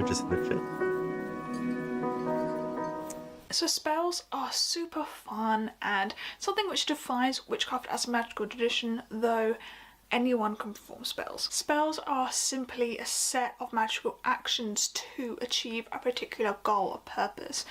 witches in the chat. So spells are super fun and something which defines witchcraft as a magical tradition, though anyone can perform spells. Spells are simply a set of magical actions to achieve a particular goal or purpose.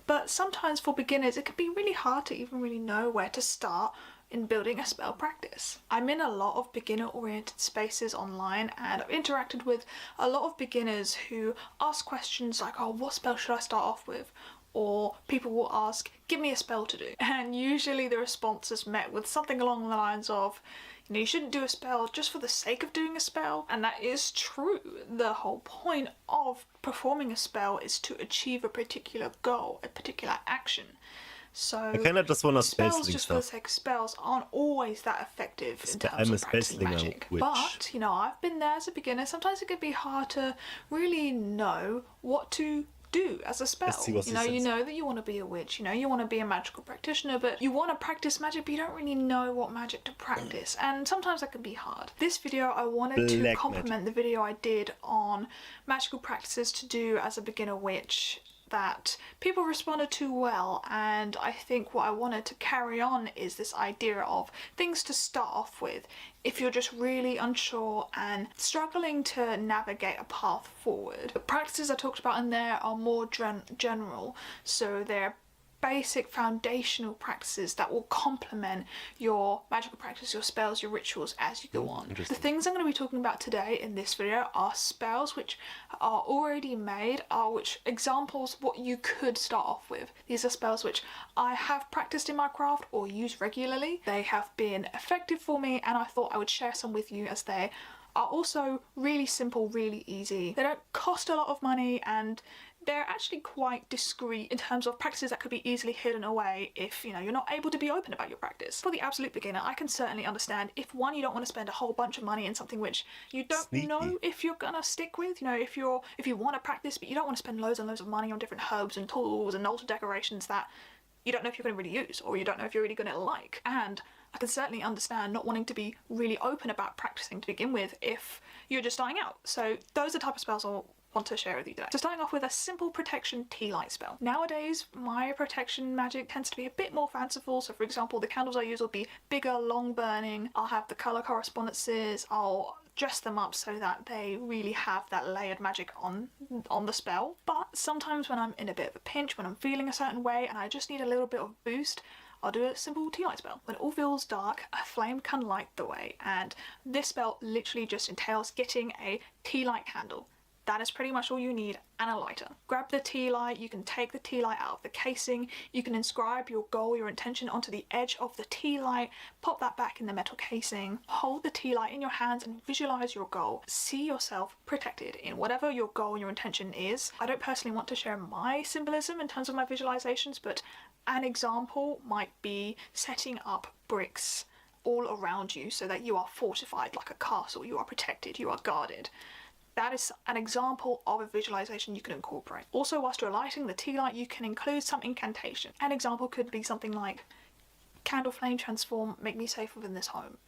But sometimes for beginners it can be really hard to even really know where to start in building a spell practice. I'm in a lot of beginner oriented spaces online and I've interacted with a lot of beginners who ask questions like, oh, what spell should I start off with? Or people will ask, give me a spell to do. And usually the response is met with something along the lines of, you know, you shouldn't do a spell just for the sake of doing a spell. And that is true. The whole point of performing a spell is to achieve a particular goal, a particular action. So I kind of just want to spells just for the sake of spells aren't always that effective in terms of practicing magic. But, you know, I've been there as a beginner. Sometimes it can be hard to really know what to do as a spell. You know that you want to be a witch, you know you want to be a magical practitioner, but you want to practice magic but you don't really know what magic to practice, and sometimes that can be hard. This video I wanted to complement the video I did on magical practices to do as a beginner witch that people responded to well, and I think what I wanted to carry on is this idea of things to start off with if you're just really unsure and struggling to navigate a path forward. The practices I talked about in there are more general, so they're basic foundational practices that will complement your magical practice, your spells, your rituals as you go on. The things I'm going to be talking about today in this video are spells which are already made, which examples what you could start off with. These are spells which I have practiced in my craft or use regularly. They have been effective for me and I thought I would share some with you as they are also really simple, really easy. They don't cost a lot of money and they're actually quite discreet in terms of practices that could be easily hidden away if, you know, you're not able to be open about your practice. For the absolute beginner, I can certainly understand if one, you don't want to spend a whole bunch of money in something which you don't know if you're gonna stick with. You know, if you want to practice but you don't want to spend loads and loads of money on different herbs and tools and altar decorations that you don't know if you're going to really use or you don't know if you're really going to like. And I can certainly understand not wanting to be really open about practicing to begin with if you're just starting out. So those are the type of spells I'll want to share with you today. So starting off with a simple protection tea light spell. Nowadays my protection magic tends to be a bit more fanciful, so for example the candles I use will be bigger, long burning, I'll have the colour correspondences, I'll dress them up so that they really have that layered magic on the spell. But sometimes when I'm in a bit of a pinch, when I'm feeling a certain way and I just need a little bit of boost, I'll do a simple tea light spell. When it all feels dark, a flame can light the way, and this spell literally just entails getting a tea light candle. That is pretty much all you need, and a lighter. Grab the tea light, you can take the tea light out of the casing, you can inscribe your goal, your intention onto the edge of the tea light, pop that back in the metal casing, hold the tea light in your hands and visualize your goal. See yourself protected in whatever your goal, your intention is. I don't personally want to share my symbolism in terms of my visualizations, but an example might be setting up bricks all around you so that you are fortified like a castle, you are protected, you are guarded. That is an example of a visualization you can incorporate. Also, whilst you're lighting the tea light, you can include some incantation. An example could be something like, candle flame transform, make me safe within this home.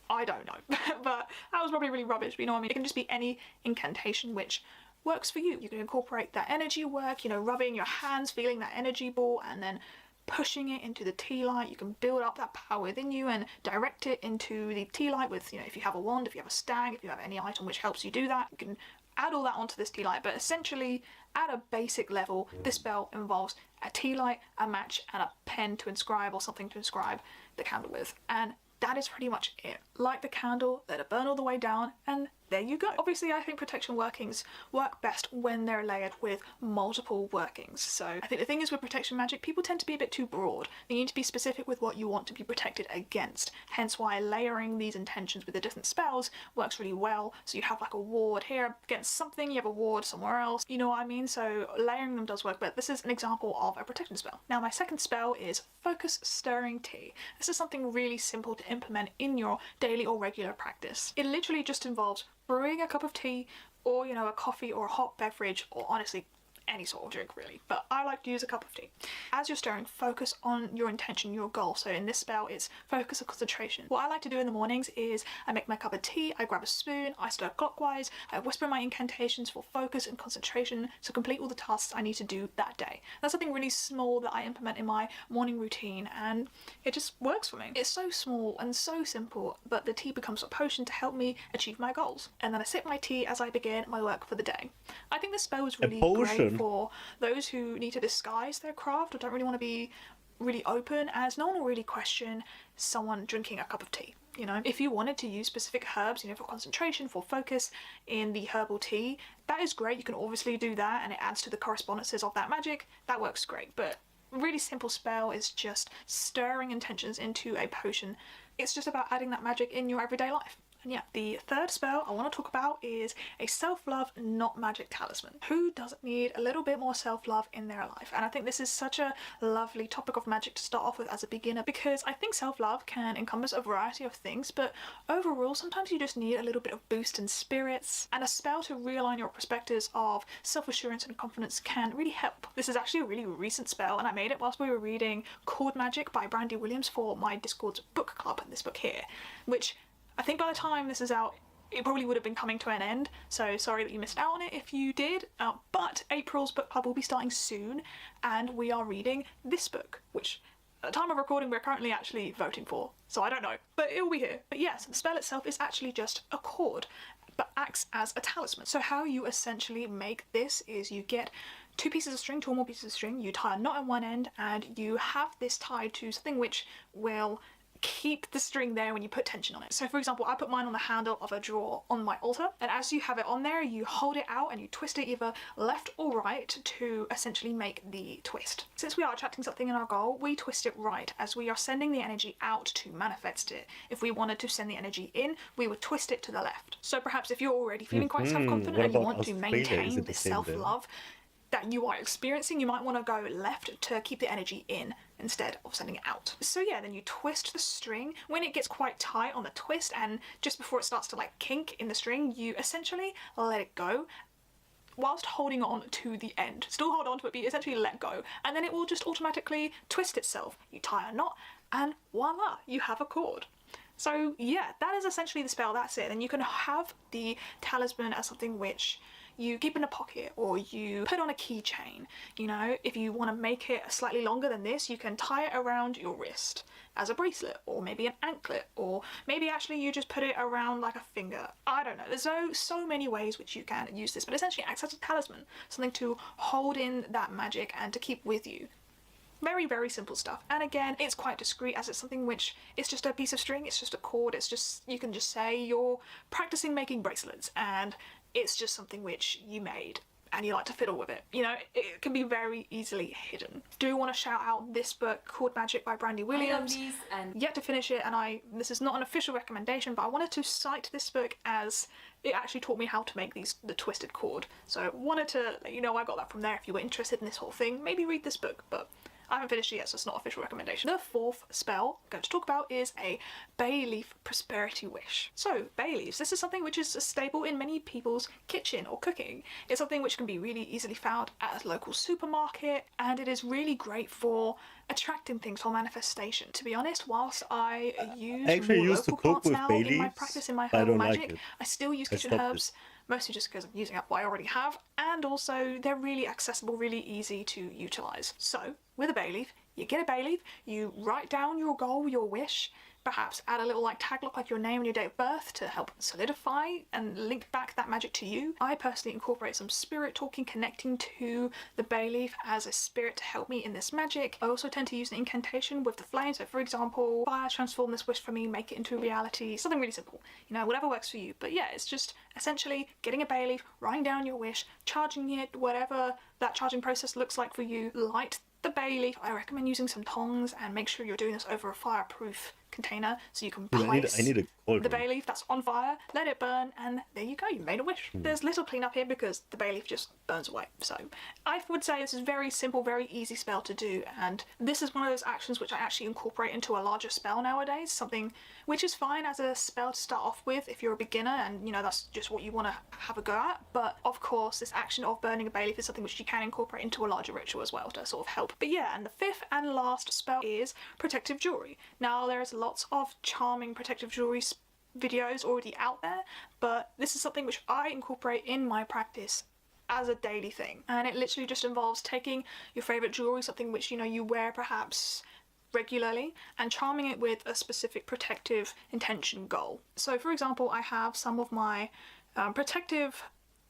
I don't know, but that was probably really rubbish, but you know what I mean? It can just be any incantation which works for you. You can incorporate that energy work, you know, rubbing your hands, feeling that energy ball, and then pushing it into the tea light. You can build up that power within you and direct it into the tea light with, you know, if you have a wand, if you have a stag, if you have any item which helps you do that, you can add all that onto this tea light. But essentially, at a basic level, this spell involves a tea light, a match, and a pen to inscribe or something to inscribe the candle with. And that is pretty much it. Light the candle, let it burn all the way down, and there you go. Obviously, I think protection workings work best when they're layered with multiple workings. So I think the thing is with protection magic, people tend to be a bit too broad. You need to be specific with what you want to be protected against. Hence why layering these intentions with the different spells works really well. So you have like a ward here against something, you have a ward somewhere else. You know what I mean? So layering them does work, but this is an example of a protection spell. Now my second spell is Focus Stirring Tea. This is something really simple to implement in your daily or regular practice. It literally just involves brewing a cup of tea or, you know, a coffee or a hot beverage, or honestly any sort of drink really, but I like to use a cup of tea. As you're stirring, focus on your intention, your goal. So in this spell, it's focus and concentration. What I like to do in the mornings is I make my cup of tea, I grab a spoon, I stir clockwise, I whisper my incantations for focus and concentration to complete all the tasks I need to do that day. That's something really small that I implement in my morning routine, and it just works for me. It's so small and so simple, but the tea becomes a potion to help me achieve my goals. And then I sip my tea as I begin my work for the day. I think this spell is really great for those who need to disguise their craft or don't really want to be really open, as no one will really question someone drinking a cup of tea. You know, if you wanted to use specific herbs, you know, for concentration, for focus in the herbal tea, that is great. You can obviously do that, and it adds to the correspondences of that magic. That works great. But a really simple spell is just stirring intentions into a potion. It's just about adding that magic in your everyday life. And yeah, the third spell I want to talk about is a self-love, not magic talisman. Who doesn't need a little bit more self-love in their life? And I think this is such a lovely topic of magic to start off with as a beginner, because I think self-love can encompass a variety of things, but overall sometimes you just need a little bit of boost in spirits, and a spell to realign your perspectives of self-assurance and confidence can really help. This is actually a really recent spell, and I made it whilst we were reading Chord Magic by Brandy Williams for my Discord's book club, this book here, which I think by the time this is out, it probably would have been coming to an end, so sorry that you missed out on it if you did, but April's book club will be starting soon, and we are reading this book, which at the time of recording we're currently actually voting for, so I don't know, but it will be here. But yes, the spell itself is actually just a chord, but acts as a talisman. So how you essentially make this is you get 2 pieces of string, 2 or more pieces of string, you tie a knot at one end, and you have this tied to something which will keep the string there when you put tension on it. So for example, I put mine on the handle of a drawer on my altar, and as you have it on there, you hold it out and you twist it either left or right to essentially make the twist. Since we are attracting something in our goal, we twist it right as we are sending the energy out to manifest it. If we wanted to send the energy in, we would twist it to the left. So perhaps if you're already feeling quite self-confident and you want to maintain the self-love that you are experiencing, you might want to go left to keep the energy in instead of sending it out. So yeah, then you twist the string. When it gets quite tight on the twist and just before it starts to like kink in the string, you essentially let it go whilst holding on to the end. Still hold on to it, but you essentially let go, and then it will just automatically twist itself. You tie a knot and voila, you have a chord. So yeah, that is essentially the spell, that's it. And you can have the talisman as something which you keep in a pocket or you put on a keychain. You know, if you want to make it slightly longer than this, you can tie it around your wrist as a bracelet, or maybe an anklet, or maybe actually you just put it around like a finger. I don't know, there's so many ways which you can use this, but essentially acts as a talisman, something to hold in that magic and to keep with you. Very, very simple stuff. And again, it's quite discreet as it's something which it's just a piece of string, it's just a chord, it's just, you can just say you're practicing making bracelets and it's just something which you made and you like to fiddle with it. You know, it can be very easily hidden. Do want to shout out this book, Chord Magic by Brandy Williams. Yet to finish it, and this is not an official recommendation, but I wanted to cite this book as it actually taught me how to make the twisted chord. So I wanted to let you know I got that from there. If you were interested in this whole thing, maybe read this book, but I haven't finished it yet, so it's not an official recommendation. The fourth spell I'm going to talk about is a bay leaf prosperity wish. So bay leaves, this is something which is a staple in many people's kitchen or cooking. It's something which can be really easily found at a local supermarket, and it is really great for attracting things for manifestation. To be honest, whilst I use more local plants now in my practice, in my herbal magic, I still use kitchen herbs. Mostly just because I'm using up what I already have, and also they're really accessible, really easy to utilise. So, with a bay leaf, you get a bay leaf, you write down your goal, your wish, perhaps add a little like tagline like your name and your date of birth to help solidify and link back that magic to you. I personally incorporate some spirit talking, connecting to the bay leaf as a spirit to help me in this magic. I also tend to use an incantation with the flame, so for example, fire, transform this wish for me, make it into reality, something really simple, you know, whatever works for you. But yeah, it's just essentially getting a bay leaf, writing down your wish, charging it, whatever that charging process looks like for you. Light the bay leaf. I recommend using some tongs and make sure you're doing this over a fireproof container, so you can place the bay leaf that's on fire, let it burn, and there you go, you made a wish. There's little cleanup here because the bay leaf just burns away. So I would say this is very simple, very easy spell to do, and this is one of those actions which I actually incorporate into a larger spell nowadays, something which is fine as a spell to start off with if you're a beginner and, you know, that's just what you want to have a go at. But of course, this action of burning a bay leaf is something which you can incorporate into a larger ritual as well to sort of help. But yeah, and the fifth and last spell is protective jewelry. Now, there's lots of charming protective jewelry videos already out there, but this is something which I incorporate in my practice as a daily thing, and it literally just involves taking your favorite jewelry, something which, you know, you wear perhaps regularly, and charming it with a specific protective intention goal. So for example, I have some of my protective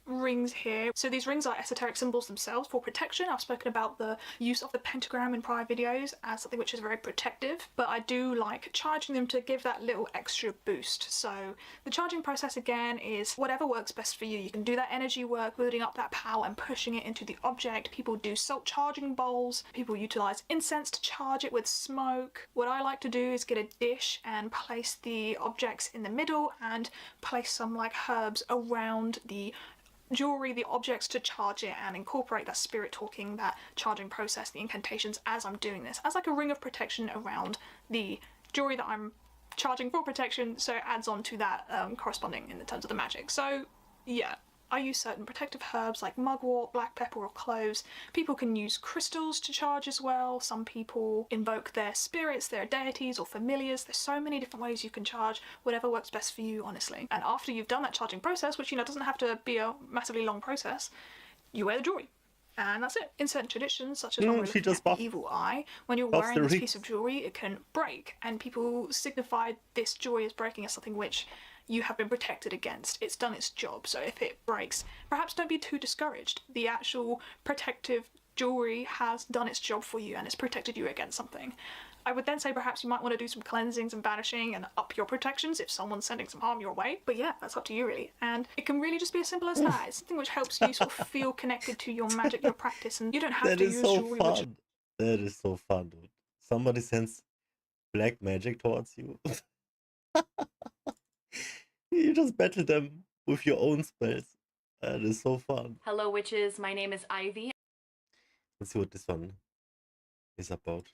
rings here. So these rings are esoteric symbols themselves for protection. I've spoken about the use of the pentagram in prior videos as something which is very protective, but I do like charging them to give that little extra boost. So the charging process again is whatever works best for you. You can do that energy work, building up that power and pushing it into the object. People do salt charging bowls. People utilize incense to charge it with smoke. What I like to do is get a dish and place the objects in the middle and place some like herbs around the jewelry, the objects, to charge it and incorporate that spirit talking, that charging process, the incantations as I'm doing this, as like a ring of protection around the jewelry that I'm charging for protection, so it adds on to that corresponding in the terms of the magic. So yeah, I use certain protective herbs like mugwort, black pepper or cloves. People can use crystals to charge as well. Some people invoke their spirits, their deities or familiars. There's so many different ways you can charge, whatever works best for you, honestly. And after you've done that charging process, which, you know, doesn't have to be a massively long process, you wear the jewelry. And that's it. In certain traditions, such as when we're looking at the evil eye, when you're wearing this piece of jewelry, it can break, and people signify this jewelry as breaking as something which you have been protected against. It's done its job, so if it breaks, perhaps don't be too discouraged. The actual protective jewelry has done its job for you and it's protected you against something. I would then say perhaps you might want to do some cleansings and banishing and up your protections if someone's sending some harm your way. But yeah, that's up to you really. And it can really just be as simple as that. It's something which helps you sort of feel connected to your magic, your practice, and you don't have to use jewelry. That is so fun, dude. Somebody sends black magic towards you. You just battle them with your own spells. That is so fun. Hello witches, my name is Ivy. Let's see what this one is about.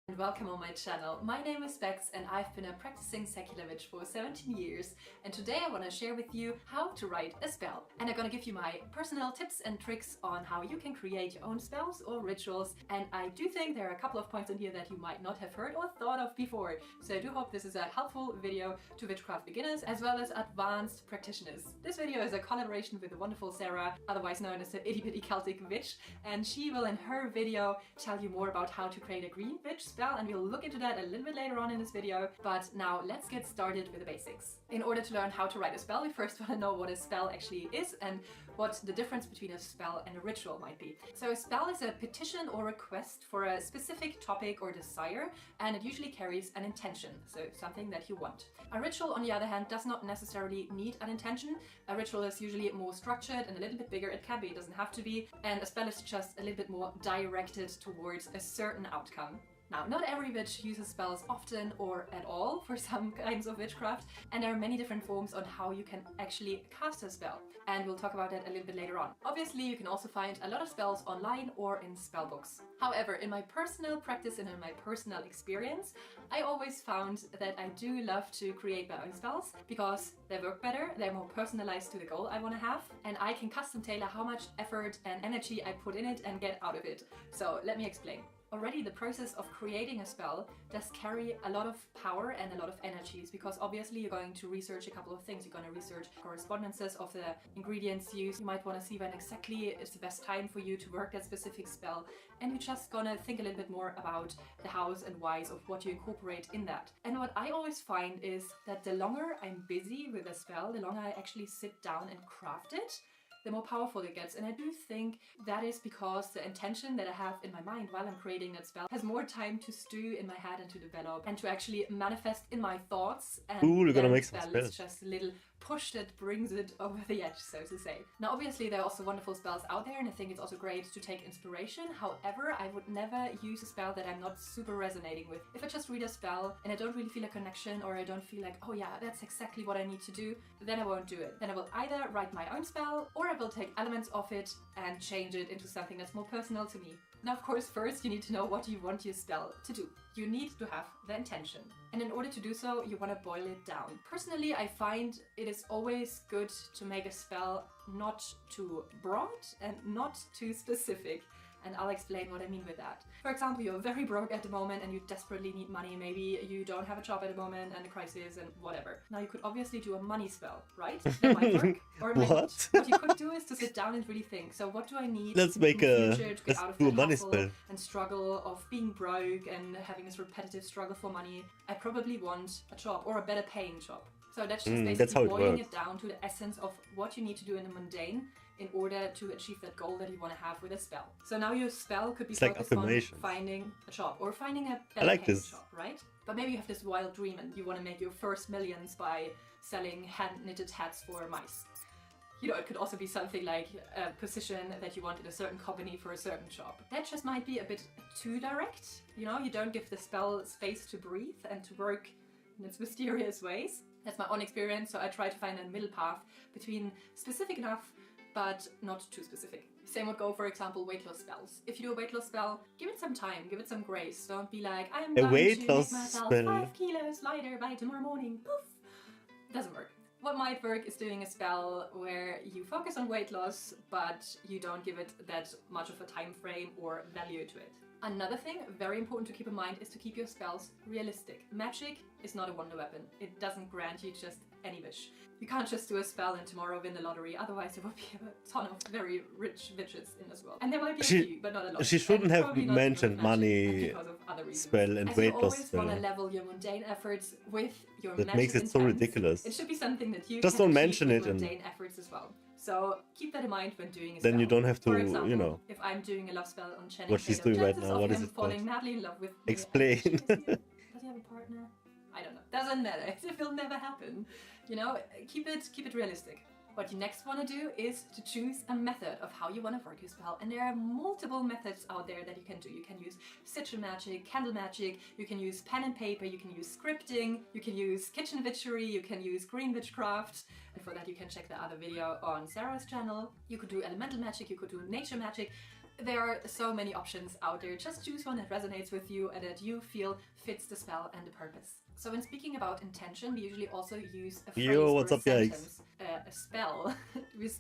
And welcome on my channel. My name is Bex and I've been a practicing secular witch for 17 years, and today I want to share with you how to write a spell. And I'm gonna give you my personal tips and tricks on how you can create your own spells or rituals, and I do think there are a couple of points in here that you might not have heard or thought of before. So I do hope this is a helpful video to witchcraft beginners as well as advanced practitioners. This video is a collaboration with the wonderful Sarah, otherwise known as the Itty Bitty Celtic Witch, and she will in her video tell you more about how to create a green witch spell, and we'll look into that a little bit later on in this video. But now let's get started with the basics. In order to learn how to write a spell, we first want to know what a spell actually is and what the difference between a spell and a ritual might be. So a spell is a petition or request for a specific topic or desire, and it usually carries an intention, so something that you want. A ritual, on the other hand, does not necessarily need an intention. A ritual is usually more structured and a little bit bigger. It can be, it doesn't have to be, and a spell is just a little bit more directed towards a certain outcome. Now, not every witch uses spells often or at all for some kinds of witchcraft, and there are many different forms on how you can actually cast a spell, and we'll talk about that a little bit later on. Obviously, you can also find a lot of spells online or in spell books. However, in my personal practice and in my personal experience, I always found that I do love to create my own spells because they work better, they're more personalized to the goal I want to have, and I can custom tailor how much effort and energy I put in it and get out of it. So let me explain. Already the process of creating a spell does carry a lot of power and a lot of energies, because obviously you're going to research a couple of things. You're going to research correspondences of the ingredients used. You might want to see when exactly is the best time for you to work that specific spell, and you're just gonna think a little bit more about the hows and whys of what you incorporate in that. And what I always find is that the longer I'm busy with a spell, the longer I actually sit down and craft it, the more powerful it gets. And I do think that is because the intention that I have in my mind while I'm creating that spell has more time to stew in my head and to develop and to actually manifest in my thoughts. And you're gonna make spell some spells. is just a little push that brings it over the edge, so to say. Now obviously there are also wonderful spells out there, and I think it's also great to take inspiration. However, I would never use a spell that I'm not super resonating with. If I just read a spell and I don't really feel a connection, or I don't feel like, oh yeah, that's exactly what I need to do, then I won't do it. Then I will either write my own spell, or I will take elements of it and change it into something that's more personal to me. Now, of course, first you need to know what you want your spell to do. You need to have the intention. And in order to do so, you want to boil it down. Personally, I find it is always good to make a spell not too broad and not too specific. And I'll explain what I mean with that. For example, you're very broke at the moment and you desperately need money. Maybe you don't have a job at the moment and a crisis and whatever. Now you could obviously do a money spell, right? That might work. Or it might not. What you could do is to sit down and really think. So what do I need Let's make in the future to get out of that money hustle spell and struggle of being broke and having this repetitive struggle for money? I probably want a job, or a better paying job. So that's just basically boiling it down to the essence of what you need to do in the mundane in order to achieve that goal that you want to have with a spell. So now your spell could be focused on finding a job, or finding a better paying job, right? But maybe you have this wild dream and you want to make your first millions by selling hand-knitted hats for mice. You know, it could also be something like a position that you want in a certain company for a certain job. That just might be a bit too direct. You know, you don't give the spell space to breathe and to work in its mysterious ways. That's my own experience, so I try to find a middle path between specific enough but not too specific. Same would go, for example, weight loss spells. If you do a weight loss spell, give it some time, give it some grace. Don't be like, I'm going to make myself 5 kilos lighter by tomorrow morning. Poof! Doesn't work. What might work is doing a spell where you focus on weight loss, but you don't give it that much of a time frame or value to it. Another thing very important to keep in mind is to keep your spells realistic. Magic is not a wonder weapon. It doesn't grant you just any wish. You can't just do a spell and tomorrow win the lottery, otherwise there will be a ton of very rich witches in this world. And there might be a few, but not a lot. She shouldn't have mentioned money spell and weight loss spell. You always want to level your mundane efforts with your magic. That makes it so ridiculous. It should be something that you just don't mention it in mundane efforts as well. So keep that in mind when doing a spell. Then you don't have to, for example, you know, if I'm doing a love spell on Channing what she's doing right now. What is it called? Falling madly in love with Explain. Does he have a partner? I don't know. Doesn't matter. It will never happen. You know, keep it realistic. What you next want to do is to choose a method of how you want to work your spell. And there are multiple methods out there that you can do. You can use sigil magic, candle magic, you can use pen and paper, you can use scripting, you can use kitchen witchery, you can use green witchcraft. And for that you can check the other video on Sarah's channel. You could do elemental magic, you could do nature magic. There are so many options out there. Just choose one that resonates with you and that you feel fits the spell and the purpose. So when speaking about intention, we usually also use a phrase or a sentence, a spell.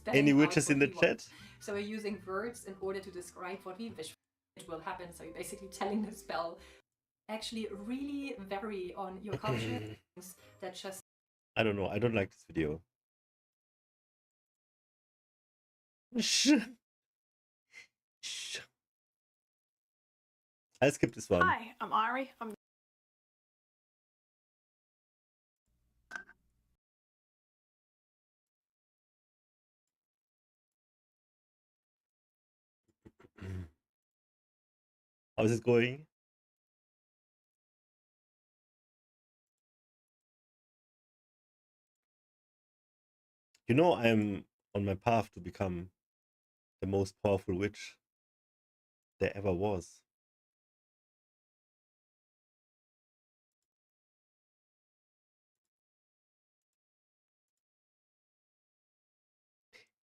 Any witches in the chat? So we're using words in order to describe what we wish it will happen. So you're basically telling the spell actually really vary on your culture. That just... I don't know. I don't like this video. I'll skip this one. Hi, I'm Ari. How's it going? You know, I'm on my path to become the most powerful witch there ever was.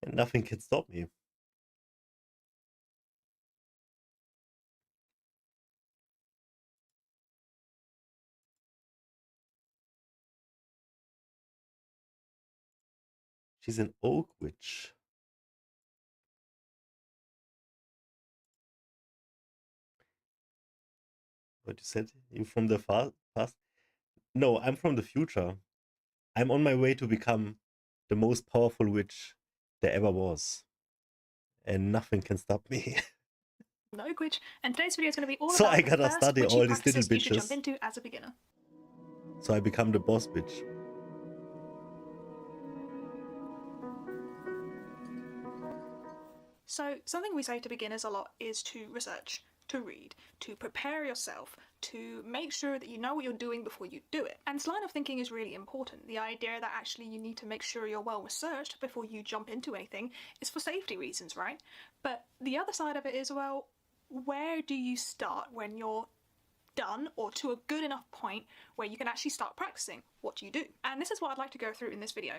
And nothing can stop me. She's an oak witch. What you said? You from the past? No, I'm from the future. I'm on my way to become the most powerful witch there ever was. And nothing can stop me. No witch, and today's video is going to be all so about I gotta study all these little bitches. You should jump into as a beginner. So I become the boss bitch. So something we say to beginners a lot is to research. to read, to prepare yourself, to make sure that you know what you're doing before you do it. And this line of thinking is really important. The idea that actually you need to make sure you're well researched before you jump into anything is for safety reasons, right? But the other side of it is, well, where do you start when you're done or to a good enough point where you can actually start practicing? What do you do? And this is what I'd like to go through in this video.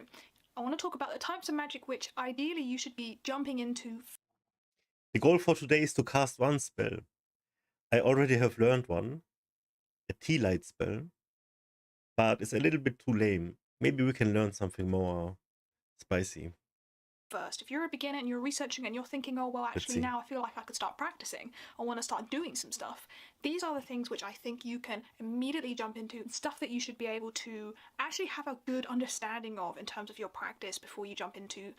I want to talk about the types of magic which ideally you should be jumping into. The goal for today is to cast one spell. I already have learned one, a T-Light spell, but it's a little bit too lame. Maybe we can learn something more spicy. First, if you're a beginner and you're researching and you're thinking, oh, well, actually now I feel like I could start practicing, I want to start doing some stuff. These are the things which I think you can immediately jump into, stuff that you should be able to actually have a good understanding of in terms of your practice before you jump into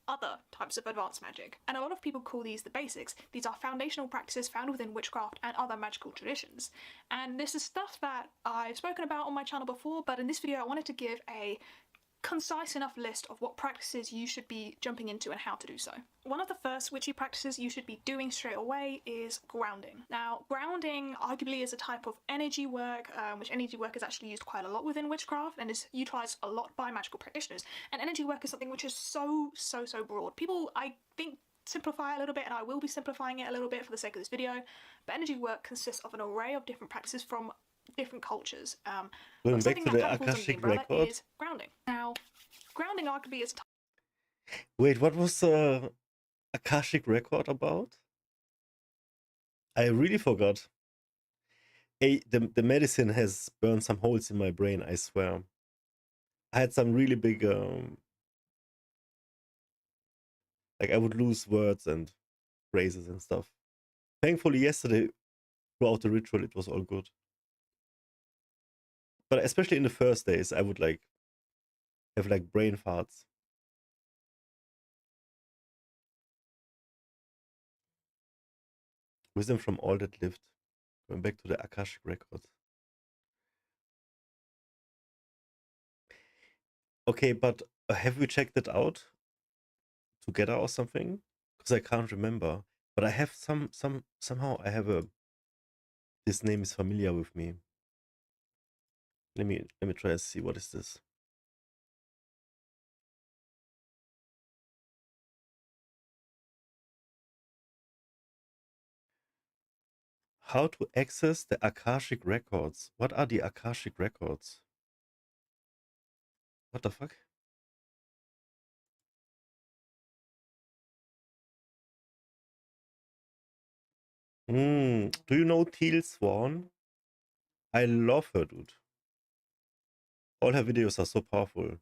other types of advanced magic. And a lot of people call these the basics. These are foundational practices found within witchcraft and other magical traditions. And this is stuff that I've spoken about on my channel before, but in this video I wanted to give a concise enough list of what practices you should be jumping into and how to do so. One of the first witchy practices you should be doing straight away is grounding. Now, grounding arguably is a type of energy work, which energy work is actually used quite a lot within witchcraft and is utilised a lot by magical practitioners. And energy work is something which is so broad. People, I think, simplify it a little bit, and I will be simplifying it a little bit for the sake of this video, but energy work consists of an array of different practices from different cultures. Going back to the Akashic record is grounding. Now, grounding arguably is. Wait, what was the Akashic record about? I really forgot. Hey, the medicine has burned some holes in my brain, I swear. I had some really big like I would lose words and phrases and stuff. Thankfully yesterday throughout the ritual it was all good. But especially in the first days, I would like have like brain farts. Wisdom from all that lived. Going back to the Akashic record. Okay, but have we checked it out together or something? Because I can't remember. But I have somehow I have a. This name is familiar with me. Let me try to see, what is this? How to access the Akashic records. What are the Akashic records? What the fuck? Do you know Teal Swan? I love her, dude. All her videos are so powerful.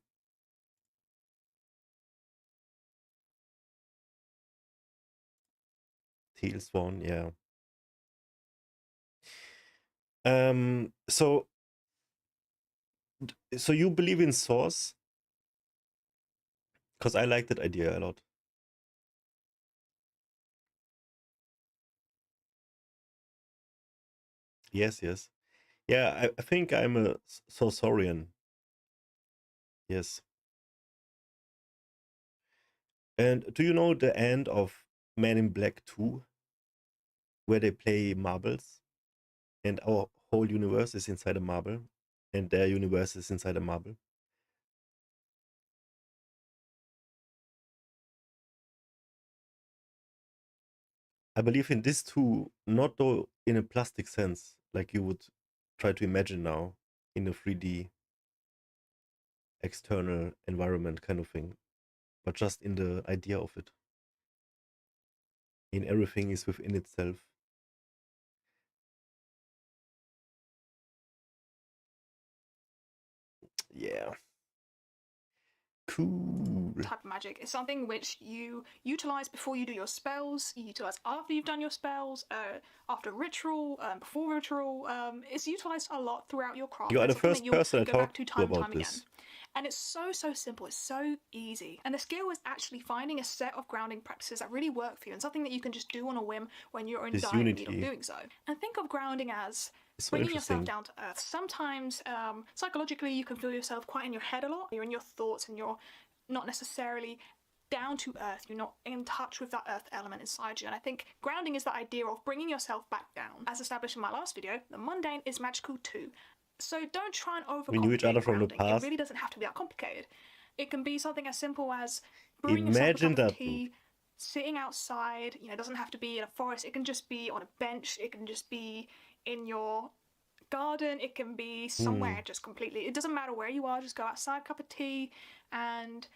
Teal Swan, yeah. So you believe in Source? Because I like that idea a lot. Yes. Yeah, I think I'm a Sorcerian. Yes. And do you know the end of Men in Black 2? Where they play marbles? And our whole universe is inside a marble. And their universe is inside a marble. I believe in this too, not though in a plastic sense, like you would try to imagine now in a 3D external environment kind of thing, but just in the idea of it. In everything is within itself. Yeah. Cool. Type of magic is something which you utilize before you do your spells, you utilize after you've done your spells, after ritual, before ritual. It's utilized a lot throughout your craft. You are the first person I talked to about this. And it's so simple, it's so easy. And the skill is actually finding a set of grounding practices that really work for you and something that you can just do on a whim when you're in dire need of doing so. And think of grounding as bringing yourself down to earth. Sometimes psychologically you can feel yourself quite in your head a lot. You're in your thoughts and you're not necessarily down to earth. You're not in touch with that earth element inside you. And I think grounding is the idea of bringing yourself back down. As established in my last video, the mundane is magical too. So don't try and overcomplicate. We knew each other from the grounding. past. It really doesn't have to be that complicated. It can be something as simple as brewing Imagine yourself a cup of that. tea, sitting outside. You know, it doesn't have to be in a forest. It can just be on a bench. It can just be in your garden. It can be somewhere just completely. It doesn't matter where you are. Just go outside, cup of tea, and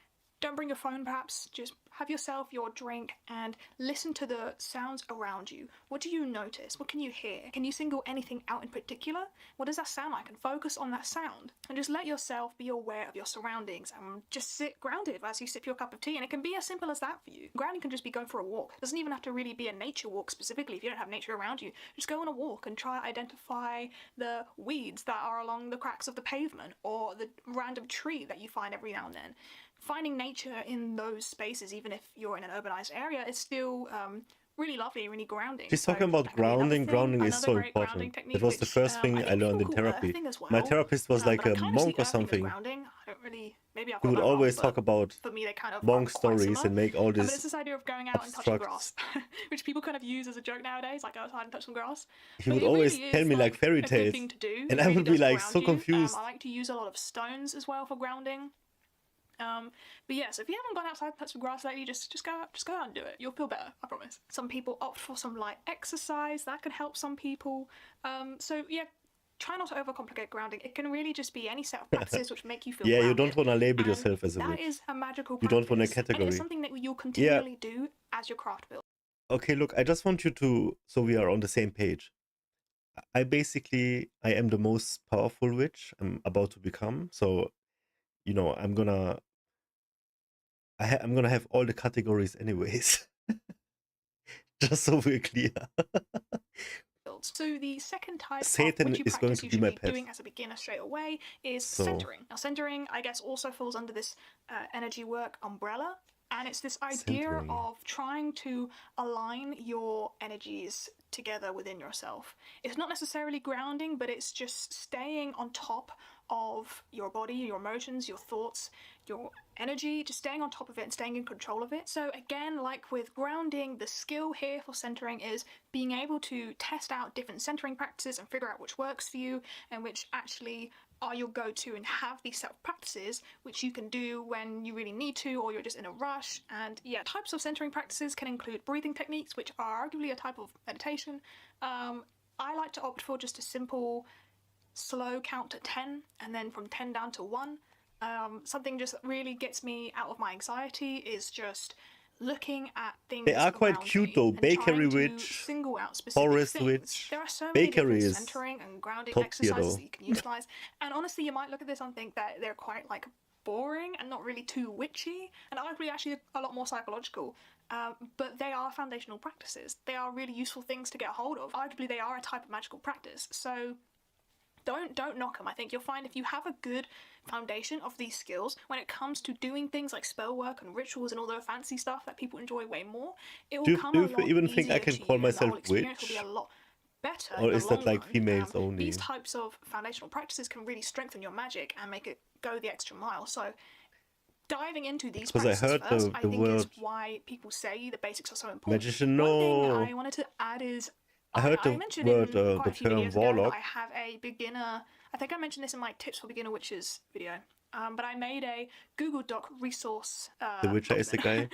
don't bring your phone perhaps. Just have yourself your drink and listen to the sounds around you. What do you notice? What can you hear? Can you single anything out in particular? What does that sound like? And focus on that sound. And just let yourself be aware of your surroundings and just sit grounded as you sip your cup of tea. And it can be as simple as that for you. Grounding can just be going for a walk. It doesn't even have to really be a nature walk specifically if you don't have nature around you. Just go on a walk and try to identify the weeds that are along the cracks of the pavement or the random tree that you find every now and then. Finding nature in those spaces, even if you're in an urbanized area, is still really lovely, really grounding. She's talking about grounding. Grounding is so important. It was the first thing I learned in therapy. My therapist was like a monk or something. He would always talk about monk stories and make all this. But it's this idea of going out and touching grass, which people kind of use as a joke nowadays, like go outside and touch some grass. He would always tell me like fairy tales, and I would be like so confused. I like to use a lot of stones as well for grounding. But yeah, so if you haven't gone outside and touched some grass lately, just go out and do it. You'll feel better, I promise. Some people opt for some light exercise. That could help some people. So yeah, try not to overcomplicate grounding. It can really just be any set of practices which make you feel grounded. You don't want to label yourself as a witch. That is a magical practice. You don't want a category. And it's something that you'll continually do as your craft builds. Okay, look, I just want you to, so we are on the same page. I am the most powerful witch I'm about to become. So, you know, I'm gonna have all the categories anyways. Just so we're clear. So the second type Satan of is going to be my pet. Doing as a beginner straight away is centering. Now centering, I guess, also falls under this energy work umbrella. And it's this idea of trying to align your energies together within yourself. It's not necessarily grounding, but it's just staying on top of your body, your emotions, your thoughts, your energy, just staying on top of it and staying in control of it. So again, like with grounding, the skill here for centering is being able to test out different centering practices and figure out which works for you and which actually are your go-to, and have these set of practices which you can do when you really need to or you're just in a rush. And yeah, types of centering practices can include breathing techniques, which are arguably a type of meditation. I like to opt for just a simple slow count to 10 and then from 10 down to 1. Something just that really gets me out of my anxiety is just looking at things. They are quite cute though. Bakery witch, forest witch. There are so many Bakery different is centering and grounding exercises that you can utilize. And honestly, you might look at this and think that they're quite like boring and not really too witchy, and arguably actually a lot more psychological. But they are foundational practices. They are really useful things to get a hold of. Arguably, they are a type of magical practice. So don't knock them. I think you'll find if you have a good foundation of these skills, when it comes to doing things like spell work and rituals and all the fancy stuff that people enjoy way more, it will come a lot easier. Do you even think I can call myself witch? Will be a lot better. Or is that like females only? These types of foundational practices can really strengthen your magic and make it go the extra mile. So diving into these practices first, I think is why people say the basics are so important. Magician, One thing I wanted to add is I heard the word, the term warlock. I have a beginner, I think I mentioned this in my tips for beginner witches video, but I made a Google Doc resource The Witcher is the guy?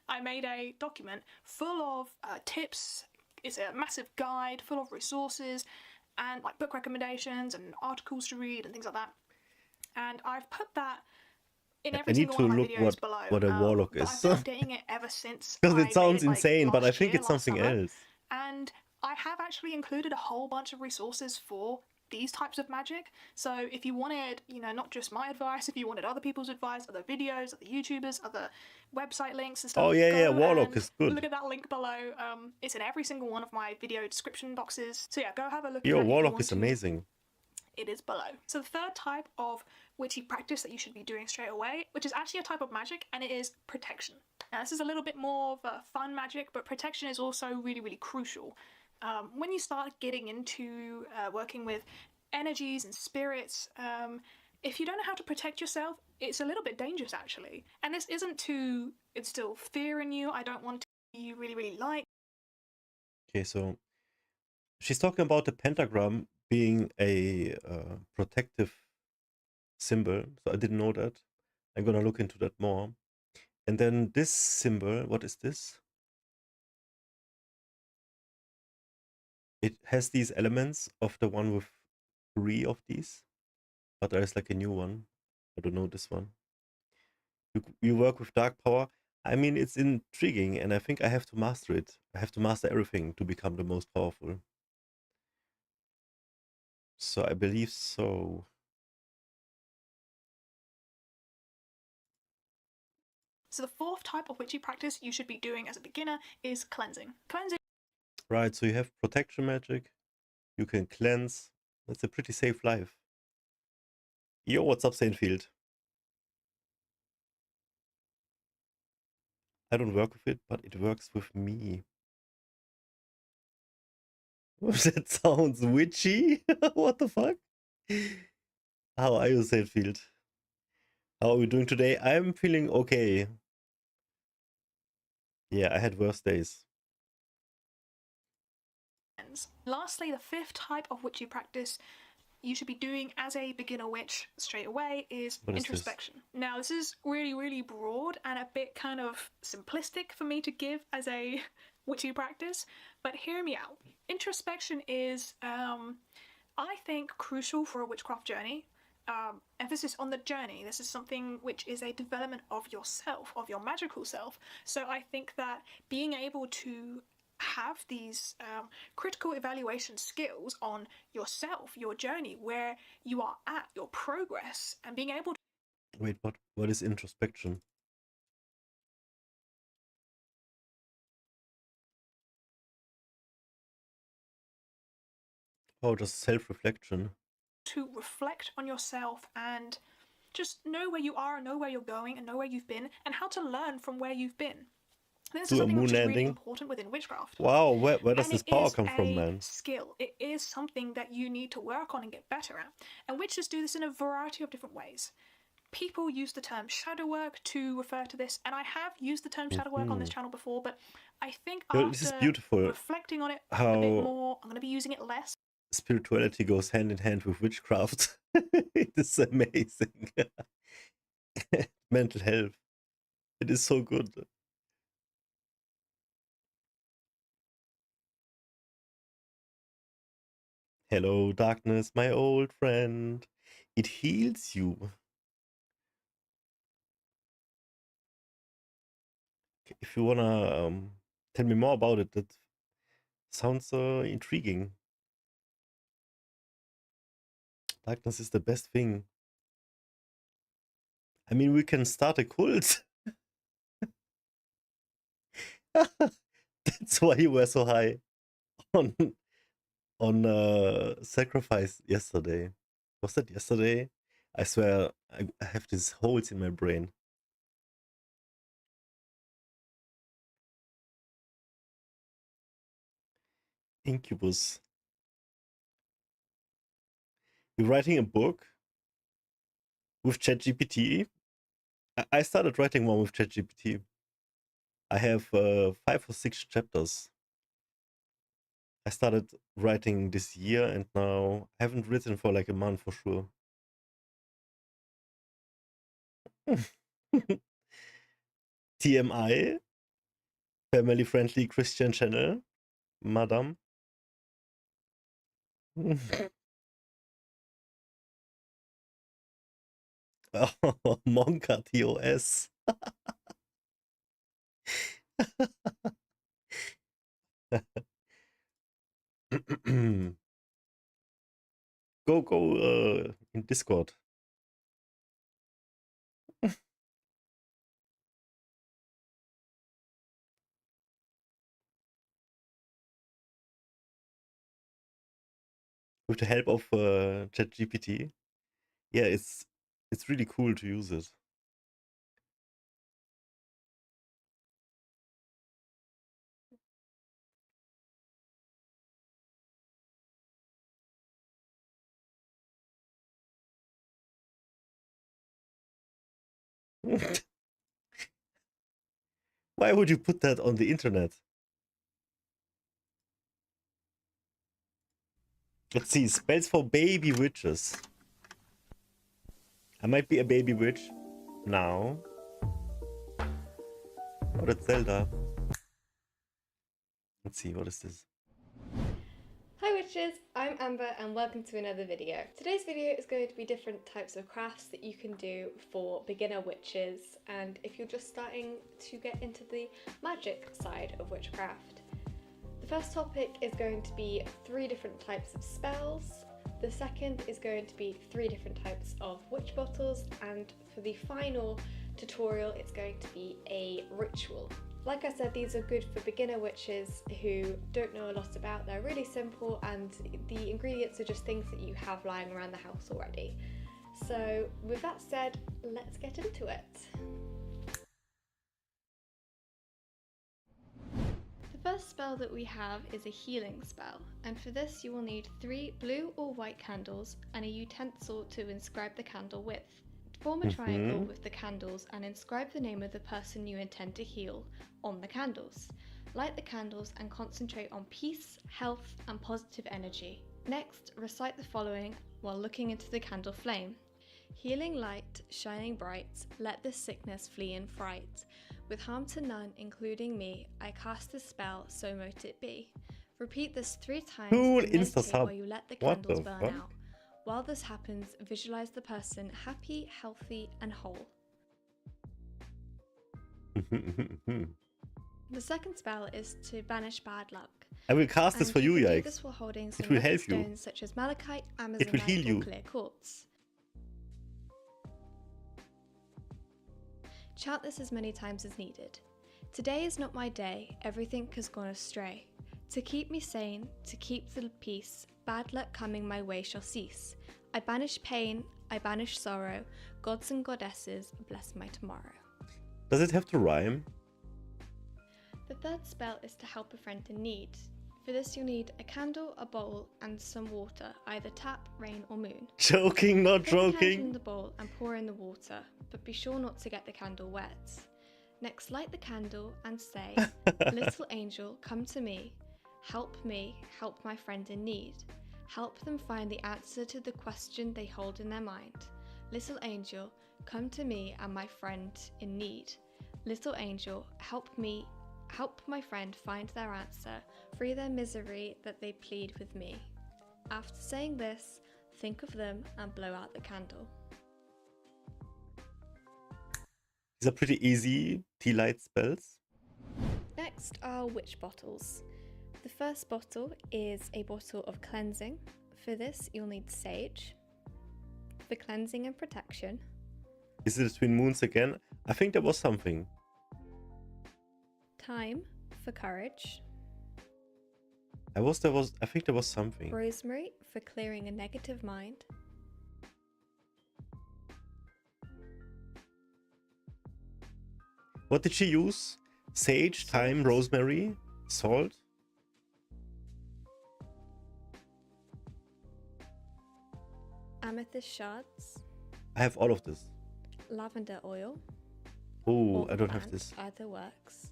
I made a document full of tips. It's a massive guide full of resources and like book recommendations and articles to read and things like that. And I've put that in every single one of my videos below. What a warlock is. I've been updating it ever since. Because it sounds insane, but I think it's something else. And I have actually included a whole bunch of resources for these types of magic. So if you wanted, you know, not just my advice, if you wanted other people's advice, other videos, other YouTubers, other website links and stuff. Oh yeah, warlock is good. Look at that link below. It's in every single one of my video description boxes. So yeah, go have a look. Your warlock is amazing. It is below. So the third type of witchy practice that you should be doing straight away, which is actually a type of magic, and it is protection. Now this is a little bit more of a fun magic, but protection is also really, really crucial. When you start getting into working with energies and spirits, if you don't know how to protect yourself, it's a little bit dangerous actually. And this isn't to instill fear in you. I don't want to you really, really like. Okay, so she's talking about the pentagram being a protective symbol. So I didn't know that. I'm gonna look into that more. And then this symbol, what is this? It has these elements of the one with 3 of these, but there's like a new one. I don't know this one. You work with dark power. I mean, it's intriguing, and I think I have to master it. I have to master everything to become the most powerful. So I believe so. So the 4th type of witchy practice you should be doing as a beginner is cleansing. Cleansing. Right, so you have protection magic. You can cleanse. That's a pretty safe life. Yo, what's up, Saintfield? I don't work with it, but it works with me. That sounds witchy. What the fuck? How are you, Saintfield? How are we doing today? I'm feeling okay. Yeah, I had worse days. Lastly, the 5th type of witchy practice you should be doing as a beginner witch straight away is introspection. Now, this is really, really broad and a bit kind of simplistic for me to give as a witchy practice, but hear me out. Introspection is, I think, crucial for a witchcraft journey. Emphasis on the journey. This is something which is a development of yourself, of your magical self. So I think that being able to have these critical evaluation skills on yourself, your journey, where you are at, your progress, and being able to... Wait, what is introspection? Oh, just self-reflection. To reflect on yourself and just know where you are and know where you're going and know where you've been and how to learn from where you've been. This is something which is really important within witchcraft. Wow, where does this power come from, man? Skill. It is something that you need to work on and get better at. And witches do this in a variety of different ways. People use the term shadow work to refer to this, and I have used the term shadow work on this channel before, but I think after this is beautiful. Reflecting on it a bit more, I'm going to be using it less. Spirituality goes hand in hand with witchcraft. It is amazing. Mental health. It is so good. Hello, darkness, my old friend. It heals you. If you wanna tell me more about it, that sounds intriguing. Darkness is the best thing. I mean, we can start a cult. That's why you were so high on sacrifice yesterday. Was that yesterday? I swear, I have these holes in my brain. Incubus. You're writing a book with ChatGPT? I started writing one with ChatGPT. I have 5 or 6 chapters. I started writing this year and now I haven't written for like a month for sure. TMI, family friendly Christian channel, madam. Oh, Monka TOS. Go in Discord. With the help of ChatGPT. Yeah, it's really cool to use it. Why would you put that on the internet? Let's see, spells for baby witches. I might be a baby witch now. Oh, that's Zelda. Let's see, what is this? Hi witches, I'm Amber and welcome to another video. Today's video is going to be different types of crafts that you can do for beginner witches and if you're just starting to get into the magic side of witchcraft. The first topic is going to be 3 different types of spells. The second is going to be 3 different types of witch bottles, and for the final tutorial it's going to be a ritual. Like I said, these are good for beginner witches who don't know a lot about. They're really simple and the ingredients are just things that you have lying around the house already. So with that said, let's get into it. The first spell that we have is a healing spell, and for this you will need 3 blue or white candles and a utensil to inscribe the candle with. Form a triangle with the candles and inscribe the name of the person you intend to heal on the candles. Light the candles and concentrate on peace, health and positive energy. Next, recite the following while looking into the candle flame. Healing light, shining bright, let this sickness flee in fright. With harm to none, including me, I cast this spell, so mote it be. Repeat this 3 times and meditate while you let the candles burn out. While this happens, visualize the person happy, healthy, and whole. The second spell is to banish bad luck. I will cast this for you, Yikes. This while holding some it will help stones you. Such as malachite, amazonite, it will heal you. Or clear quartz. Chant this as many times as needed. Today is not my day, everything has gone astray. To keep me sane, to keep the peace, bad luck coming my way shall cease. I banish pain, I banish sorrow, gods and goddesses bless my tomorrow. Does it have to rhyme? The third spell is to help a friend in need. For this you'll need a candle, a bowl and some water, either tap, rain or moon. Joking, not Put the candle joking. in the bowl and pour in the water, but be sure not to get the candle wet. Next light the candle and say, little angel, come to me, help my friend in need. Help them find the answer to the question they hold in their mind. Little angel, come to me and my friend in need. Little angel, help my friend find their answer, free their misery that they plead with me. After saying this, think of them and blow out the candle. These are pretty easy tea light spells. Next are witch bottles. The first bottle is a bottle of cleansing. For this, you'll need sage for cleansing and protection. Is it Twin Moons again? I think there was something. Thyme for courage. I think there was something. Rosemary for clearing a negative mind. What did she use? Sage, thyme, rosemary, salt? Amethyst shards. I have all of this. Lavender oil. Oh, I don't have this. Either works.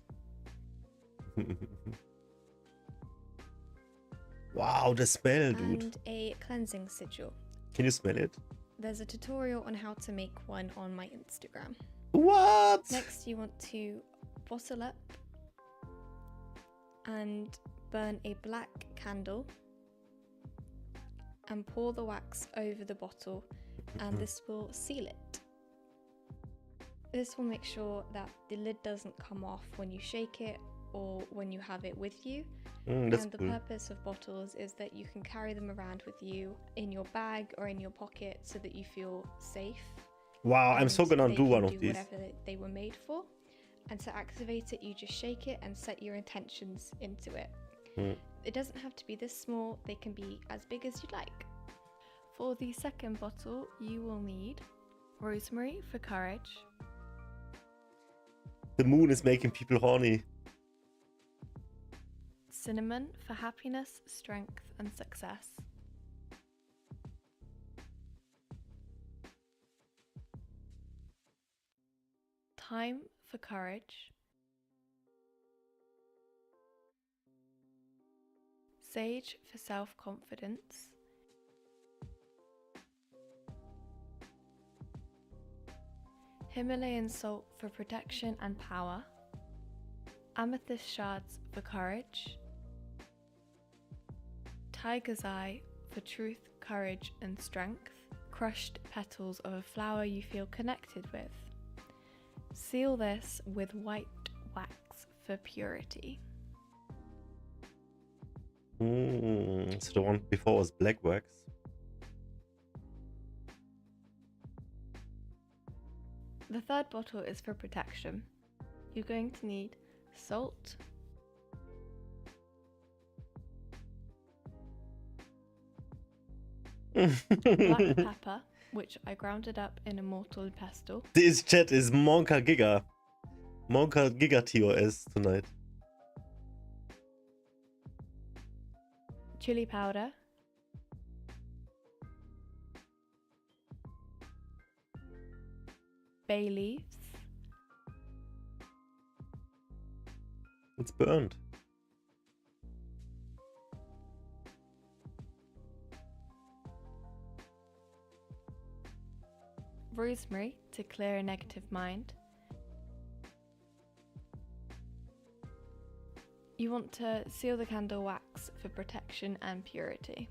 Wow, the smell, dude. And a cleansing sigil. Can you smell it? There's a tutorial on how to make one on my Instagram. What? Next, you want to bottle up and burn a black candle and pour the wax over the bottle, and this will seal it. This will make sure that the lid doesn't come off when you shake it or when you have it with you. And the purpose of bottles is that you can carry them around with you in your bag or in your pocket so that you feel safe. Wow, I'm so gonna do one of these. Whatever they were made for. And to activate it, you just shake it and set your intentions into it. It doesn't have to be this small, they can be as big as you'd like. For the second bottle, you will need rosemary for courage. The moon is making people horny. Cinnamon for happiness, strength and success. Time for courage. Sage for self-confidence. Himalayan salt for protection and power. Amethyst shards for courage. Tiger's eye for truth, courage and strength. Crushed petals of a flower you feel connected with. Seal this with white wax for purity. So the one before was black wax. The third bottle is for protection. You're going to need salt, black pepper, which I grounded up in a mortar and pestle. This chat is Monka Giga. Monka Giga TOS tonight. Chili powder, bay leaves, It's burned. rosemary to clear a negative mind. You want to seal the candle wax for protection and purity.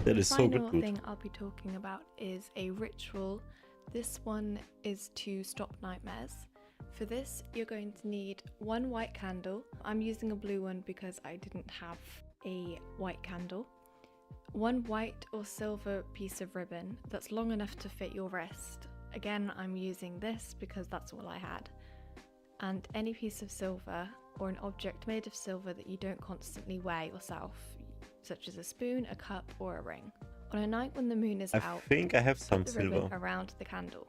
That is so good. The final thing I'll be talking about is a ritual. This one is to stop nightmares. For this, you're going to need one white candle. I'm using a blue one because I didn't have a white candle. One white or silver piece of ribbon that's long enough to fit your wrist. Again, I'm using this because that's all I had. And any piece of silver or an object made of silver that you don't constantly wear yourself, such as a spoon, a cup, or a ring. On a night when the moon is out, I think I have some put the ribbon silver. around the candle.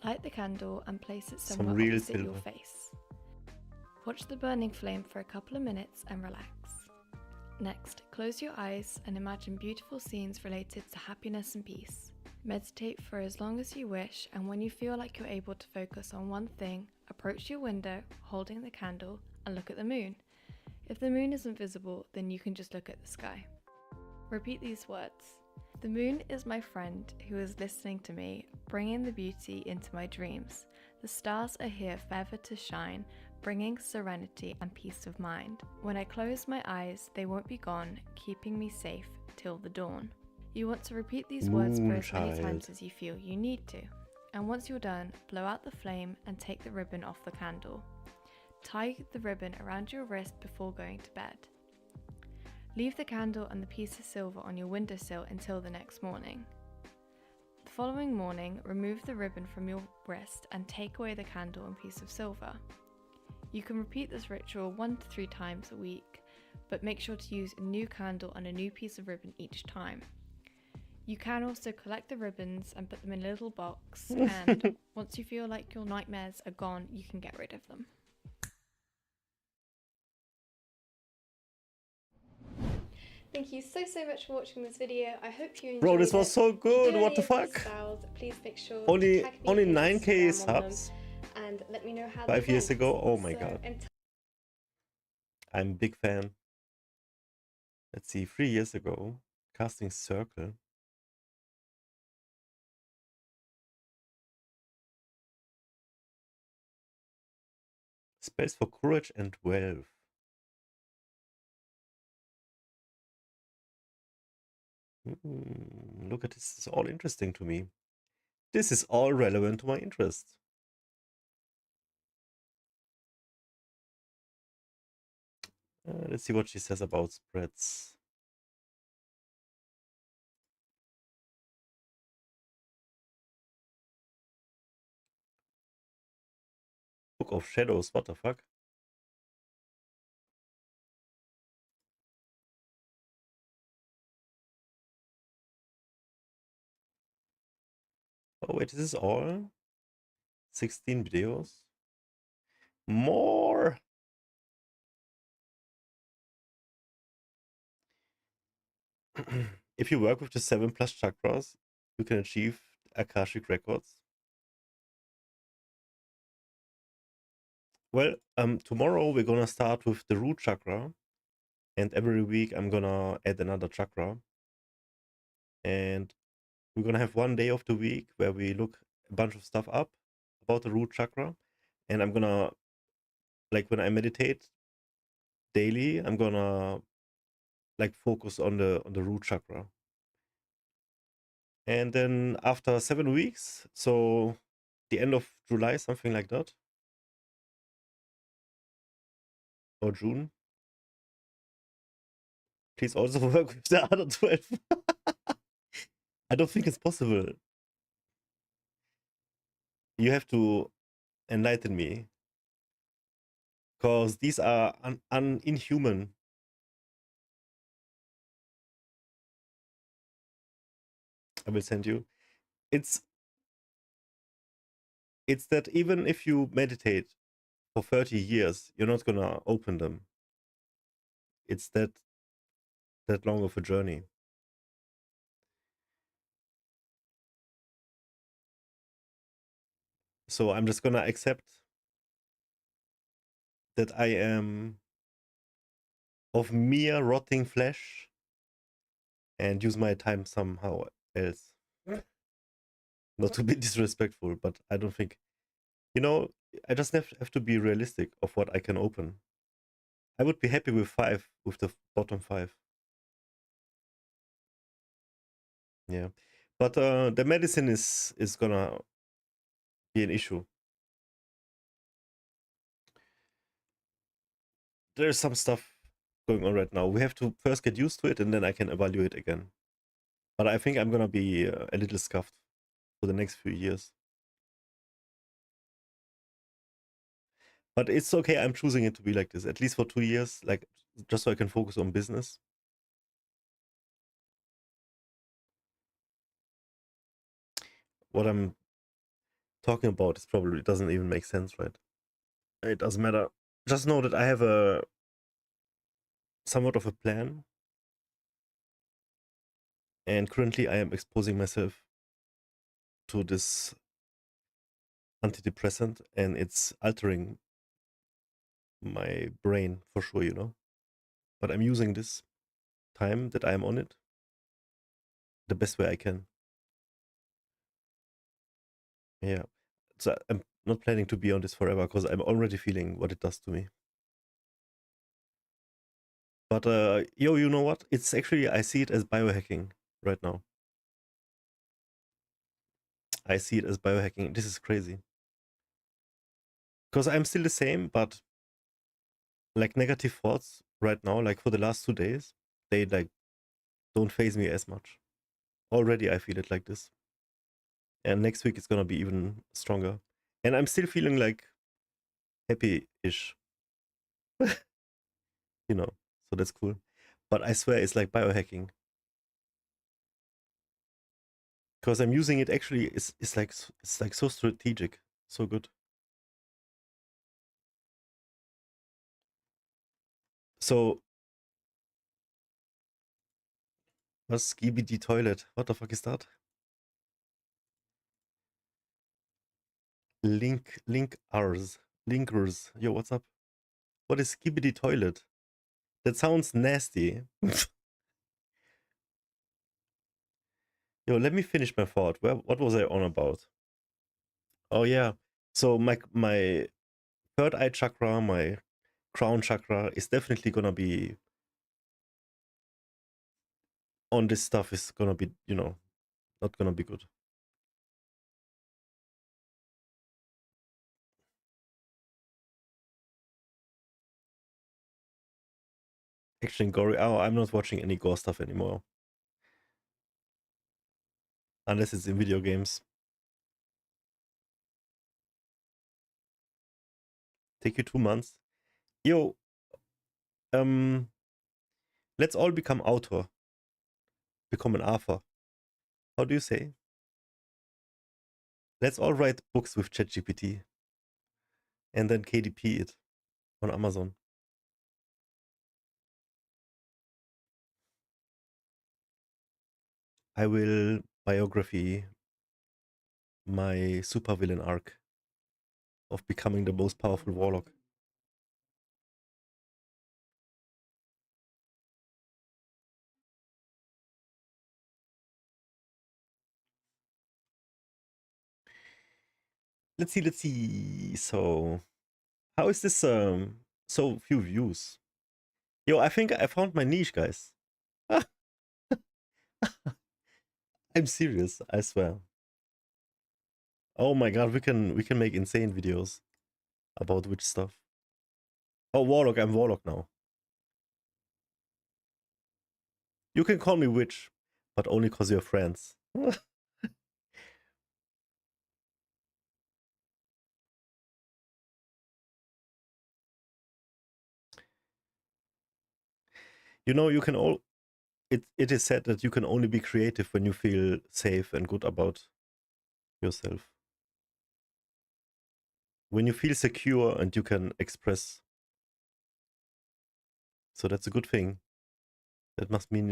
Light the candle and place it Some somewhere real opposite your silver. face. Watch the burning flame for a couple of minutes and relax. Next, close your eyes and imagine beautiful scenes related to happiness and peace. Meditate for as long as you wish, and when you feel like you're able to focus on one thing, approach your window, holding the candle, and look at the moon. If the moon isn't visible, then you can just look at the sky. Repeat these words. The moon is my friend who is listening to me, bringing the beauty into my dreams. The stars are here forever to shine, bringing serenity and peace of mind. When I close my eyes, they won't be gone, keeping me safe till the dawn. You want to repeat these words for as many times as you feel you need to. And once you're done, blow out the flame and take the ribbon off the candle. Tie the ribbon around your wrist before going to bed. Leave the candle and the piece of silver on your windowsill until the next morning. The following morning, remove the ribbon from your wrist and take away the candle and piece of silver. You can repeat this ritual 1 to 3 times a week, but make sure to use a new candle and a new piece of ribbon each time. You can also collect the ribbons and put them in a little box, and once you feel like your nightmares are gone, you can get rid of them. Thank you so much for watching this video. I hope you enjoyed it. Bro, this was so good. What the fuck? Styles, please make sure Only to tag me only in 9k Instagram on them subs. and let me know how 5 they years went. ago. Oh my So, god. until I'm a big fan. Let's see, 3 years ago. Casting Circle. Space for courage and wealth. Look at this. It's all interesting to me. This is all relevant to my interest. Let's see what she says about spreads. Book of Shadows, what the fuck? Oh wait, this is all? 16 videos? More! if you work with the 7+ chakras, you can achieve Akashic records. Well, tomorrow we're gonna start with the root chakra, and every week I'm gonna add another chakra. And we're gonna have one day of the week where we look a bunch of stuff up about the root chakra, and I'm gonna, like, when I meditate daily, I'm gonna like focus on the root chakra. And then after 7 weeks, so the end of July, something like that, or June, please also work with the other 12. I don't think it's possible. You have to enlighten me, because these are inhuman. I will send you. It's that even if you meditate for 30 years, you're not gonna open them. It's that long of a journey. So I'm just gonna accept that I am of mere rotting flesh and use my time somehow else. Not to be disrespectful, but I don't think, I just have to be realistic of what I can open. I would be happy with 5, with the bottom 5. Yeah, but the medicine is gonna be an issue. There's some stuff going on right now. We have to first get used to it, and then I can evaluate again. But I think I'm gonna be a little scuffed for the next few years. But it's okay. I'm choosing it to be like this, at least for 2 years, like just so I can focus on business. What I'm talking about is probably doesn't even make sense, right? It doesn't matter. Just know that I have a somewhat of a plan, and currently I am exposing myself to this antidepressant, and it's altering my brain for sure, but I'm using this time that I'm on it the best way I can. Yeah, so I'm not planning to be on this forever, because I'm already feeling what it does to me. But you know what? It's actually, I see it as biohacking right now. I see it as biohacking. This is crazy. Because I'm still the same, but like negative thoughts right now, like for the last 2 days, they like don't phase me as much. Already I feel it like this. And next week it's gonna be even stronger. And I'm still feeling like happy-ish. So that's cool. But I swear it's like biohacking. Because I'm using it actually, it's like so strategic. So good. So what's skibidi toilet? What the fuck is that? Linkers. Yo, what's up? What is skibidi toilet? That sounds nasty. Yo, let me finish my thought. What was I on about? Oh yeah. So my third eye chakra, my crown chakra, is definitely gonna be on this stuff. Is gonna be, not gonna be good. Action gory. Oh, I'm not watching any gore stuff anymore. Unless it's in video games. Take you 2 months. Yo, let's all become author. Become an author. How do you say? Let's all write books with ChatGPT. And then KDP it on Amazon. I will biography my supervillain arc of becoming the most powerful warlock. Let's see. So, how is this so few views? Yo, I think I found my niche, guys. I'm serious, I swear. Oh my god, we can make insane videos about witch stuff. Oh, warlock, I'm warlock now. You can call me witch, but only cause you're friends. You know, you can all it is said that you can only be creative when you feel safe and good about yourself. When you feel secure and you can express. So that's a good thing. That must mean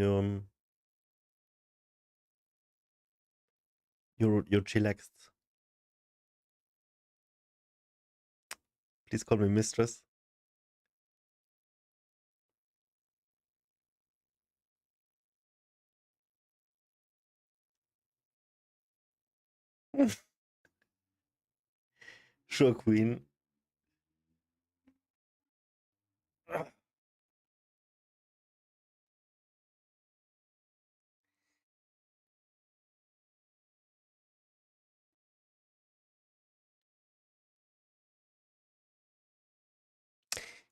you're chillaxed. Please call me mistress. Sure, queen.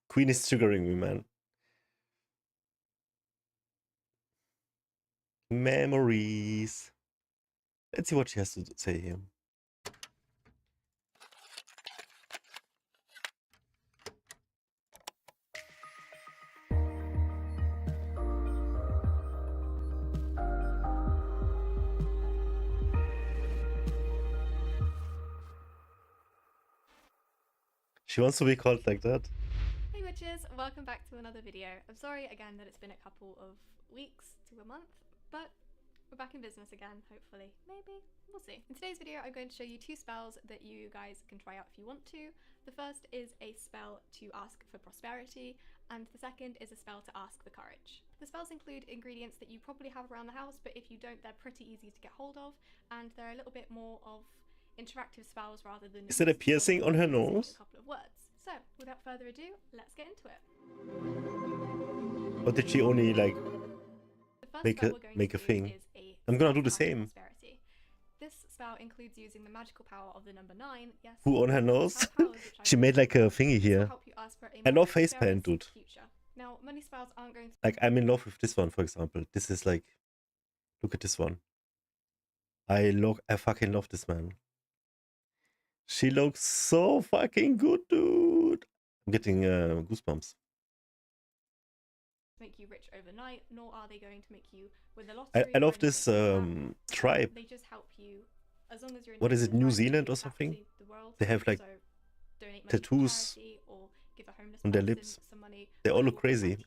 Queen is triggering me, man. Memories. Let's see what she has to say here. She wants to be called like that. Hey witches, welcome back to another video. I'm sorry again that it's been a couple of weeks to a month, but we're back in business again, hopefully. Maybe. We'll see. In today's video, I'm going to show you two spells that you guys can try out if you want to. The first is a spell to ask for prosperity, and the second is a spell to ask for courage. The spells include ingredients that you probably have around the house, but if you don't, they're pretty easy to get hold of, and they're a little bit more of interactive spells rather than... Is that a piercing on her nose? A couple of words. So, without further ado, let's get into it. Or did she only like make a thing? I'm gonna do the same. This spell includes using the magical power of the number 9. Yes. Who on her nose? She made like a thingy here. I love face paint, dude. Now, money spells aren't going to... Like, I'm in love with this one, for example. This is like, look at this one. I fucking love this man. She looks so fucking good, dude. I'm getting goosebumps. Make you rich overnight, nor are they going to make you win the lottery. I love this tribe. They just help you as long as you're in... What is it, New Zealand or something? They have like tattoos on their lips. They all look crazy.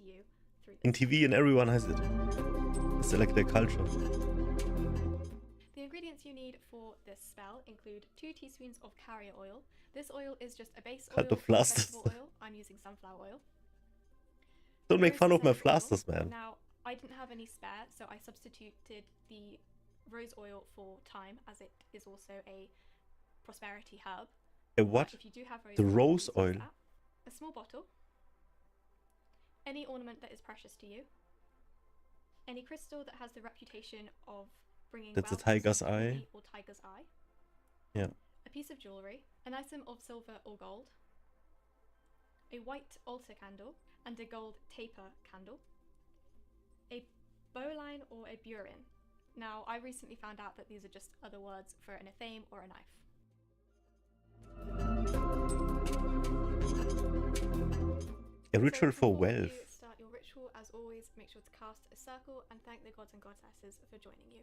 In TV and everyone has it. It's like their culture. The ingredients you need for this spell include 2 teaspoons of carrier oil. This oil is just a base oil, vegetable oil. I'm using sunflower oil. Don't make fun of my flasters, man. Now, I didn't have any spare, so I substituted the rose oil for thyme, as it is also a prosperity herb. A what? If you do have the rose oil? A small bottle. Any ornament that is precious to you. Any crystal that has the reputation of bringing That's a wealth, tiger's eye. Or tiger's eye. Yeah. A piece of jewellery. An item of silver or gold. A white altar candle. And a gold taper candle. A bowline or a burin. Now, I recently found out that these are just other words for an athame or a knife. A ritual for wealth. Before you start your ritual, as always, make sure to cast a circle and thank the gods and goddesses for joining you.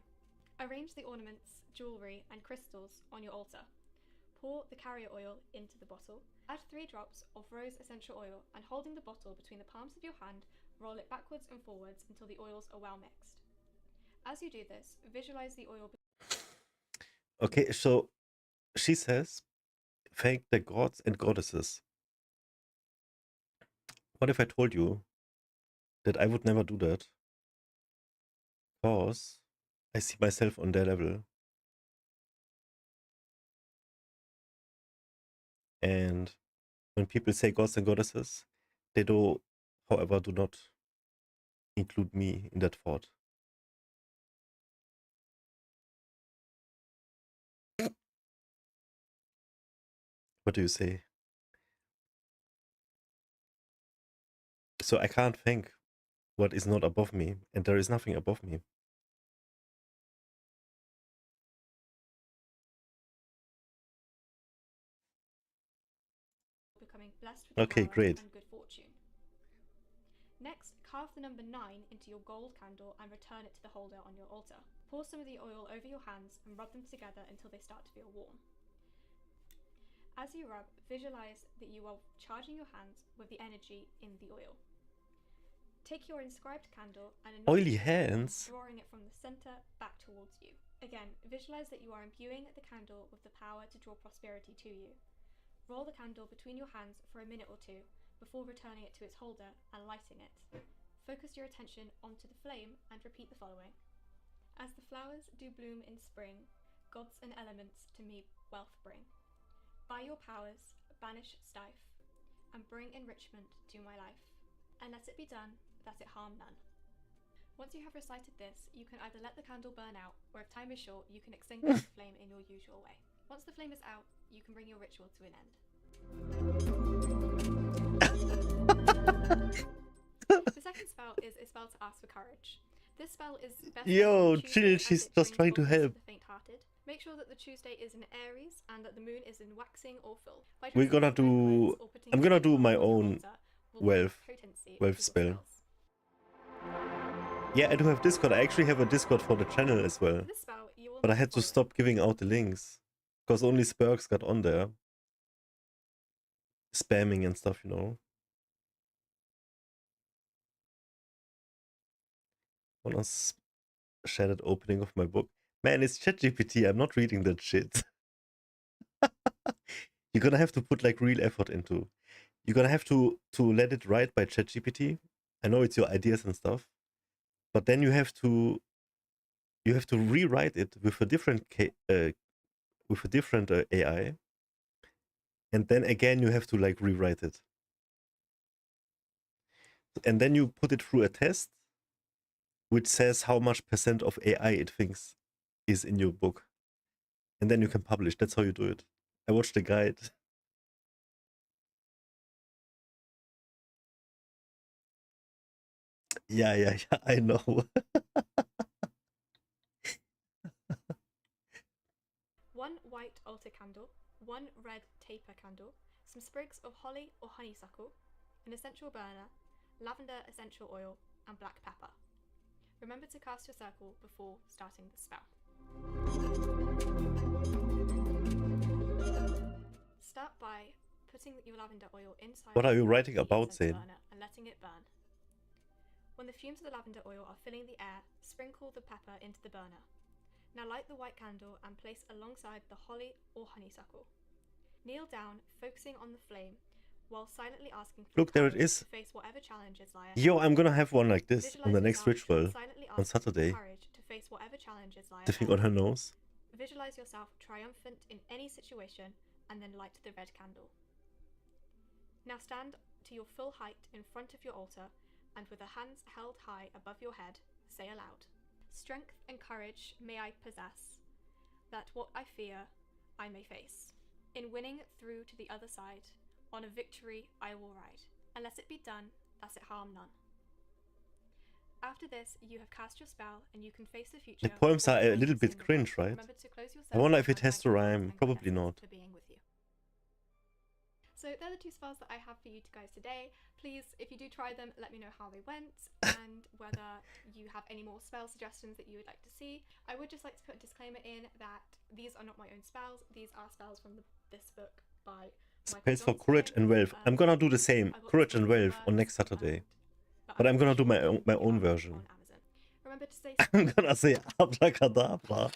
Arrange the ornaments, jewellery and crystals on your altar. Pour the carrier oil into the bottle. Add 3 drops of rose essential oil and holding the bottle between the palms of your hand, roll it backwards and forwards until the oils are well mixed. As you do this, visualize the oil. Okay, so she says, thank the gods and goddesses. What if I told you that I would never do that? Because I see myself on their level. And when people say gods and goddesses, they do, however, do not include me in that thought. What do you say? So I can't thank what is not above me, and there is nothing above me. Becoming blessed with Okay, power great. and good fortune. Next, carve the number 9 into your gold candle and return it to the holder on your altar. Pour some of the oil over your hands and rub them together until they start to feel warm. As you rub, visualize that you are charging your hands with the energy in the oil. Take your inscribed candle and oily hands, drawing it from the center back towards you. Again, visualize that you are imbuing the candle with the power to draw prosperity to you. Roll the candle between your hands for a minute or two before returning it to its holder and lighting it. Focus your attention onto the flame and repeat the following. As the flowers do bloom in spring, gods and elements to me wealth bring. By your powers, banish strife, and bring enrichment to my life. And let it be done, that it harm none. Once you have recited this, you can either let the candle burn out, or if time is short, you can extinguish the flame in your usual way. Once the flame is out, you can bring your ritual to an end. The second spell is a spell to ask for courage. This spell is best Chill, she's just trying to help. The faint-hearted. Make sure that the Tuesday is in Aries and that the moon is in waxing or full. I'm gonna do my own wealth spell. Yeah, I do have Discord. I actually have a Discord for the channel as well. But I had to stop giving out the links because only Spurks got on there. Spamming and stuff, you know. Wanna share that opening of my book? Man, it's ChatGPT. I'm not reading that shit. You're gonna have to put like real effort into. You're gonna have to let it write by ChatGPT. I know it's your ideas and stuff, but then you have to rewrite it with a different AI, and then again you have to like rewrite it, and then you put it through a test, which says how much % of AI it thinks is in your book, and then you can publish. That's how you do it. I watched the guide. Yeah, I know. One white altar candle, one red taper candle, some sprigs of holly or honeysuckle, an essential burner, lavender essential oil, and black pepper. Remember to cast your circle before starting the spell. Start by putting your lavender oil inside. What are you writing about, Zane? And letting it burn. When the fumes of the lavender oil are filling the air, sprinkle the pepper into the burner. Now light the white candle and place alongside the holly or honeysuckle. Kneel down, focusing on the flame, while silently asking for Look, there it is. To face whatever challenges lie ahead. Yo, I'm gonna have one like this on the next ritual on Saturday. To face whatever challenges lie The thing on her nose. Visualize yourself triumphant in any situation and then light the red candle. Now stand to your full height in front of your altar and with the hands held high above your head, say aloud, "Strength and courage may I possess, that what I fear I may face. In winning through to the other side, on a victory I will ride, and let it be done, that it harm none." After this, you have cast your spell and you can face the future. The poems are a little bit cringe, right? I wonder if it has to rhyme. Probably not. So they're the two spells that I have for you guys today. Please, if you do try them, let me know how they went and whether you have any more spell suggestions that you would like to see. I would just like to put a disclaimer in that these are not my own spells. These are spells from this book by Spells for courage and wealth. I'm gonna do the same, courage and wealth, on next Saturday. But I'm gonna do my own version. Remember to say. I'm gonna say abracadabra.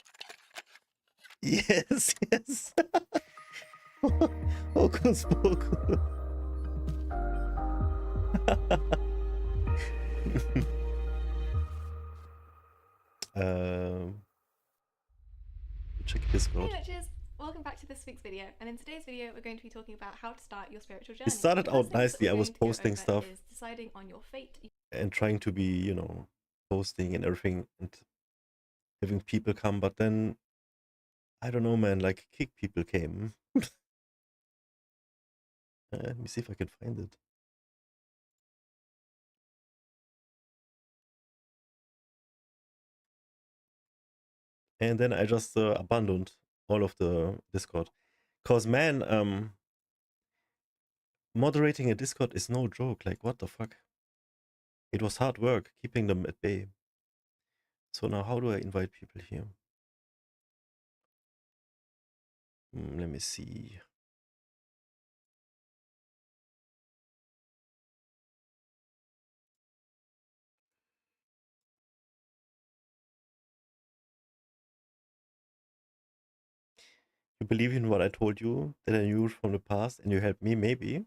Yes, yes. Hocus pocus. Check Discord. Hey witches! Welcome back to this week's video, and in today's video we're going to be talking about how to start your spiritual journey. It started out nicely. I was posting stuff is deciding on your fate and trying to be, you know, posting and everything and having people come, but then I don't know, man, like kick people came. Let me see if I can find it. And then I just abandoned all of the Discord. Cause man, moderating a Discord is no joke. Like, what the fuck? It was hard work keeping them at bay. So now how do I invite people here? Let me see. You believe in what I told you, that I knew from the past, and you helped me, maybe.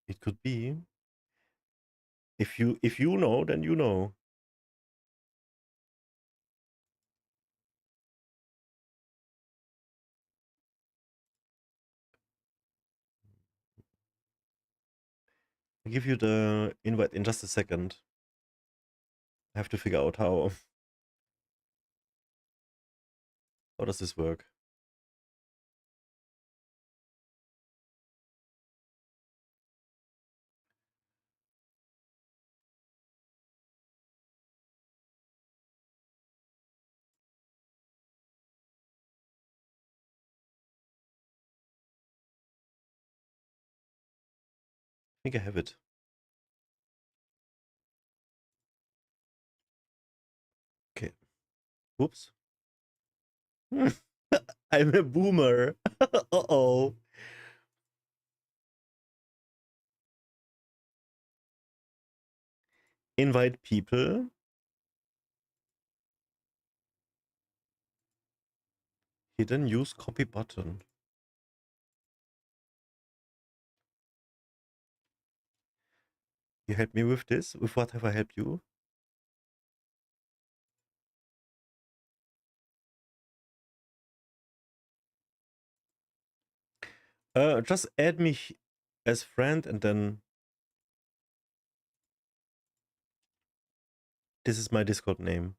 It could be. If you know, then you know. I'll give you the invite in just a second. I have to figure out how does this work? I think I have it. Okay. Whoops. I'm a boomer. Uh-oh. Invite people. Hidden use copy button. You helped me with this? With what have I helped you? Just add me as friend and then this is my Discord name.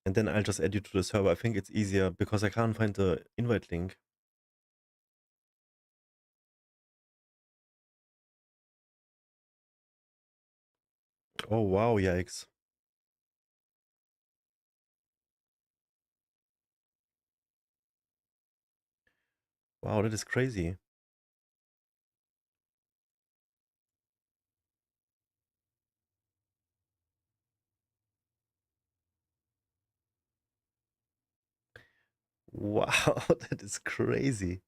And then I'll just add you to the server. I think it's easier because I can't find the invite link. Oh wow, yikes. Wow, that is crazy. Wow, that is crazy.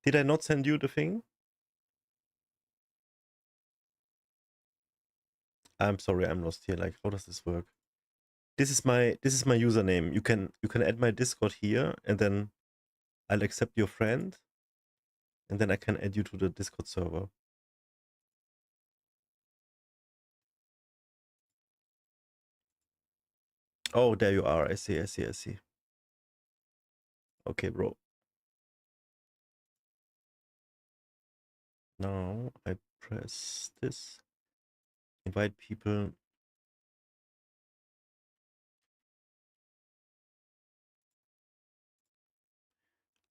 Did I not send you the thing? I'm sorry, I'm lost here. Like, how does this work? This is my username. You can add my Discord here, and then I'll accept your friend, and then I can add you to the Discord server. Oh, there you are. I see. Okay, bro. Now I press this. Invite people.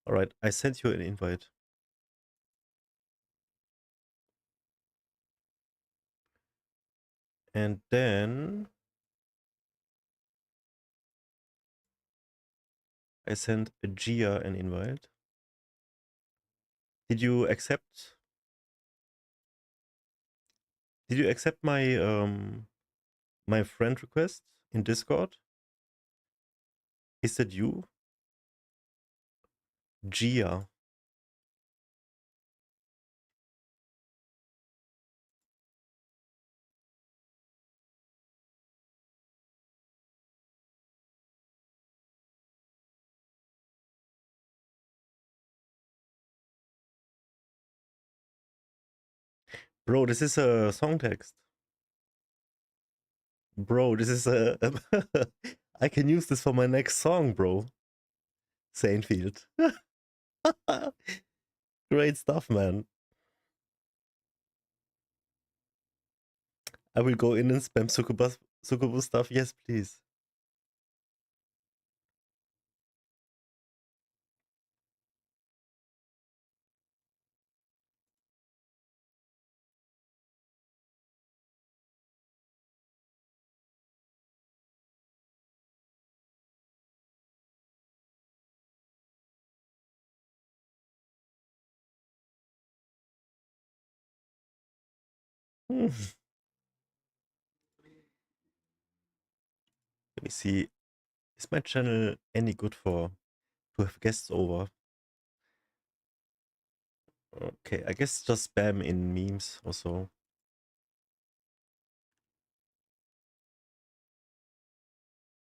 All right, I sent you an invite. And then I sent a Gia an invite. Did you accept? Did you accept my my friend request in Discord? Is that you? Gia. Bro, this is a song text. Bro, this is a... I can use this for my next song, bro. Saintfield. Great stuff, man. I will go in and spam Succubus stuff. Yes, please. Let me see. Is my channel any good to have guests over? Okay, I guess just spam in memes or so.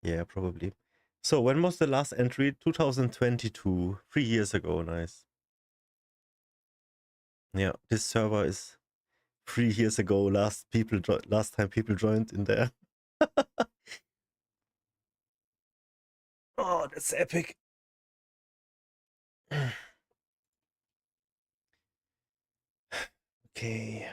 Yeah, probably. So when was the last entry? 2022. 3 years ago. Nice. Yeah, this server is 3 years ago. Last time people joined in there. Oh, that's epic. Okay.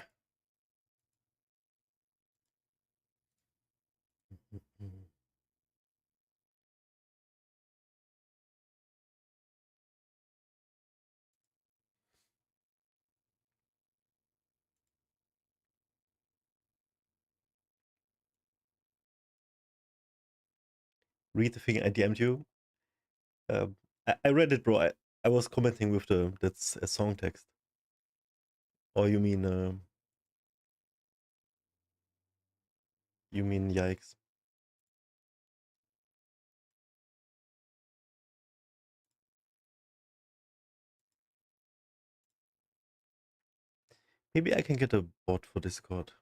Read the thing I DM'd you. I read it, bro. I was commenting with that's a song text. Or you mean yikes? Maybe I can get a bot for Discord.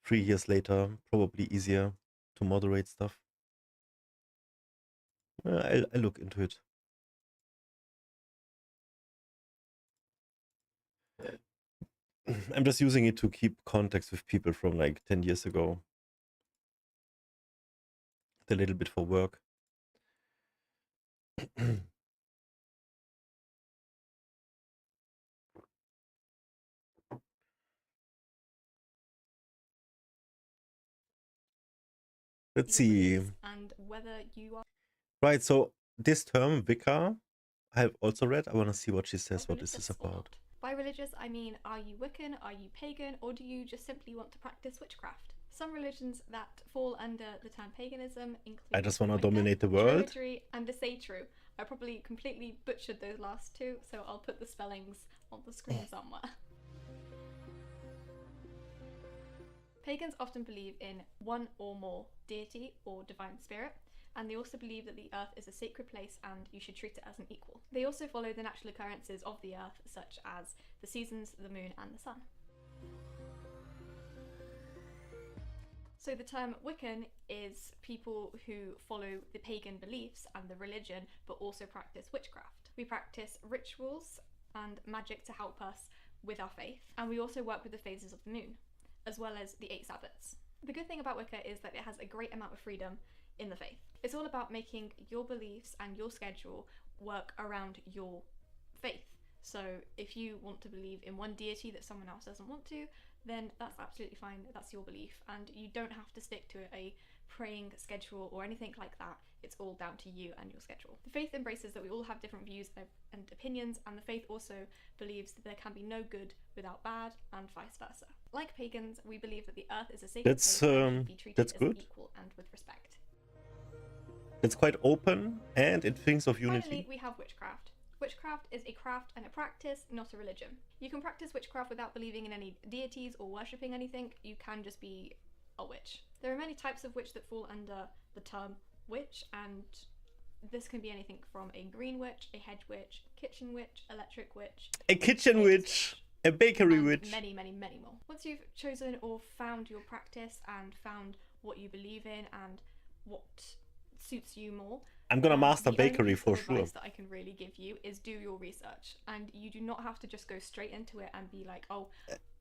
3 years later, probably easier to moderate stuff. I'll look into it. I'm just using it to keep contacts with people from like 10 years ago. A little bit for work. Let's see. And whether you are right, so this term, Wicca, I have also read. I want to see what she says, what this is about. By religious, I mean, are you Wiccan, are you pagan, or do you just simply want to practice witchcraft? Some religions that fall under the term paganism include I just want to dominate the world. And l8r. I probably completely butchered those last two, so I'll put the spellings on the screen somewhere. Pagans often believe in one or more deity or divine spirit, and they also believe that the earth is a sacred place and you should treat it as an equal. They also follow the natural occurrences of the earth, such as the seasons, the moon, and the sun. So the term Wiccan is people who follow the pagan beliefs and the religion, but also practice witchcraft. We practice rituals and magic to help us with our faith, and we also work with the phases of the moon, as well as the 8 Sabbats. The good thing about Wicca is that it has a great amount of freedom in the faith. It's all about making your beliefs and your schedule work around your faith. So if you want to believe in one deity that someone else doesn't want to, then that's absolutely fine, that's your belief, and you don't have to stick to a praying schedule or anything like that. It's all down to you and your schedule. The faith embraces that we all have different views and opinions, and the faith also believes that there can be no good without bad, and vice versa. Like pagans, we believe that the earth is a sacred place and should be treated as equal and with respect. It's quite open, and it thinks of unity. Finally, we have witchcraft. Witchcraft is a craft and a practice, not a religion. You can practice witchcraft without believing in any deities or worshipping anything. You can just be a witch. There are many types of witch that fall under the term witch, and this can be anything from a green witch, a hedge witch, kitchen witch, electric witch, a kitchen witch, a bakery witch. Many, many, many more. Once you've chosen or found your practice and found what you believe in and what suits you more. I'm gonna master the only bakery piece for of sure. advice that I can really give you is do your research, and you do not have to just go straight into it and be like, oh,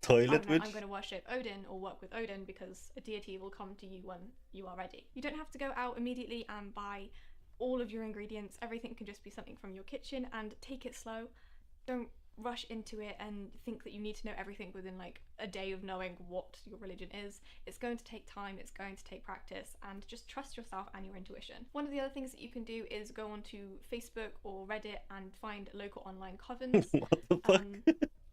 Toilet witch? I'm going to worship Odin or work with Odin, because a deity will come to you when you are ready. You don't have to go out immediately and buy all of your ingredients. Everything can just be something from your kitchen, and take it slow. Don't rush into it and think that you need to know everything within like a day of knowing what your religion is. It's going to take time, it's going to take practice, and just trust yourself and your intuition. One of the other things that you can do is go onto Facebook or Reddit and find local online covens. What the fuck?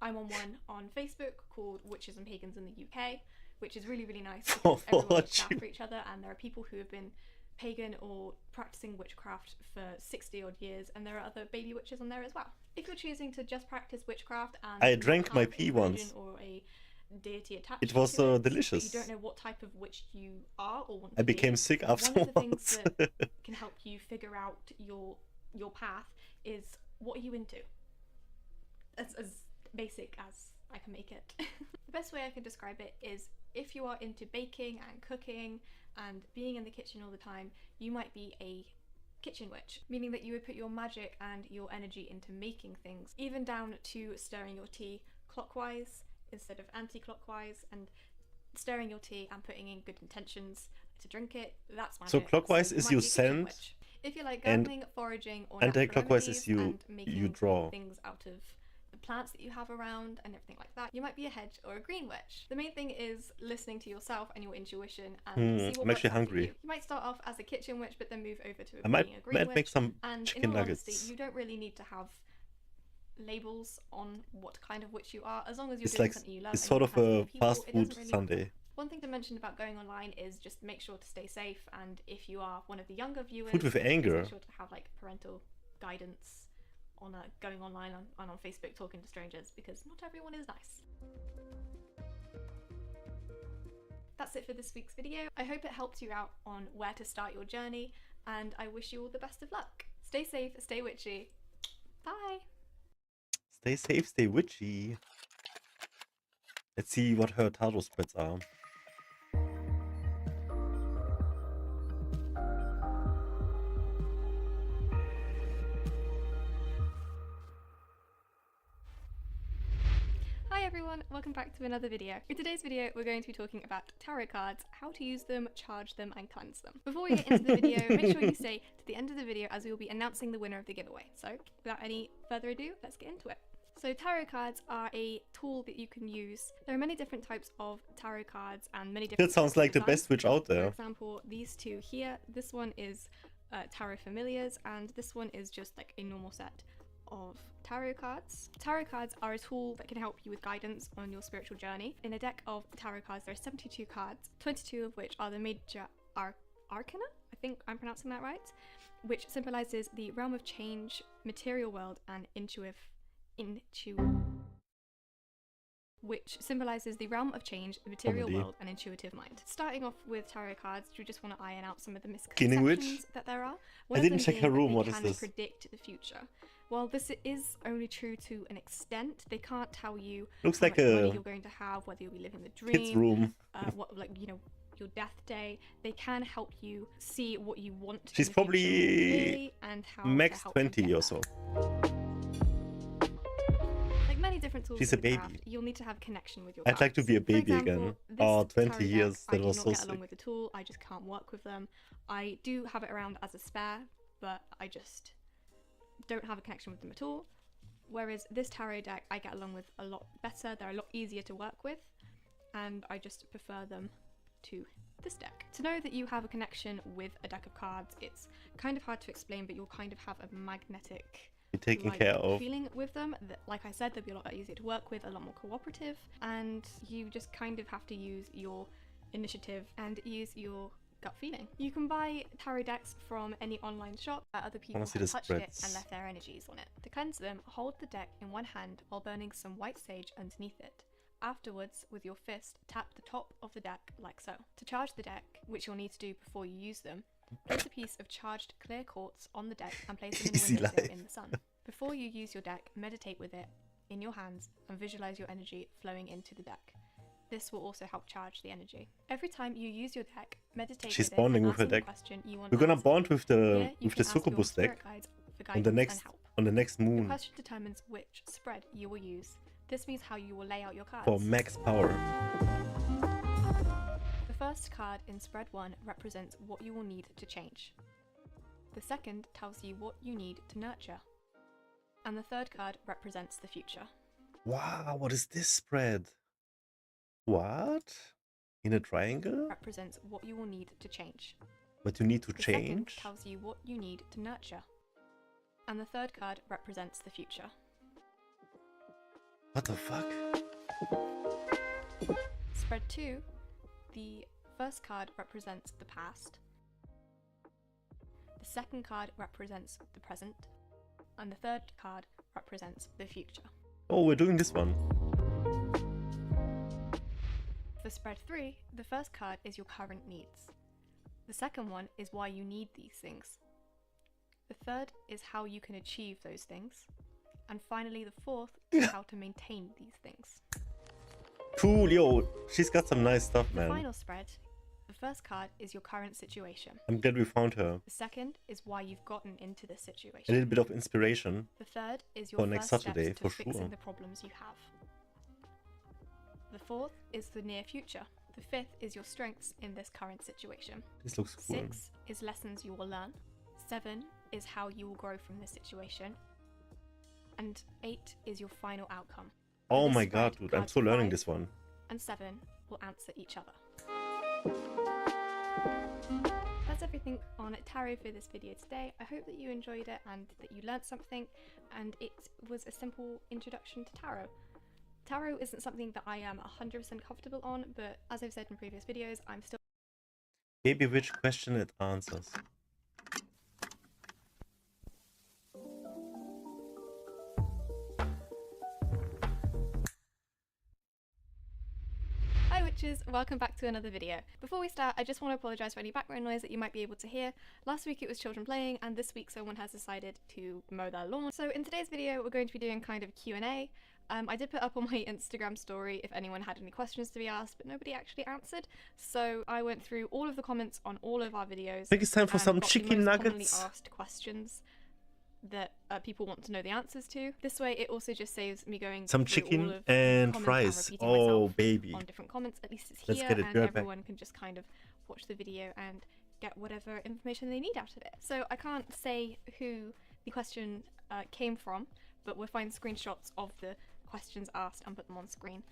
I'm on one on Facebook called Witches and Pagans in the UK, which is really, really nice because everyone looks after each other, and there are people who have been pagan or practicing witchcraft for 60 odd years, and there are other baby witches on there as well. If you're choosing to just practice witchcraft and I drank my pee once. or a deity attached it was to delicious. But you don't know what type of witch you are or want to I became be. sick One afterwards. of the things that can help you figure out your path is what are you into. As basic as I can make it. The best way I can describe it is if you are into baking and cooking and being in the kitchen all the time, you might be a kitchen witch, meaning that you would put your magic and your energy into making things, even down to stirring your tea clockwise instead of anti-clockwise, and stirring your tea and putting in good intentions to drink it. That's magic. So clockwise is you send, if you like gardening, foraging, or anti-clockwise is you draw things out of the plants that you have around and everything like that, you might be a hedge or a green witch. The main thing is listening to yourself and your intuition and see what I'm actually works out for hungry. you might start off as a kitchen witch, but then move over to I being a green witch. Make some and chicken in all nuggets. honesty, you don't really need to have labels on what kind of witch you are, as long as you're It's doing like something you love. it's and sort you of have a people, fast it food doesn't really Sunday. matter. One thing to mention about going online is just make sure to stay safe, and if you are one of the younger viewers, Food with anger. make sure to have like parental guidance on going online and on Facebook talking to strangers, because not everyone is nice. That's it for this week's video. I hope it helped you out on where to start your journey, and I wish you all the best of luck. Stay safe, stay witchy. Bye! Stay safe, stay witchy. Let's see what her tato spreads are. Hi everyone, welcome back to another video. In today's video, we're going to be talking about tarot cards, how to use them, charge them, and cleanse them. Before we get into the video, make sure you stay to the end of the video as we will be announcing the winner of the giveaway. So without any further ado, let's get into it. So tarot cards are a tool that you can use. There are many different types of tarot cards and many different That sounds like the best witch out there. For example, these two here, this one is Tarot Familiars, and this one is just like a normal set of tarot cards. Tarot cards are a tool that can help you with guidance on your spiritual journey. In a deck of tarot cards, there are 72 cards, 22 of which are the major arcana, I think I'm pronouncing that right, which symbolizes the realm of change, material world, and which symbolizes the realm of change, the material world, and intuitive mind. Starting off with tarot cards, you just want to iron out some of the misconceptions that there are. I didn't check her room. What is this? Predict the future. While this is only true to an extent, they can't tell you looks how like much a money you're going to have, whether you'll be living the dream, kid's room. what, like, you know, your death day. They can help you see what you want. She's probably and how max 20 or so. Like many different tools. She's a baby. Craft, you'll need to have connection with your I'd like to be a baby example, again. Oh, 20 years. I That was so get sick. along with the tool. I just can't work with them. I do have it around as a spare, but I just don't have a connection with them at all. Whereas this tarot deck, I get along with a lot better. They're a lot easier to work with, and I just prefer them to this deck. To know that you have a connection with a deck of cards, it's kind of hard to explain, but you'll kind of have a magnetic taken care of feeling with them. Like I said, they'll be a lot easier to work with, a lot more cooperative, and you just kind of have to use your initiative and use your gut feeling. You can buy tarot decks from any online shop where other people have touched it and left their energies on it. To cleanse them, hold the deck in one hand while burning some white sage underneath it. Afterwards, with your fist, tap the top of the deck like so. To charge the deck, which you'll need to do before you use them, place a piece of charged clear quartz on the deck and place it in a windowsill in the sun. Before you use your deck, meditate with it in your hands and visualize your energy flowing into the deck. This will also help charge the energy. Every time you use your deck, meditate She's with it bonding and with her answer the deck. question you want We're gonna answered. bond with Here, you the can ask your Succubus deck spirit guides for on the guidance and help. next The moon question determines which spread you will use. This means how you will lay out your cards. for max power. The first card in spread 1 represents what you will need to change. The second tells you what you need to nurture. And the third card represents the future. Wow, what is this spread? What? In a triangle? Represents what you will need to change. But you need to The second change? tells you what you need to nurture. And the third card represents the future. What the fuck? Spread 2, the first card represents the past. The second card represents the present. And the third card represents the future. Oh, we're doing this one. For spread 3, the first card is your current needs. The second one is why you need these things. The third is how you can achieve those things. And finally, the fourth is how to maintain these things. Cool, yo, she's got some nice stuff, The man. final spread, the first card is your current situation. I'm glad we found her. The second is why you've gotten into this A situation. little bit of inspiration. The third is your For first next steps Saturday, to for fixing sure. the problems you have. The fourth is the near future. The fifth is your strengths in this current situation. This looks cool. 6 is lessons you will learn. 7 is how you will grow from this situation. And 8 is your final outcome. Oh This my spread, god, dude, I'm cards still learning 5 this one. and 7 will answer each other. That's everything on tarot for this video today. I hope that you enjoyed it and that you learned something, and it was a simple introduction to tarot. Tarot isn't something that I am 100% comfortable on, but as I've said in previous videos, I'm still Maybe which question it answers. Hi witches, welcome back to another video. Before we start, I just want to apologise for any background noise that you might be able to hear. Last week it was children playing, and this week someone has decided to mow their lawn. So in today's video we're going to be doing kind of a Q&A. I did put up on my Instagram story if anyone had any questions to be asked, but nobody actually answered. So I went through all of the comments on all of our videos. I think it's time for and some got the chicken most commonly nuggets. asked questions that people want to know the answers to. This way it also just saves me going Some through all chicken of the and comments fries. repeating Oh, myself baby. on different comments. At least it's Let's here get it and right back. everyone can just kind of watch the video and get whatever information they need out of it. So I can't say who the question came from, but we'll find screenshots of the questions asked and put them on screen.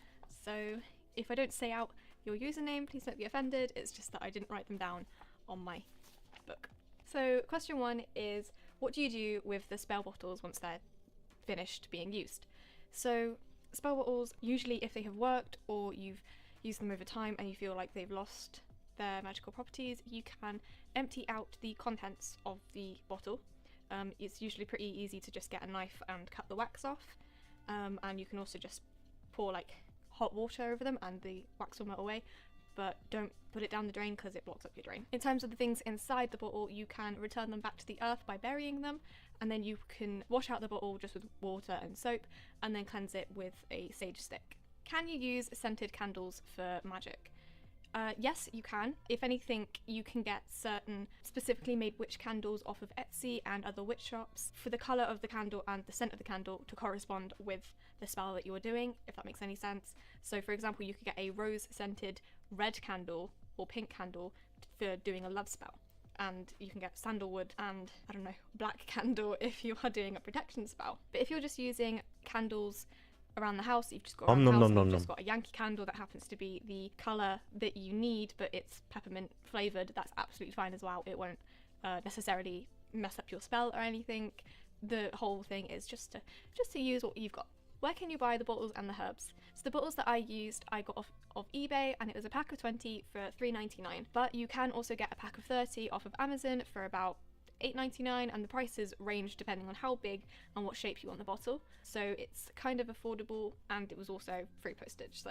So if I don't say out your username, please don't be offended. It's just that I didn't write them down on my book. So question 1 is, what do you do with the spell bottles once they're finished being used? So spell bottles, usually if they have worked or you've used them over time and you feel like they've lost their magical properties, you can empty out the contents of the bottle. It's usually pretty easy to just get a knife and cut the wax off, and you can also just pour like hot water over them and the wax will melt away, but don't put it down the drain because it blocks up your drain. In terms of the things inside the bottle, you can return them back to the earth by burying them, and then you can wash out the bottle just with water and soap and then cleanse it with a sage stick. Can you use scented candles for magic? Yes, you can. If anything, you can get certain specifically made witch candles off of Etsy and other witch shops for the colour of the candle and the scent of the candle to correspond with the spell that you are doing, if that makes any sense. So for example, you could get a rose scented red candle or pink candle for doing a love spell, and you can get sandalwood and, I don't know, black candle if you are doing a protection spell. But if you're just using candles around the house, you've just got around the house, you've just got a Yankee candle that happens to be the colour that you need, but it's peppermint flavoured, that's absolutely fine as well. It won't necessarily mess up your spell or anything. The whole thing is just to use what you've got. Where can you buy the bottles and the herbs? So the bottles that I used, I got off of eBay, and it was a pack of 20 for $3.99. But you can also get a pack of 30 off of Amazon for about $8.99, and the prices range depending on how big and what shape you want the bottle. So it's kind of affordable, and it was also free postage, so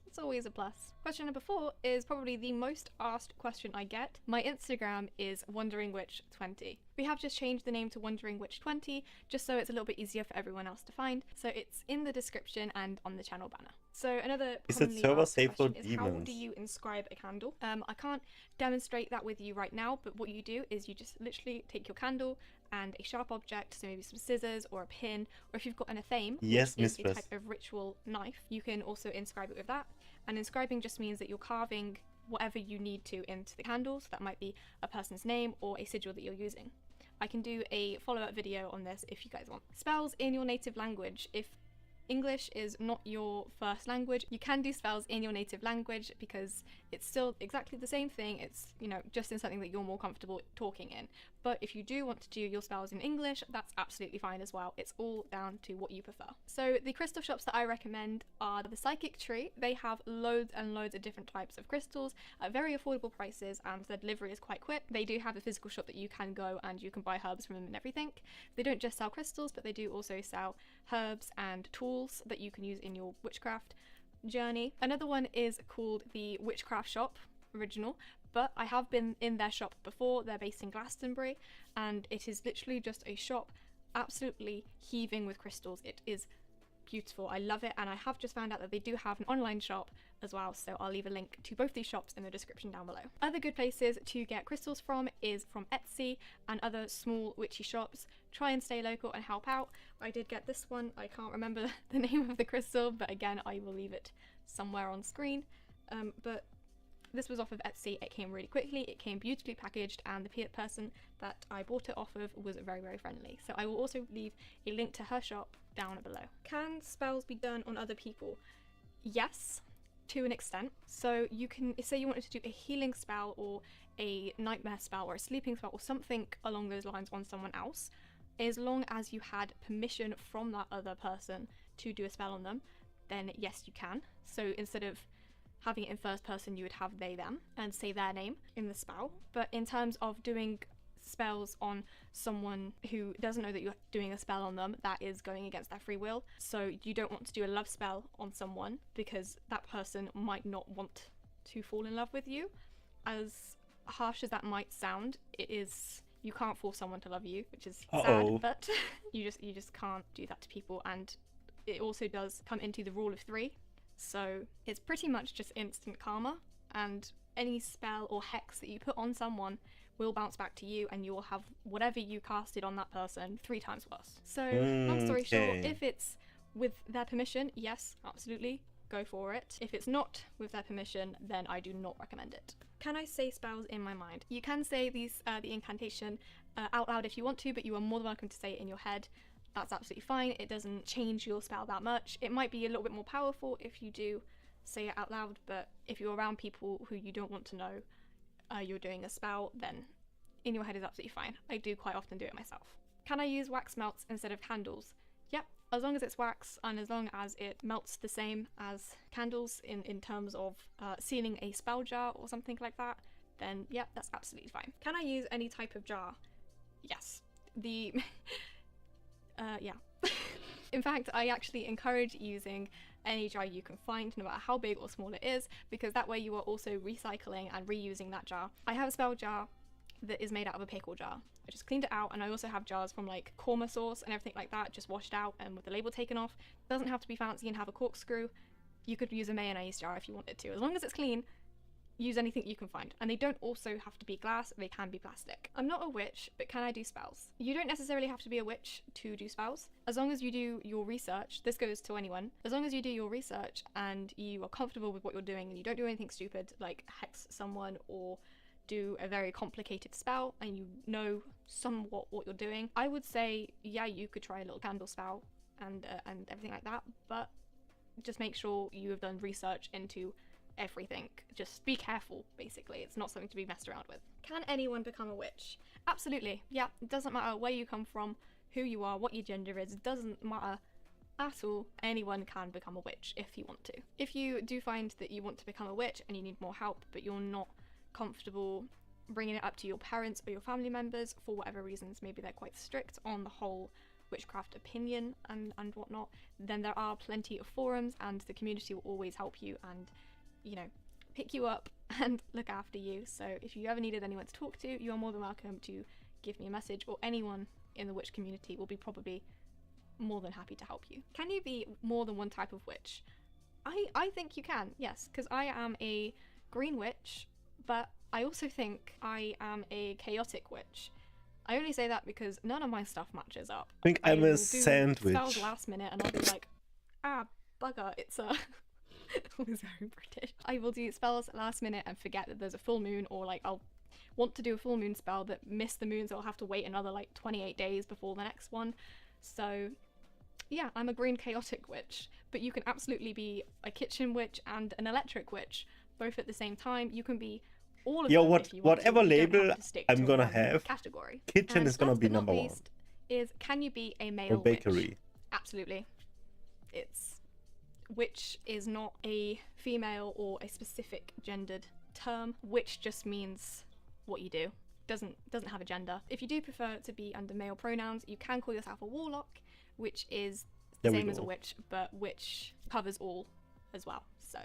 It's always a plus. Question number 4 is probably the most asked question I get. My Instagram is WonderingWitch20. We have just changed the name to WonderingWitch20 just so it's a little bit easier for everyone else to find. So it's in the description and on the channel banner. So another commonly asked question is how do you inscribe a candle? I can't demonstrate that with you right now, but what you do is you just literally take your candle and a sharp object, so maybe some scissors or a pin, or if you've got an athame, yes, which is a type of ritual knife, you can also inscribe it with that. And inscribing just means that you're carving whatever you need to into the candle, so that might be a person's name or a sigil that you're using. I can do a follow-up video on this if you guys want. Spells in your native language. If English is not your first language, you can do spells in your native language because it's still exactly the same thing. It's, you know, just in something that you're more comfortable talking in. But if you do want to do your spells in English, that's absolutely fine as well. It's all down to what you prefer. So the crystal shops that I recommend are the Psychic Tree. They have loads and loads of different types of crystals at very affordable prices, and their delivery is quite quick. They do have a physical shop that you can go and you can buy herbs from them and everything. They don't just sell crystals, but they do also sell herbs and tools that you can use in your witchcraft journey. Another one is called the Witchcraft Shop Original, but I have been in their shop before. They're based in Glastonbury, and it is literally just a shop absolutely heaving with crystals. It is beautiful. I love it, and I have just found out that they do have an online shop as well, so I'll leave a link to both these shops in the description down below. Other good places to get crystals from is from Etsy and other small witchy shops. Try and stay local and help out. I did get this one. I can't remember the name of the crystal, but again, I will leave it somewhere on screen. But this was off of Etsy. It came really quickly, it came beautifully packaged, and the person that I bought it off of was very, very friendly. So I will also leave a link to her shop down below. Can spells be done on other people? Yes, to an extent. So you can, say you wanted to do a healing spell or a nightmare spell or a sleeping spell or something along those lines on someone else, as long as you had permission from that other person to do a spell on them, then yes, you can. So instead of having it in first person, you would have they, them, and say their name in the spell. But in terms of doing spells on someone who doesn't know that you're doing a spell on them, that is going against their free will. So you don't want to do a love spell on someone because that person might not want to fall in love with you. As harsh as that might sound, it is, you can't force someone to love you, which is sad, but you just can't do that to people. And it also does come into the rule of 3. So it's pretty much just instant karma, and any spell or hex that you put on someone will bounce back to you, and you will have whatever you casted on that person 3 times worse. So long story short, if it's with their permission, yes, absolutely, go for it. If it's not with their permission, then I do not recommend it. Can I say spells in my mind? You can say these the incantation out loud if you want to, but you are more than welcome to say it in your head. That's absolutely fine. It doesn't change your spell that much. It might be a little bit more powerful if you do say it out loud, but if you're around people who you don't want to know you're doing a spell, then in your head is absolutely fine. I do quite often do it myself. Can I use wax melts instead of candles? Yep, as long as it's wax and as long as it melts the same as candles in terms of sealing a spell jar or something like that, then yep, that's absolutely fine. Can I use any type of jar? Yes. Yeah. In fact, I actually encourage using any jar you can find, no matter how big or small it is, because that way you are also recycling and reusing that jar. I have a spell jar that is made out of a pickle jar. I just cleaned it out, and I also have jars from like korma sauce and everything like that, just washed out and with the label taken off. It doesn't have to be fancy and have a corkscrew. You could use a mayonnaise jar if you wanted to. As long as it's clean, use anything you can find. And they don't also have to be glass, they can be plastic. I'm not a witch, but can I do spells? You don't necessarily have to be a witch to do spells. As long as you do your research, this goes to anyone, as long as you do your research and you are comfortable with what you're doing and you don't do anything stupid like hex someone or do a very complicated spell and you know somewhat what you're doing, I would say, yeah, you could try a little candle spell and everything like that, but just make sure you have done research into everything. Just be careful, basically. It's not something to be messed around with. Can anyone become a witch? Absolutely. Yeah, it doesn't matter where you come from, who you are, what your gender is. It doesn't matter at all. Anyone can become a witch if you want to. If you do find that you want to become a witch and you need more help, but you're not comfortable bringing it up to your parents or your family members for whatever reasons, maybe they're quite strict on the whole witchcraft opinion and whatnot, then there are plenty of forums, and the community will always help you and, you know, pick you up and look after you. So if you ever needed anyone to talk to, you are more than welcome to give me a message, or anyone in the witch community will be probably more than happy to help you. Can you be more than one type of witch? I think you can, yes, because I am a green witch, but I also think I am a chaotic witch. I only say that because none of my stuff matches up. I think I'm a sandwich. Spells last minute and I'll be like, ah, bugger, it's a... It was very British. I will do spells last minute and forget that there's a full moon, or like I'll want to do a full moon spell but miss the moon, so I'll have to wait another like 28 days before the next one. So yeah, I'm a green chaotic witch, but you can absolutely be a kitchen witch and an electric witch, both at the same time. You can be all of them if you want whatever to. label I'm gonna one have, category. kitchen And is gonna last be but not number one. least is, can you be a male Or bakery. witch? Absolutely. It's witch is not a female or a specific gendered term. Witch just means what you do. Doesn't have a gender. If you do prefer to be under male pronouns, you can call yourself a warlock, which is the same as a witch, but witch covers all as well. So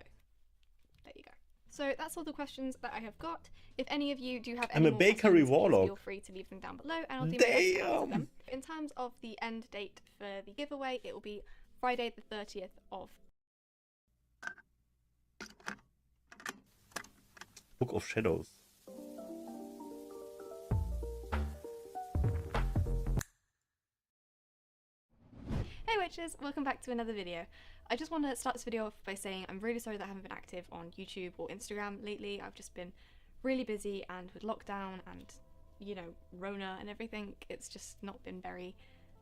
there you go. So that's all the questions that I have got. If any of you do have any I'm a more bakery questions, warlock. feel free to leave them down below and I'll do my best to answer them. In terms of the end date for the giveaway, it will be Friday the 30th of Book of Shadows. Hey witches, welcome back to another video. I just want to start this video off by saying I'm really sorry that I haven't been active on YouTube or Instagram lately. I've just been really busy, and with lockdown and, you know, Rona and everything, it's just not been very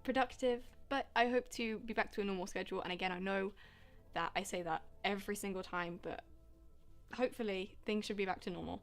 productive. But I hope to be back to a normal schedule, and again, I know that I say that every single time, but hopefully things should be back to normal.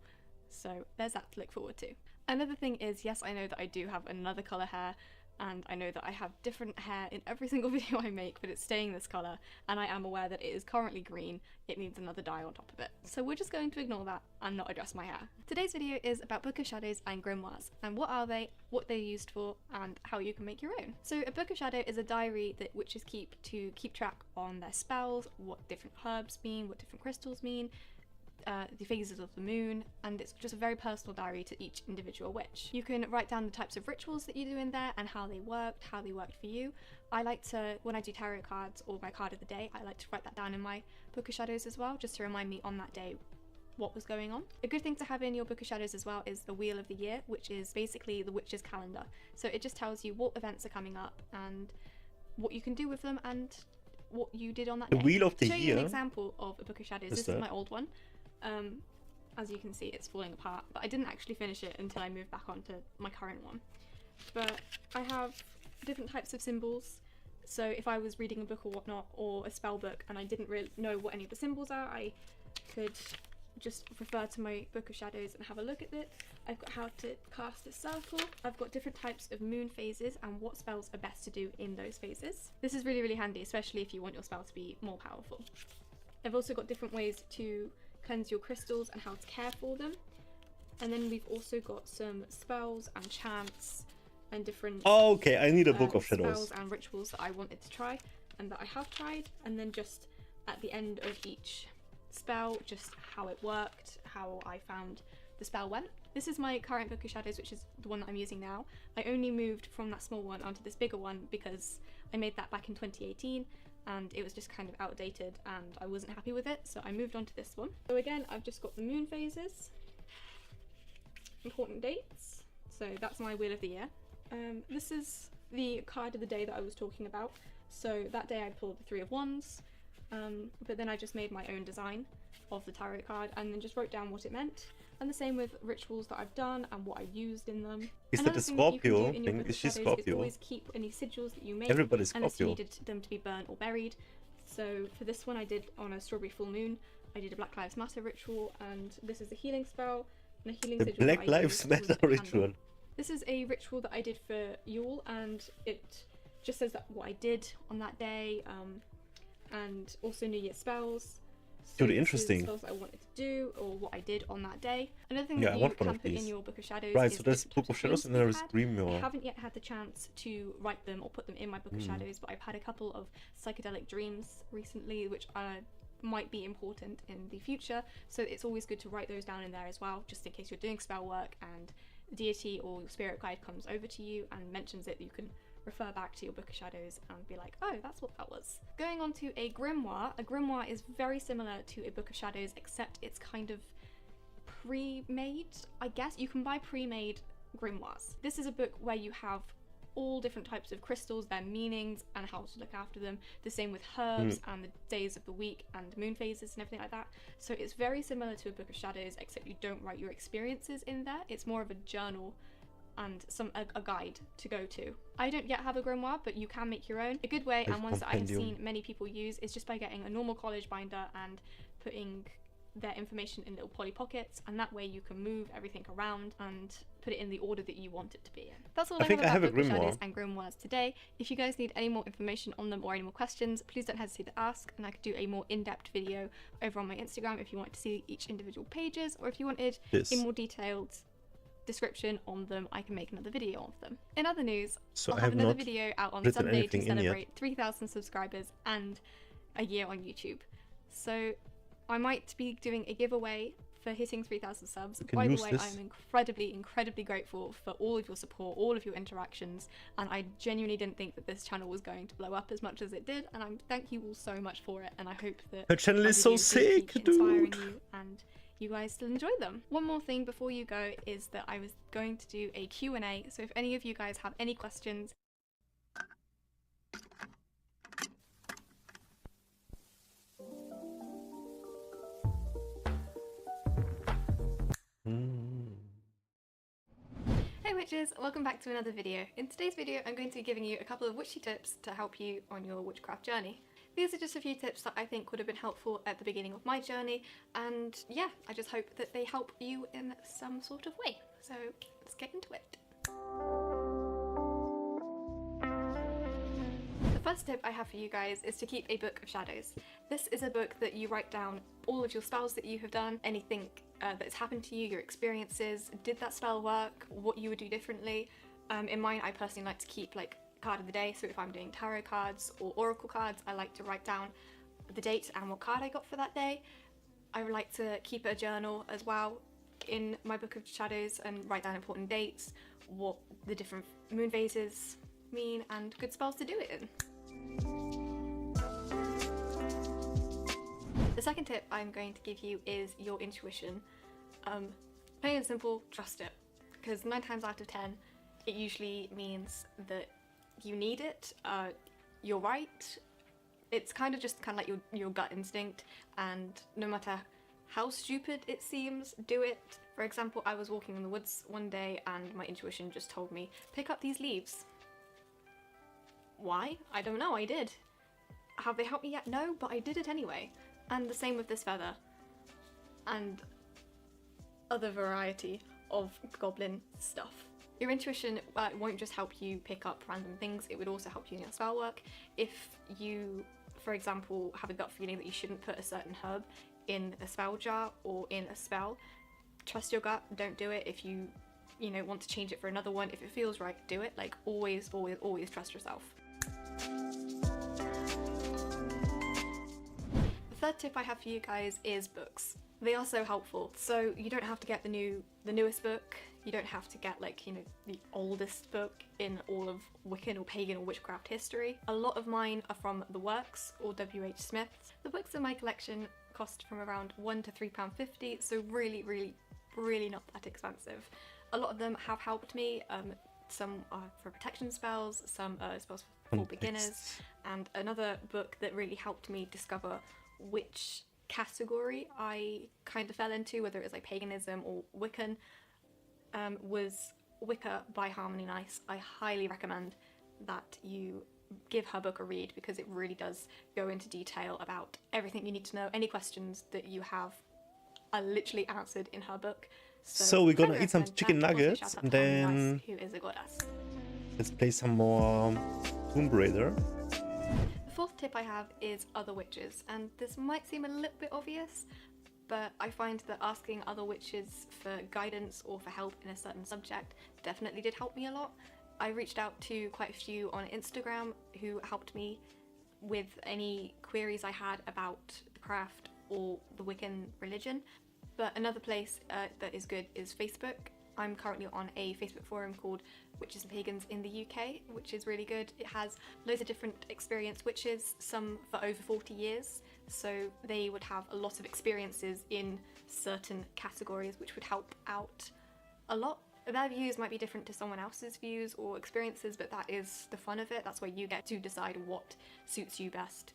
So there's that to look forward to. Another thing is, yes, I know that I do have another colour hair, and I know that I have different hair in every single video I make, but it's staying this colour, and I am aware that it is currently green. It needs another dye on top of it. So we're just going to ignore that and not address my hair. Today's video is about Book of Shadows and grimoires, and what are they, what they're used for, and how you can make your own. So a Book of Shadow is a diary that witches keep to keep track on their spells, what different herbs mean, what different crystals mean, the phases of the moon, and it's just a very personal diary to each individual witch. You can write down the types of rituals that you do in there and how they worked for you. I like to, when I do tarot cards or my card of the day, I like to write that down in my Book of Shadows as well, just to remind me on that day what was going on. A good thing to have in your Book of Shadows as well is the Wheel of the Year, which is basically the witch's calendar. So it just tells you what events are coming up and what you can do with them and what you did on that day. The Wheel of the Year. To show you an example of a Book of Shadows, this is my old one. As you can see, it's falling apart, but I didn't actually finish it until I moved back onto my current one. But I have different types of symbols, so if I was reading a book or whatnot, or a spell book, and I didn't really know what any of the symbols are, I could just refer to my Book of Shadows and have a look at it. I've got how to cast a circle, I've got different types of moon phases and what spells are best to do in those phases. This is really, really handy, especially if you want your spell to be more powerful. I've also got different ways to cleanse your crystals and how to care for them, and then we've also got some spells and chants and different okay, I need a Book of Shadows. Spells and rituals that I wanted to try and that I have tried, and then just at the end of each spell, just how it worked, how I found the spell went. This is my current Book of Shadows, which is the one that I'm using now. I only moved from that small one onto this bigger one because I made that back in 2018 and it was just kind of outdated and I wasn't happy with it, so I moved on to this one. So again, I've just got the moon phases, important dates, so that's my Wheel of the Year. This is the card of the day that I was talking about. So that day I pulled the Three of Wands, but then I just made my own design of the tarot card and then just wrote down what it meant. And the same with rituals that I've done and what I used in them. Is that a Scorpio thing? Is she Scorpio? Always keep any sigils that you make Everybody's unless you Scorpio. needed them to be burnt or buried. So for this one I did on a strawberry full moon, I did a Black Lives Matter ritual, and this is a healing spell and a healing The sigil. Black Lives Matter ritual. This is a ritual that I did for Yule, and it just says that what I did on that day, and also New Year spells. Dude, interesting. Spells that I wanted to do or what I did on that day. Another thing that you can put in your Book of Shadows right, is so there's Book of Shadows and there is Grimoire. I haven't yet had the chance to write them or put them in my Book of Shadows, but I've had a couple of psychedelic dreams recently, which might be important in the future, so it's always good to write those down in there as well, just in case you're doing spell work and a deity or your spirit guide comes over to you and mentions it. You can refer back to your Book of Shadows and be like, oh, that's what that was. Going on to a grimoire is very similar to a Book of Shadows, except it's kind of pre-made, I guess. You can buy pre-made grimoires. This is a book where you have all different types of crystals, their meanings and how to look after them. The same with herbs and the days of the week and moon phases and everything like that. So it's very similar to a Book of Shadows, except you don't write your experiences in there. It's more of a journal and a guide to go to. I don't yet have a grimoire, but you can make your own. A good way, and ones that I have seen many people use, is just by getting a normal college binder and putting their information in little poly pockets, and that way you can move everything around and put it in the order that you want it to be in. That's all I have about Book of Shadows and grimoires today. If you guys need any more information on them or any more questions, please don't hesitate to ask, and I could do a more in-depth video over on my Instagram if you wanted to see each individual pages, or if you wanted a more detailed description on them, I can make another video of them. In other news, I'll have another video out on Sunday to celebrate 3,000 subscribers and a year on YouTube. So I might be doing a giveaway for hitting 3,000 subs. By the way, I'm incredibly grateful for all of your support, all of your interactions, and I genuinely didn't think that this channel was going to blow up as much as it did, and thank you all so much for it, and I hope that her channel is so sick, dude, you and you guys still enjoy them. One more thing before you go is that I was going to do a Q&A, so if any of you guys have any questions, Hey witches, welcome back to another video. In today's video I'm going to be giving you a couple of witchy tips to help you on your witchcraft journey. These are just a few tips that I think would have been helpful at the beginning of my journey, and yeah, I just hope that they help you in some sort of way. So let's get into it. The first tip I have for you guys is to keep a Book of Shadows. This is a book that you write down all of your spells that you have done, anything that's happened to you, your experiences, did that spell work, what you would do differently. In mine, I personally like to keep like card of the day, so if I'm doing tarot cards or oracle cards, I like to write down the date and what card I got for that day. I would like to keep a journal as well in my Book of Shadows and write down important dates, what the different moon phases mean, and good spells to do it in. The second tip I'm going to give you is your intuition. Plain and simple, trust it, because 9 times out of 10 it usually means that you need it, you're right. It's kind of like your gut instinct, and no matter how stupid it seems, do it. For example, I was walking in the woods one day and my intuition just told me, pick up these leaves. Why? I don't know, I did. Have they helped me yet? No, but I did it anyway. And the same with this feather and other variety of goblin stuff. Your intuition won't just help you pick up random things, it would also help you in your spell work. If you, for example, have a gut feeling that you shouldn't put a certain herb in a spell jar or in a spell, trust your gut, don't do it. If you want to change it for another one, if it feels right, do it. Like always trust yourself. The third tip I have for you guys is books. They are so helpful. So you don't have to get the newest book. You don't have to get the oldest book in all of Wiccan or pagan or witchcraft history. A lot of mine are from The Works or W.H. Smith's. The books in my collection cost from around £1 to £3.50, so really not that expensive. A lot of them have helped me. Some are for protection spells, some are spells for beginners, and another book that really helped me discover which category I kind of fell into, whether it was like paganism or Wiccan, was Wicca by Harmony Nice. I highly recommend that you give her book a read, because it really does go into detail about everything you need to know. Any questions that you have are literally answered in her book. So we're gonna eat some chicken nuggets and then Nice, who is a goddess. Let's play some more Tomb Raider. The fourth tip I have is other witches, and this might seem a little bit obvious, but I find that asking other witches for guidance or for help in a certain subject definitely did help me a lot. I reached out to quite a few on Instagram who helped me with any queries I had about the craft or the Wiccan religion. But another place that is good is Facebook. I'm currently on a Facebook forum called Witches and Pagans in the UK, which is really good. It has loads of different experienced witches, some for over 40 years, so they would have a lot of experiences in certain categories which would help out a lot. Their views might be different to someone else's views or experiences, but that is the fun of it. That's where you get to decide what suits you best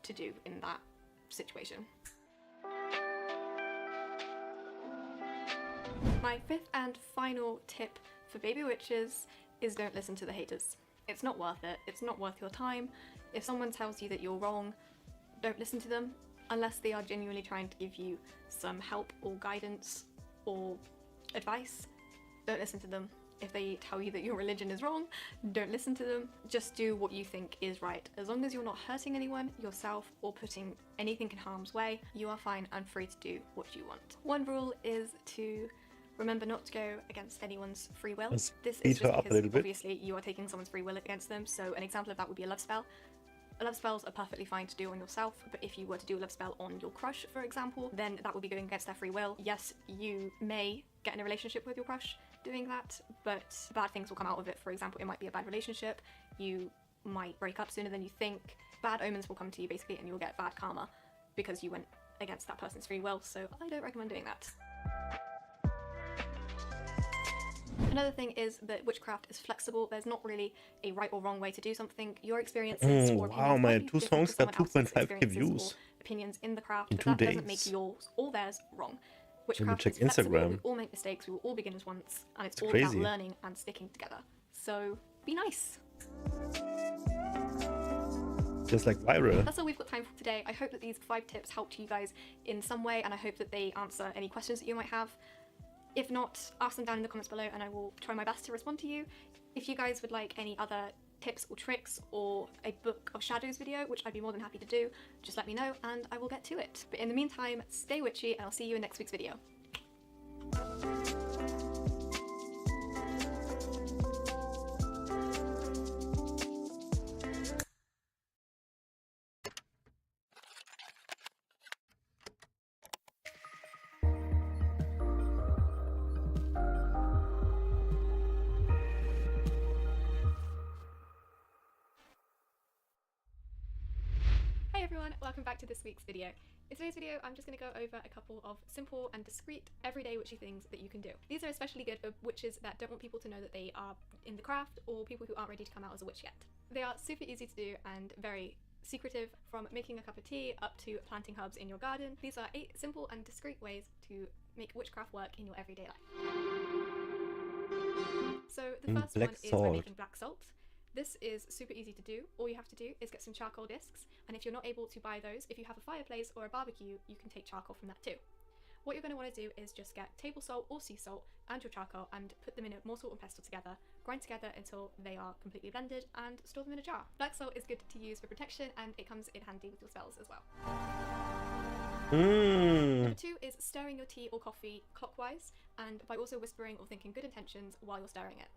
to do in that situation. My fifth and final tip for baby witches is don't listen to the haters. It's not worth it. It's not worth your time. If someone tells you that you're wrong, don't listen to them unless they are genuinely trying to give you some help or guidance or advice. Don't listen to them. If they tell you that your religion is wrong, don't listen to them. Just do what you think is right. As long as you're not hurting anyone, yourself, or putting anything in harm's way, you are fine and free to do what you want. One rule is to remember not to go against anyone's free will. This is just because obviously you are taking someone's free will against them, so an example of that would be a love spell. Love spells are perfectly fine to do on yourself, but if you were to do a love spell on your crush, for example, then that would be going against their free will. Yes, you may get in a relationship with your crush doing that, but bad things will come out of it. For example, it might be a bad relationship, you might break up sooner than you think, bad omens will come to you basically, and you'll get bad karma because you went against that person's free will, so I don't recommend doing that. Another thing is that witchcraft is flexible. There's not really a right or wrong way to do something. Your experiences or opinions wow, my might be two different songs to got someone else's 2.5 experiences reviews or opinions in the craft, in but 2 that days. doesn't make yours or theirs wrong. Let me Witchcraft check is flexible. Instagram. We all make mistakes. We will all begin as once, and it's all crazy. about learning and sticking together. So be nice. Just like viral. That's all we've got time for today. I hope that these 5 tips helped you guys in some way, and I hope that they answer any questions that you might have. If not, ask them down in the comments below and I will try my best to respond to you. If you guys would like any other tips or tricks or a Book of Shadows video, which I'd be more than happy to do, just let me know and I will get to it. But in the meantime, stay witchy and I'll see you in next week's video. Hey everyone, welcome back to this week's video. In today's video, I'm just going to go over a couple of simple and discreet everyday witchy things that you can do. These are especially good for witches that don't want people to know that they are in the craft or people who aren't ready to come out as a witch yet. They are super easy to do and very secretive, from making a cup of tea up to planting herbs in your garden. These are 8 simple and discreet ways to make witchcraft work in your everyday life. So the first one is by making black salt. This is super easy to do. All you have to do is get some charcoal discs, and if you're not able to buy those, if you have a fireplace or a barbecue, you can take charcoal from that too. What you're going to want to do is just get table salt or sea salt and your charcoal and put them in a mortar and pestle together, grind together until they are completely blended, and store them in a jar. Black salt is good to use for protection and it comes in handy with your spells as well. Number 2 is stirring your tea or coffee clockwise, and by also whispering or thinking good intentions while you're stirring it.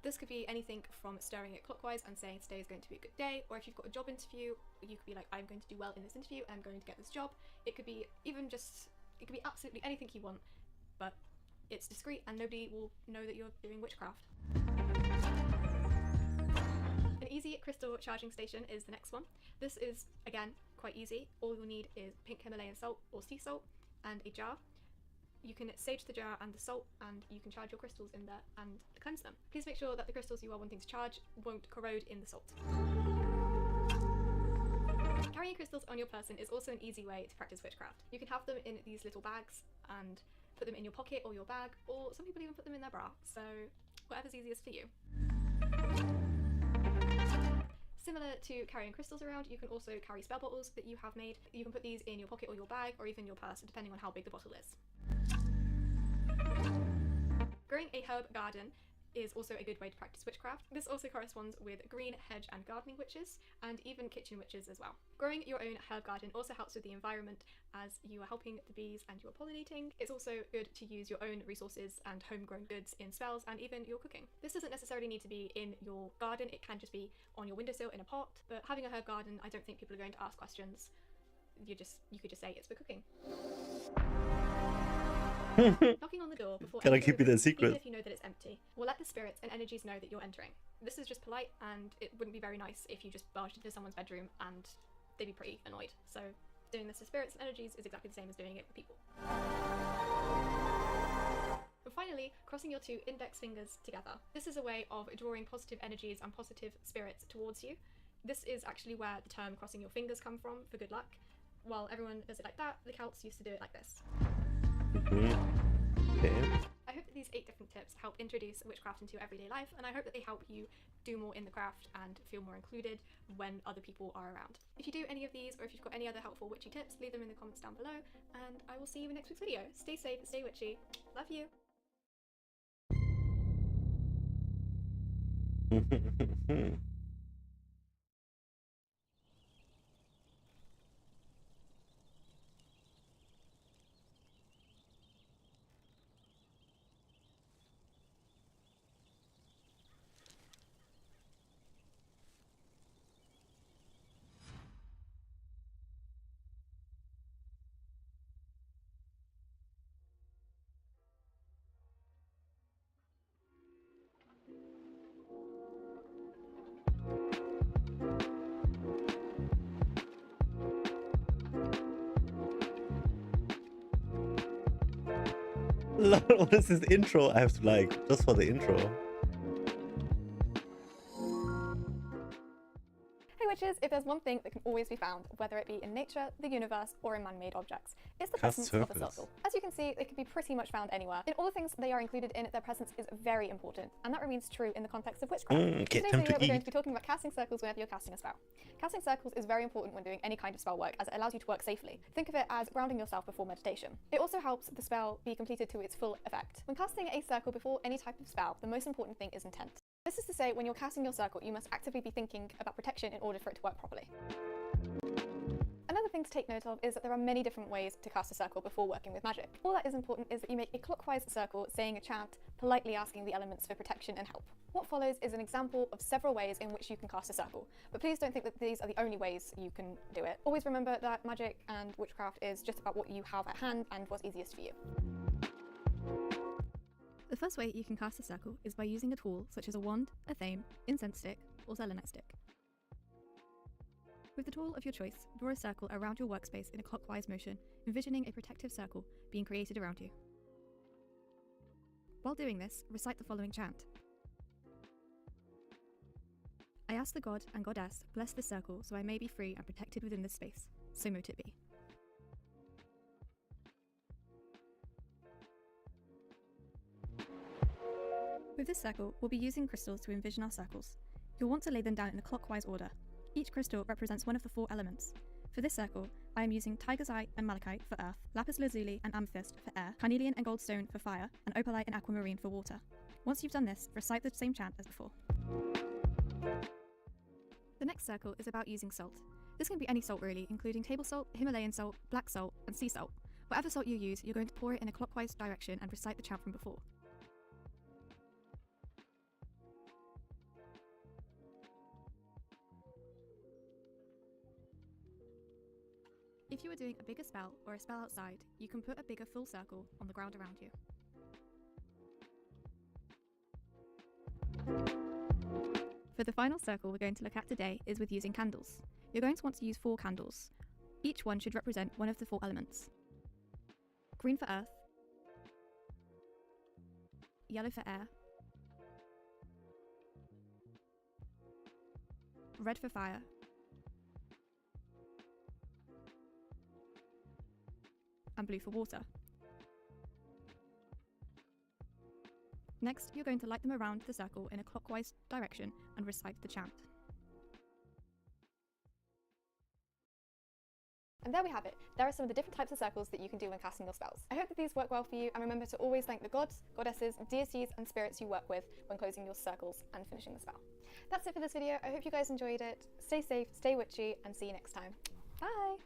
This could be anything from stirring it clockwise and saying today is going to be a good day, or if you've got a job interview, you could be like, I'm going to do well in this interview, I'm going to get this job. It could be even just, it could be absolutely anything you want, but it's discreet and nobody will know that you're doing witchcraft. An easy crystal charging station is the next one. This is, again, quite easy. All you'll need is pink Himalayan salt or sea salt and a jar. You can sage the jar and the salt, and you can charge your crystals in there and cleanse them. Please make sure that the crystals you are wanting to charge won't corrode in the salt. Carrying crystals on your person is also an easy way to practice witchcraft. You can have them in these little bags and put them in your pocket or your bag, or some people even put them in their bra, so whatever's easiest for you. Similar to carrying crystals around, you can also carry spell bottles that you have made. You can put these in your pocket or your bag, or even your purse, depending on how big the bottle is. Growing a herb garden is also a good way to practice witchcraft. This also corresponds with green hedge and gardening witches, and even kitchen witches as well. Growing your own herb garden also helps with the environment, as you are helping the bees and you are pollinating. It's also good to use your own resources and homegrown goods in spells and even your cooking. This doesn't necessarily need to be in your garden, it can just be on your windowsill in a pot, but having a herb garden, I don't think people are going to ask questions. You could just say it's for cooking. Knocking on the door before Can I keep it a secret? even if you know that it's empty, will let the spirits and energies know that you're entering. This is just polite, and it wouldn't be very nice if you just barged into someone's bedroom and they'd be pretty annoyed. So doing this to spirits and energies is exactly the same as doing it for people. And finally, crossing your two index fingers together. This is a way of drawing positive energies and positive spirits towards you. This is actually where the term crossing your fingers come from for good luck. While everyone does it like that, the Celts used to do it like this. Okay. I hope that these 8 different tips help introduce witchcraft into your everyday life, and I hope that they help you do more in the craft and feel more included when other people are around. If you do any of these, or if you've got any other helpful witchy tips, leave them in the comments down below, and I will see you in next week's video. Stay safe, stay witchy. Love you! What is this intro? I have to like, just for the intro. Hey witches, if there's one thing that can always be found, whether it be in nature, the universe, or in man-made objects, it's the presence of a circle. As you can see, they can be pretty much found anywhere. In all the things they are included in, their presence is very important, and that remains true in the context of witchcraft. In today's video, we're going to be talking about casting circles whenever you're casting a spell. Casting circles is very important when doing any kind of spell work, as it allows you to work safely. Think of it as grounding yourself before meditation. It also helps the spell be completed to its full effect. When casting a circle before any type of spell, the most important thing is intent. This is to say, when you're casting your circle, you must actively be thinking about protection in order for it to work properly. Another thing to take note of is that there are many different ways to cast a circle before working with magic. All that is important is that you make a clockwise circle, saying a chant, politely asking the elements for protection and help. What follows is an example of several ways in which you can cast a circle, but please don't think that these are the only ways you can do it. Always remember that magic and witchcraft is just about what you have at hand and what's easiest for you. The first way you can cast a circle is by using a tool such as a wand, a thame, incense stick, or selenite stick. With the tool of your choice, draw a circle around your workspace in a clockwise motion, envisioning a protective circle being created around you. While doing this, recite the following chant. I ask the god and goddess bless this circle so I may be free and protected within this space. So mote it be. With this circle, we'll be using crystals to envision our circles. You'll want to lay them down in a clockwise order. Each crystal represents one of the 4 elements. For this circle, I am using tiger's eye and malachite for earth, lapis lazuli and amethyst for air, carnelian and goldstone for fire, and opalite and aquamarine for water. Once you've done this, recite the same chant as before. The next circle is about using salt. This can be any salt really, including table salt, Himalayan salt, black salt, and sea salt. Whatever salt you use, you're going to pour it in a clockwise direction and recite the chant from before. If you are doing a bigger spell or a spell outside, you can put a bigger full circle on the ground around you. For the final circle we're going to look at today is with using candles. You're going to want to use 4 candles. Each one should represent one of the 4 elements. Green for earth, yellow for air, red for fire, and blue for water. Next, you're going to light them around the circle in a clockwise direction and recite the chant. And there we have it. There are some of the different types of circles that you can do when casting your spells. I hope that these work well for you, and remember to always thank the gods, goddesses, deities, and spirits you work with when closing your circles and finishing the spell. That's it for this video. I hope you guys enjoyed it. Stay safe, stay witchy, and see you next time. Bye!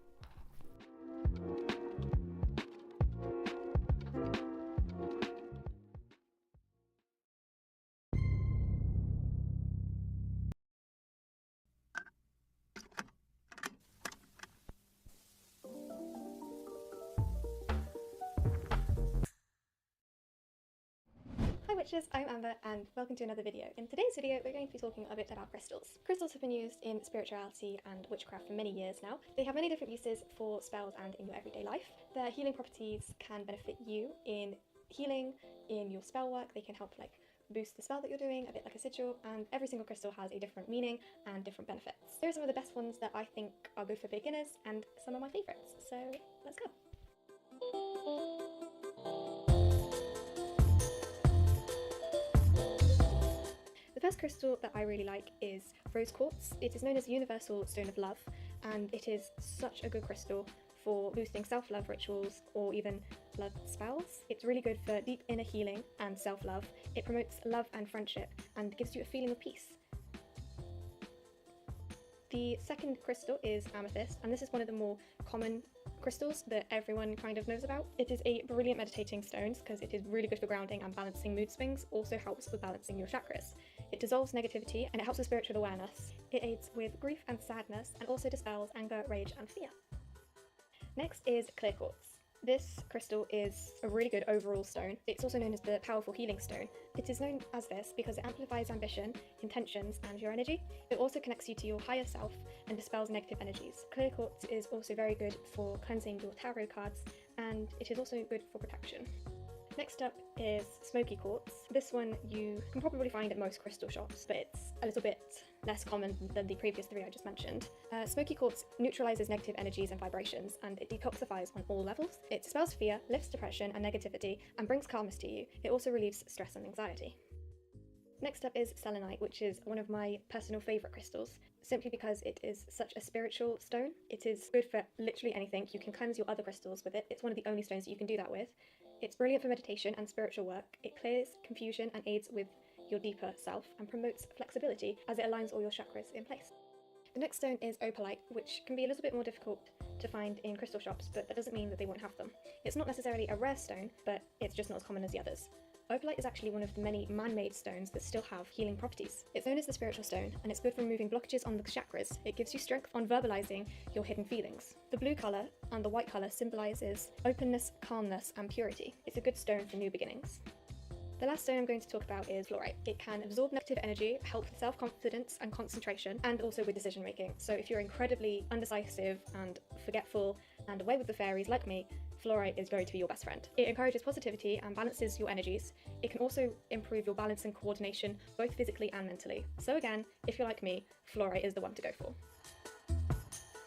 Hi witches, I'm Amber and welcome to another video. In today's video we're going to be talking a bit about crystals. Crystals have been used in spirituality and witchcraft for many years now. They have many different uses for spells and in your everyday life. Their healing properties can benefit you in healing, in your spell work. They can help boost the spell that you're doing, a bit like a sigil, and every single crystal has a different meaning and different benefits. Here are some of the best ones that I think are good for beginners and some of my favourites, so let's go. The first crystal that I really like is rose quartz. It is known as the universal stone of love, and it is such a good crystal for boosting self-love rituals or even love spells. It's really good for deep inner healing and self-love. It promotes love and friendship and gives you a feeling of peace. The second crystal is amethyst, and this is one of the more common crystals that everyone kind of knows about. It is a brilliant meditating stone because it is really good for grounding and balancing mood swings, also helps with balancing your chakras. It dissolves negativity and it helps with spiritual awareness. It aids with grief and sadness and also dispels anger, rage and fear. Next is clear quartz. This crystal is a really good overall stone. It's also known as the powerful healing stone. It is known as this because it amplifies ambition, intentions, and your energy. It also connects you to your higher self and dispels negative energies. Clear quartz is also very good for cleansing your tarot cards, and it is also good for protection. Next up is smoky quartz. This one you can probably find at most crystal shops, but it's a little bit less common than the previous three I just mentioned. Smoky quartz neutralizes negative energies and vibrations, and it detoxifies on all levels. It dispels fear, lifts depression and negativity, and brings calmness to you. It also relieves stress and anxiety. Next up is selenite, which is one of my personal favourite crystals, simply because it is such a spiritual stone. It is good for literally anything. You can cleanse your other crystals with it. It's one of the only stones that you can do that with. It's brilliant for meditation and spiritual work. It clears confusion and aids with your deeper self and promotes flexibility as it aligns all your chakras in place. The next stone is opalite, which can be a little bit more difficult to find in crystal shops, but that doesn't mean that they won't have them. It's not necessarily a rare stone, but it's just not as common as the others. Opalite is actually one of the many man-made stones that still have healing properties. It's known as the spiritual stone, and it's good for removing blockages on the chakras. It gives you strength on verbalizing your hidden feelings. The blue colour and the white colour symbolizes openness, calmness, and purity. It's a good stone for new beginnings. The last stone I'm going to talk about is fluorite. It can absorb negative energy, help with self-confidence and concentration, and also with decision making. So if you're incredibly undecisive and forgetful and away with the fairies like me, fluorite is going to be your best friend. It encourages positivity and balances your energies. It can also improve your balance and coordination, both physically and mentally. So again, if you're like me, fluorite is the one to go for.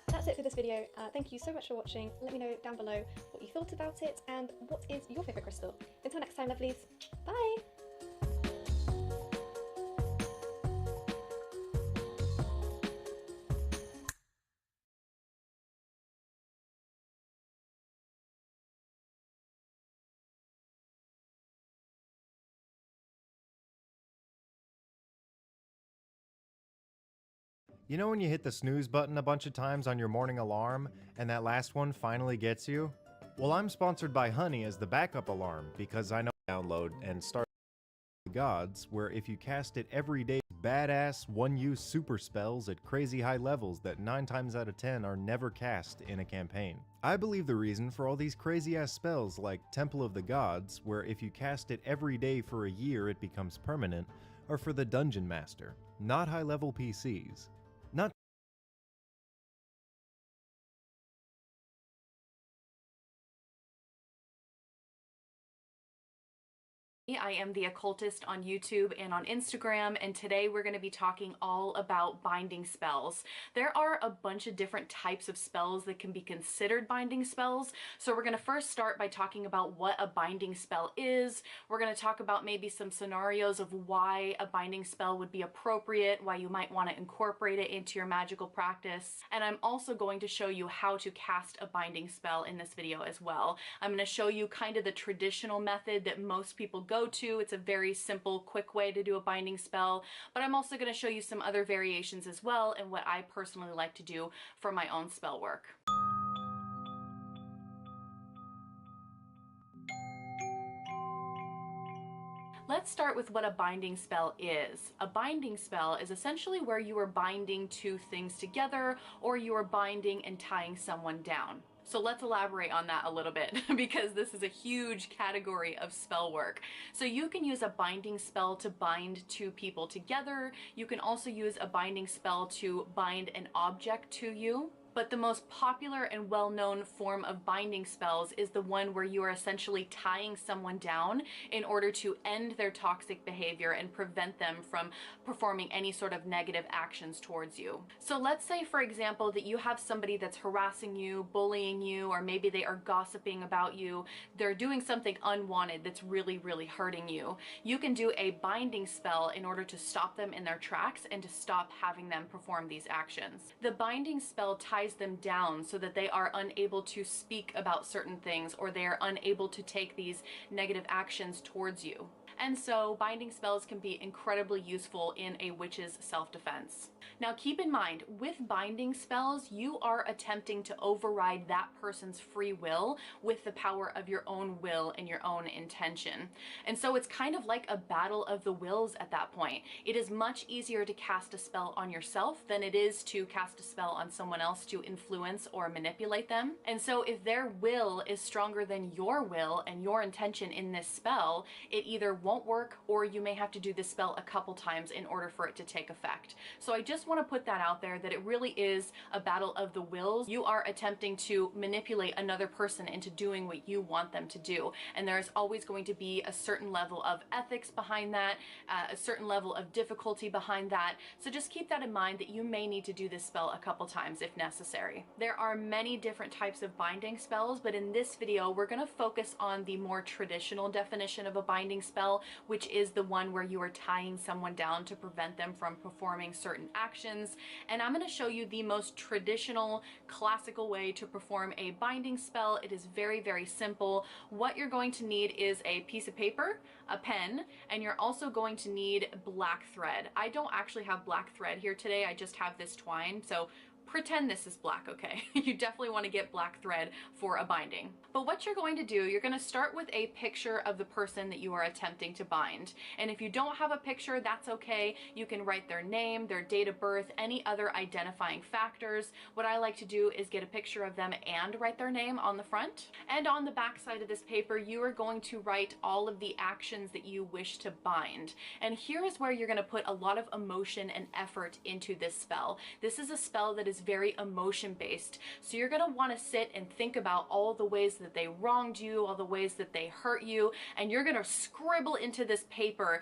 That's it for this video. Thank you so much for watching. Let me know down below what you thought about it and what is your favourite crystal. Until next time, lovelies. Bye! You know when you hit the snooze button a bunch of times on your morning alarm, and that last one finally gets you? Well, I'm sponsored by Honey as the backup alarm, because I know download and start gods, where if you cast it every day, badass one-use super spells at crazy high levels that 9 times out of 10 are never cast in a campaign. I believe the reason for all these crazy-ass spells like Temple of the Gods, where if you cast it every day for a year it becomes permanent, are for the Dungeon Master, not high-level PCs. Not I am the occultist on YouTube and on Instagram, and today we're going to be talking all about binding spells. There are a bunch of different types of spells that can be considered binding spells, so we're going to first start by talking about what a binding spell is. We're going to talk about maybe some scenarios of why a binding spell would be appropriate, why you might want to incorporate it into your magical practice, and I'm also going to show you how to cast a binding spell in this video as well. I'm going to show you kind of the traditional method that most people go to. It's a very simple, quick way to do a binding spell, but I'm also going to show you some other variations as well and what I personally like to do for my own spell work. Let's start with what a binding spell is. A binding spell is essentially where you are binding two things together, or you are binding and tying someone down. So let's elaborate on that a little bit because this is a huge category of spell work. So you can use a binding spell to bind two people together. You can also use a binding spell to bind an object to you. But the most popular and well-known form of binding spells is the one where you are essentially tying someone down in order to end their toxic behavior and prevent them from performing any sort of negative actions towards you. So let's say, for example, that you have somebody that's harassing you, bullying you, or maybe they are gossiping about you. They're doing something unwanted that's really, really hurting you. You can do a binding spell in order to stop them in their tracks and to stop having them perform these actions. The binding spell ties them down so that they are unable to speak about certain things, or they are unable to take these negative actions towards you. And so binding spells can be incredibly useful in a witch's self-defense. Now keep in mind, with binding spells, you are attempting to override that person's free will with the power of your own will and your own intention. And so it's kind of like a battle of the wills at that point. It is much easier to cast a spell on yourself than it is to cast a spell on someone else to influence or manipulate them. And so if their will is stronger than your will and your intention in this spell, it either won't work, or you may have to do this spell a couple times in order for it to take effect. So I just want to put that out there, that it really is a battle of the wills. You are attempting to manipulate another person into doing what you want them to do, and there is always going to be a certain level of ethics behind that, a certain level of difficulty behind that. So just keep that in mind, that you may need to do this spell a couple times if necessary. There are many different types of binding spells, but in this video we're going to focus on the more traditional definition of a binding spell, which is the one where you are tying someone down to prevent them from performing certain actions. And I'm going to show you the most traditional, classical way to perform a binding spell. It is very, very simple. What you're going to need is a piece of paper, a pen, and you're also going to need black thread. I don't actually have black thread here today, I just have this twine, so pretend this is black, okay? You definitely want to get black thread for a binding. But what you're going to do, you're going to start with a picture of the person that you are attempting to bind. And if you don't have a picture, that's okay. You can write their name, their date of birth, any other identifying factors. What I like to do is get a picture of them and write their name on the front. And on the back side of this paper, you are going to write all of the actions that you wish to bind. And here is where you're going to put a lot of emotion and effort into this spell. This is a spell that is very emotion based. So you're going to want to sit and think about all the ways that they wronged you, all the ways that they hurt you, and you're going to scribble into this paper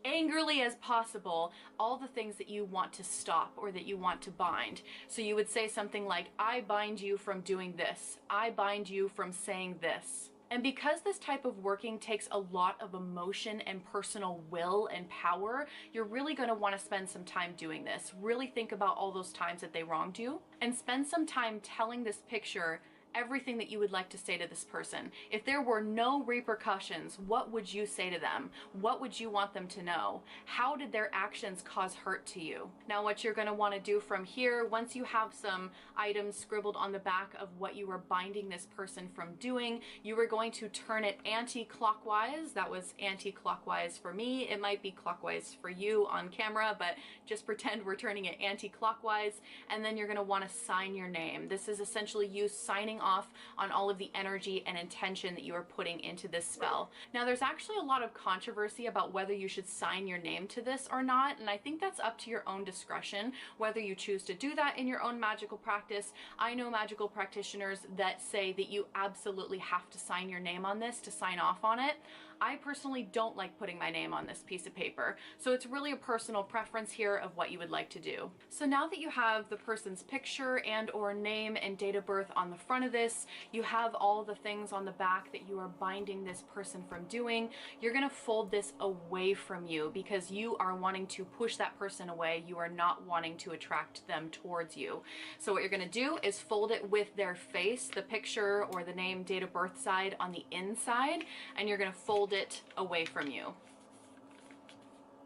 angrily as possible all the things that you want to stop or that you want to bind. So you would say something like, I bind you from doing this. I bind you from saying this. And because this type of working takes a lot of emotion and personal will and power, you're really going to want to spend some time doing this. Really think about all those times that they wronged you, and spend some time telling this picture everything that you would like to say to this person. If there were no repercussions, what would you say to them? What would you want them to know? How did their actions cause hurt to you? Now, what you're going to want to do from here, once you have some items scribbled on the back of what you were binding this person from doing, you are going to turn it anti-clockwise. That was anti-clockwise for me. It might be clockwise for you on camera, but just pretend we're turning it anti-clockwise. And then you're going to want to sign your name. This is essentially you signing off on all of the energy and intention that you are putting into this spell. Now, there's actually a lot of controversy about whether you should sign your name to this or not, and I think that's up to your own discretion, whether you choose to do that in your own magical practice. I know magical practitioners that say that you absolutely have to sign your name on this to sign off on it. I personally don't like putting my name on this piece of paper, so it's really a personal preference here of what you would like to do. So now that you have the person's picture and or name and date of birth on the front of this, you have all the things on the back that you are binding this person from doing, you're going to fold this away from you because you are wanting to push that person away. You are not wanting to attract them towards you. So what you're going to do is fold it with their face, the picture or the name, date of birth side on the inside, and you're going to fold it away from you.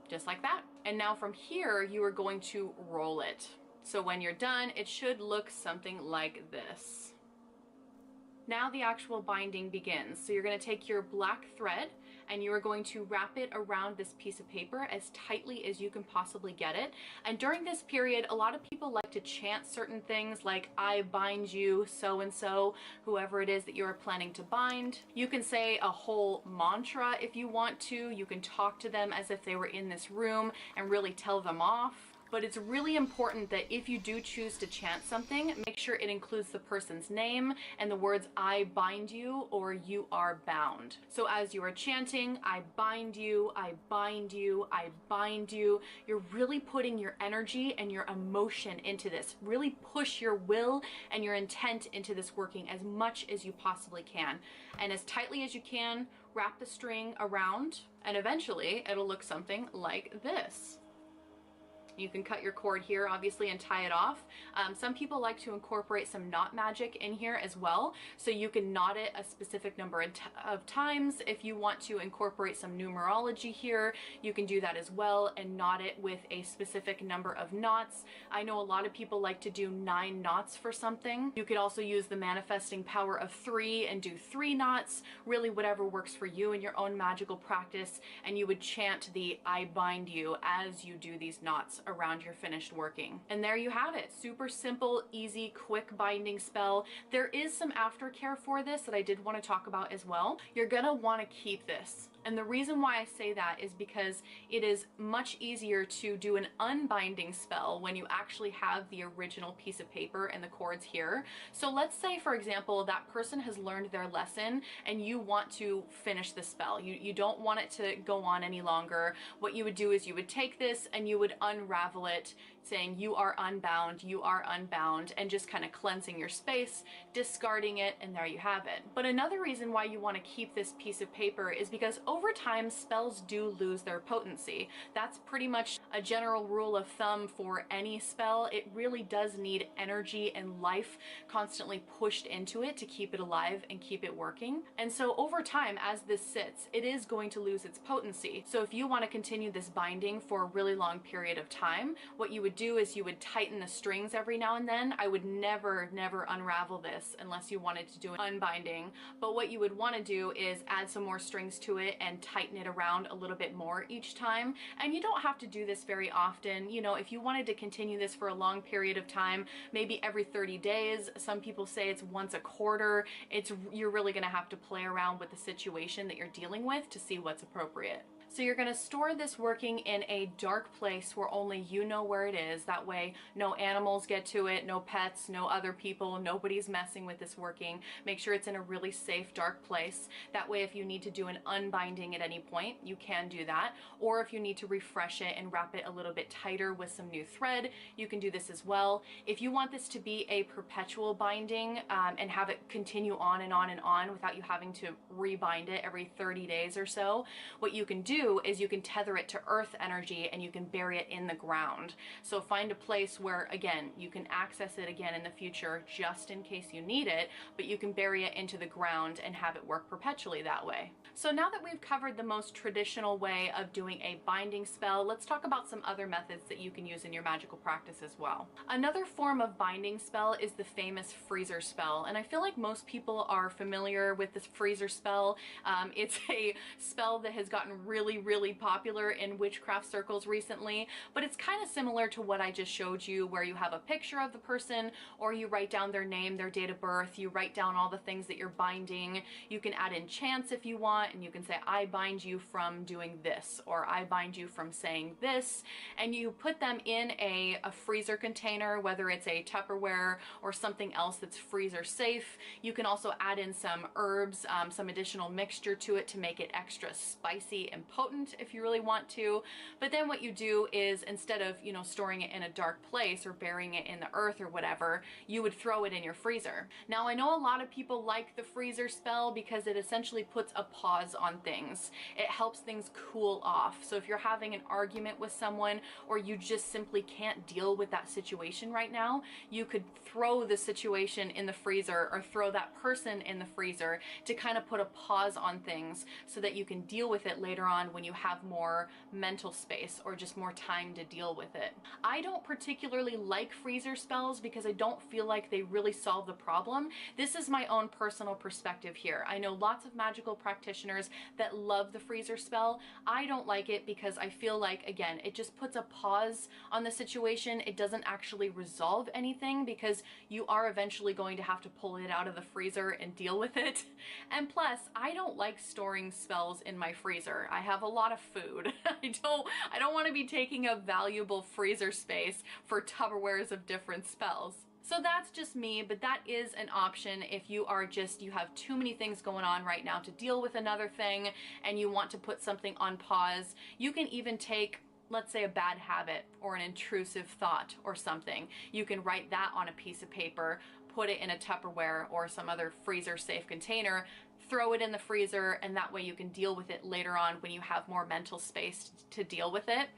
Just like that. And now from here, you are going to roll it. So when you're done, it should look something like this. Now the actual binding begins. So you're going to take your black thread and you are going to wrap it around this piece of paper as tightly as you can possibly get it. And during this period, a lot of people like to chant certain things like, I bind you, so-and-so, whoever it is that you are planning to bind. You can say a whole mantra if you want to. You can talk to them as if they were in this room and really tell them off. But it's really important that if you do choose to chant something, make sure it includes the person's name and the words I bind you or you are bound. So as you are chanting, I bind you, I bind you, I bind you, you're really putting your energy and your emotion into this. Really push your will and your intent into this working as much as you possibly can. And as tightly as you can, wrap the string around and eventually it'll look something like this. You can cut your cord here, obviously, and tie it off. Some people like to incorporate some knot magic in here as well. So you can knot it a specific number of times. If you want to incorporate some numerology here, you can do that as well and knot it with a specific number of knots. I know a lot of people like to do 9 knots for something. You could also use the manifesting power of 3 and do 3 knots, really whatever works for you in your own magical practice. And you would chant the I bind you as you do these knots around your finished working. And there you have it. Super simple, easy, quick binding spell. There is some aftercare for this that I did want to talk about as well. You're gonna want to keep this. And the reason why I say that is because it is much easier to do an unbinding spell when you actually have the original piece of paper and the cords here. So let's say, for example, that person has learned their lesson and you want to finish the spell. You don't want it to go on any longer. What you would do is you would take this and you would unravel it, saying you are unbound, and just kind of cleansing your space, discarding it, and there you have it. But another reason why you want to keep this piece of paper is because over time spells do lose their potency. That's pretty much a general rule of thumb for any spell. It really does need energy and life constantly pushed into it to keep it alive and keep it working. And so over time, as this sits, it is going to lose its potency. So if you want to continue this binding for a really long period of time, what you would do is you would tighten the strings every now and then. I would never unravel this unless you wanted to do an unbinding. But what you would want to do is add some more strings to it and tighten it around a little bit more each time. And you don't have to do this very often. You know, if you wanted to continue this for a long period of time, maybe every 30 days, some people say it's once a quarter. You're really going to have to play around with the situation that you're dealing with to see what's appropriate. So you're going to store this working in a dark place where only you know where it is. That way no animals get to it, no pets, no other people, nobody's messing with this working. Make sure it's in a really safe, dark place. That way if you need to do an unbinding at any point, you can do that. Or if you need to refresh it and wrap it a little bit tighter with some new thread, you can do this as well. If you want this to be a perpetual binding and have it continue on and on and on without you having to rebind it every 30 days or so, what you can do is you can tether it to earth energy and you can bury it in the ground. So find a place where, again, you can access it again in the future just in case you need it, but you can bury it into the ground and have it work perpetually that way. So now that we've covered the most traditional way of doing a binding spell, let's talk about some other methods that you can use in your magical practice as well. Another form of binding spell is the famous freezer spell, and I feel like most people are familiar with this freezer spell. It's a spell that has gotten really really, really popular in witchcraft circles recently, but it's kind of similar to what I just showed you, where you have a picture of the person, or you write down their name, their date of birth, you write down all the things that you're binding. You can add in chants if you want, and you can say, I bind you from doing this, or I bind you from saying this, and you put them in a freezer container, whether it's a Tupperware or something else that's freezer safe. You can also add in some herbs, some additional mixture to it to make it extra spicy and potent if you really want to. But then what you do is, instead of, you know, storing it in a dark place or burying it in the earth or whatever, you would throw it in your freezer. Now, I know a lot of people like the freezer spell because it essentially puts a pause on things. It helps things cool off. So if you're having an argument with someone, or you just simply can't deal with that situation right now, you could throw the situation in the freezer, or throw that person in the freezer, to kind of put a pause on things so that you can deal with it later on when you have more mental space or just more time to deal with it. I don't particularly like freezer spells because I don't feel like they really solve the problem. This is my own personal perspective here. I know lots of magical practitioners that love the freezer spell. I don't like it because I feel like, again, it just puts a pause on the situation. It doesn't actually resolve anything because you are eventually going to have to pull it out of the freezer and deal with it. And plus, I don't like storing spells in my freezer. I have a lot of food. I don't want to be taking up valuable freezer space for Tupperwares of different spells. So that's just me, but that is an option if you have too many things going on right now to deal with another thing and you want to put something on pause. You can even take, let's say, a bad habit or an intrusive thought or something. You can write that on a piece of paper, put it in a Tupperware or some other freezer safe container, throw it in the freezer, and that way you can deal with it later on when you have more mental space to deal with it.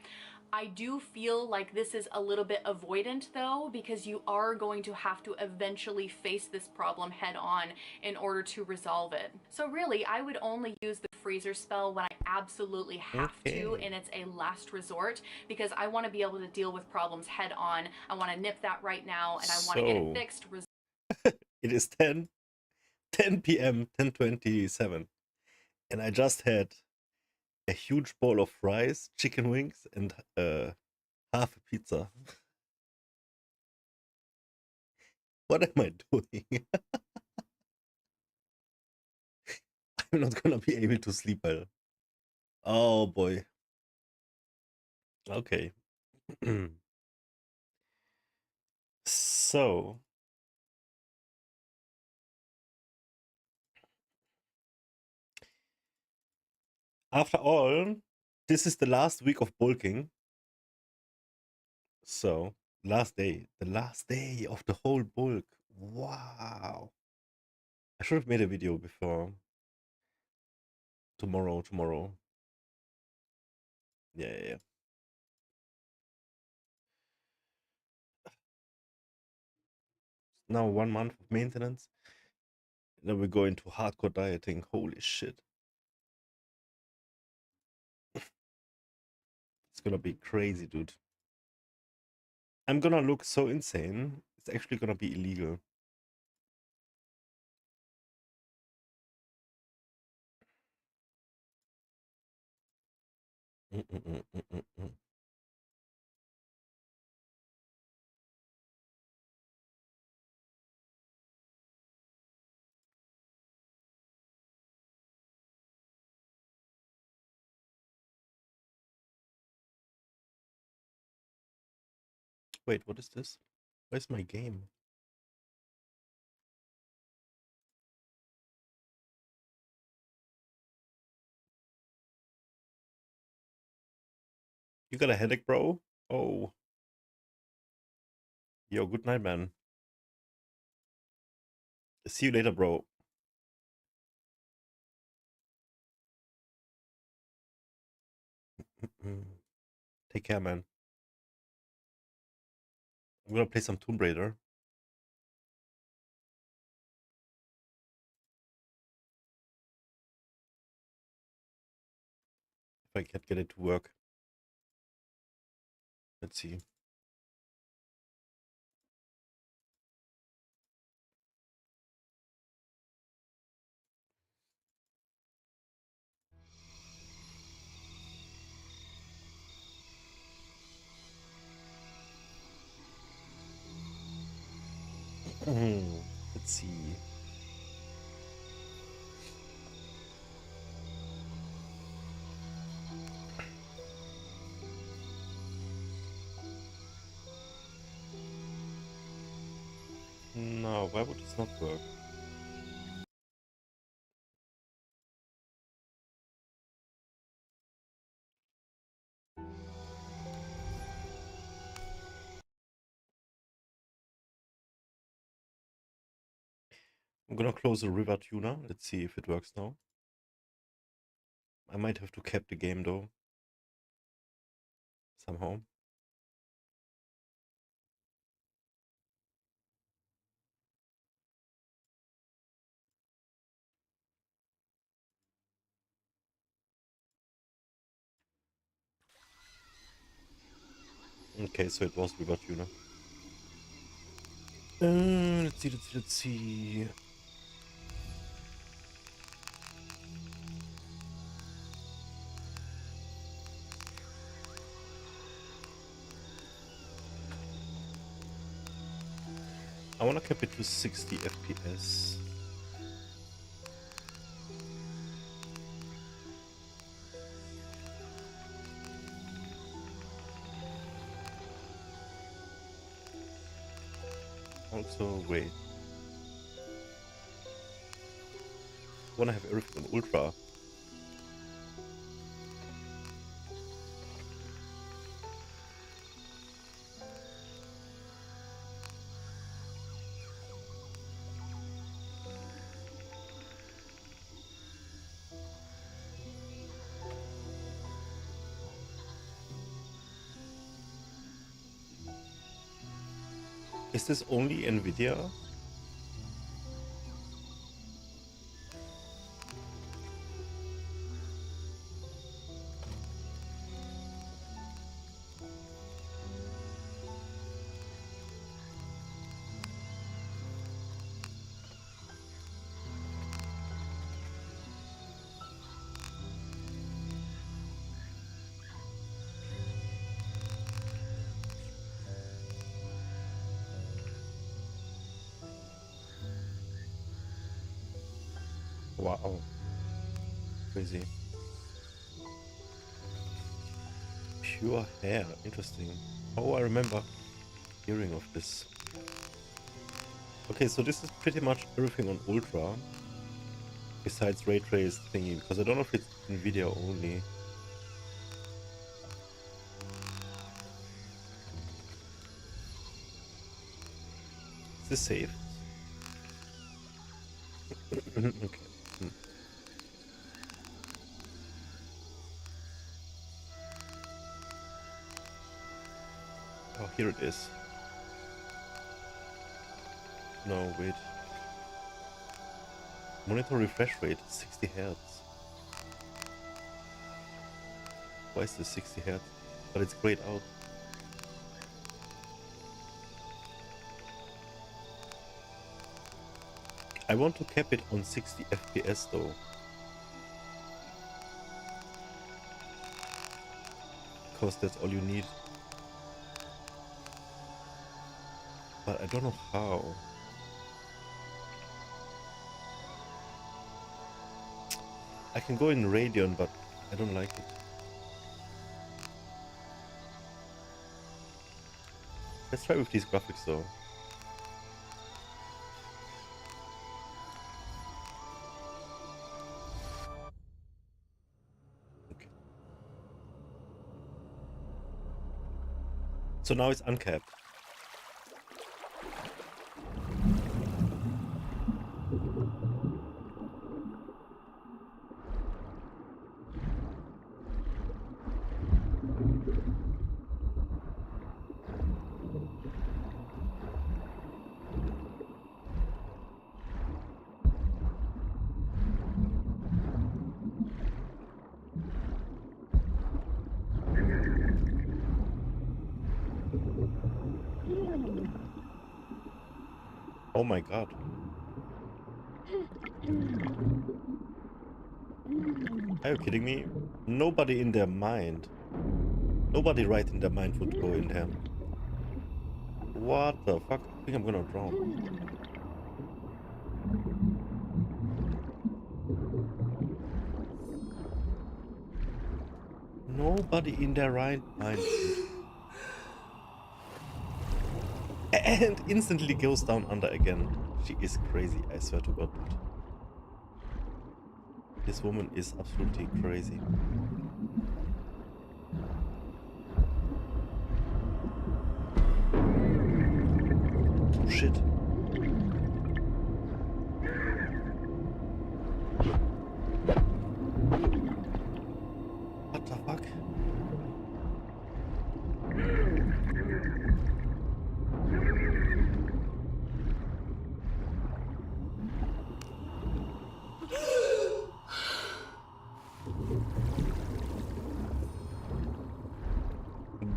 I do feel like this is a little bit avoidant though, because you are going to have to eventually face this problem head on in order to resolve it. So really, I would only use the freezer spell when I absolutely have to, and it's a last resort, because I want to be able to deal with problems head on. I want to nip that right now, and I want to get it fixed. It is 10 p.m., 10:27, and I just had a huge bowl of fries, chicken wings, and half a pizza. What am I doing? I'm not gonna be able to sleep well. Oh boy. Okay. So, after all, this is the last week of bulking. So, the last day of the whole bulk. Wow. I should have made a video before tomorrow. Yeah. Now 1 month of maintenance. Then we go into hardcore dieting. Holy shit. It's gonna be crazy, dude. I'm gonna look so insane. It's actually gonna be illegal. Wait, what is this? Where's my game? You got a headache, bro? Oh. Yo, good night, man. See you later, bro. Take care, man. I'm gonna play some Tomb Raider. If I can get it to work. Let's see. see. No, why would this not work? I'm gonna close the river tuner. Let's see if it works now. I might have to cap the game though. Somehow. Okay, so it was river tuner. Let's see. I wanna cap it to 60 FPS. Also, wait. I wanna have everything on ultra. Is this only Nvidia? Wow. Crazy. Pure hair. Interesting. Oh, I remember hearing of this. Okay, so this is pretty much everything on ultra. Besides ray trace thingy, because I don't know if it's Nvidia only. Is this safe? Okay. Oh, here it is. No, wait. Monitor refresh rate, 60 Hz. Why is this 60 Hz? But it's grayed out. I want to cap it on 60 FPS though. Because that's all you need. But I don't know how. I can go in Radeon, but I don't like it. Let's try with these graphics though. Okay. So now it's uncapped. Oh my god. Are you kidding me? Nobody in their mind. Nobody right in their mind would go in there. What the fuck? I think I'm gonna drown. Nobody in their right mind. And instantly goes down under again. She is crazy, I swear to God. This woman is absolutely crazy. Oh shit. What the fuck?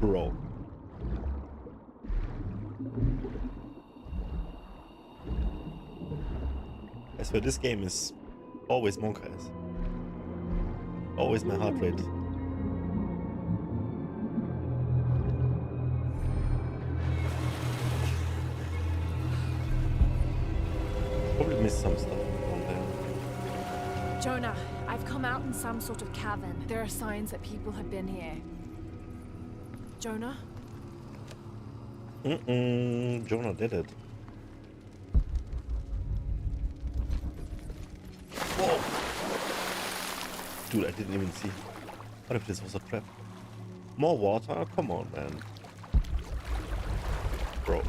Bro. I swear this game is always Monka's. Always my heart rate. Probably missed some stuff on there. Jonah, I've come out in some sort of cavern. There are signs that people have been here. Jonah? Jonah did it. Whoa! Dude, I didn't even see. What if this was a trap? More water? Come on, man. Bro.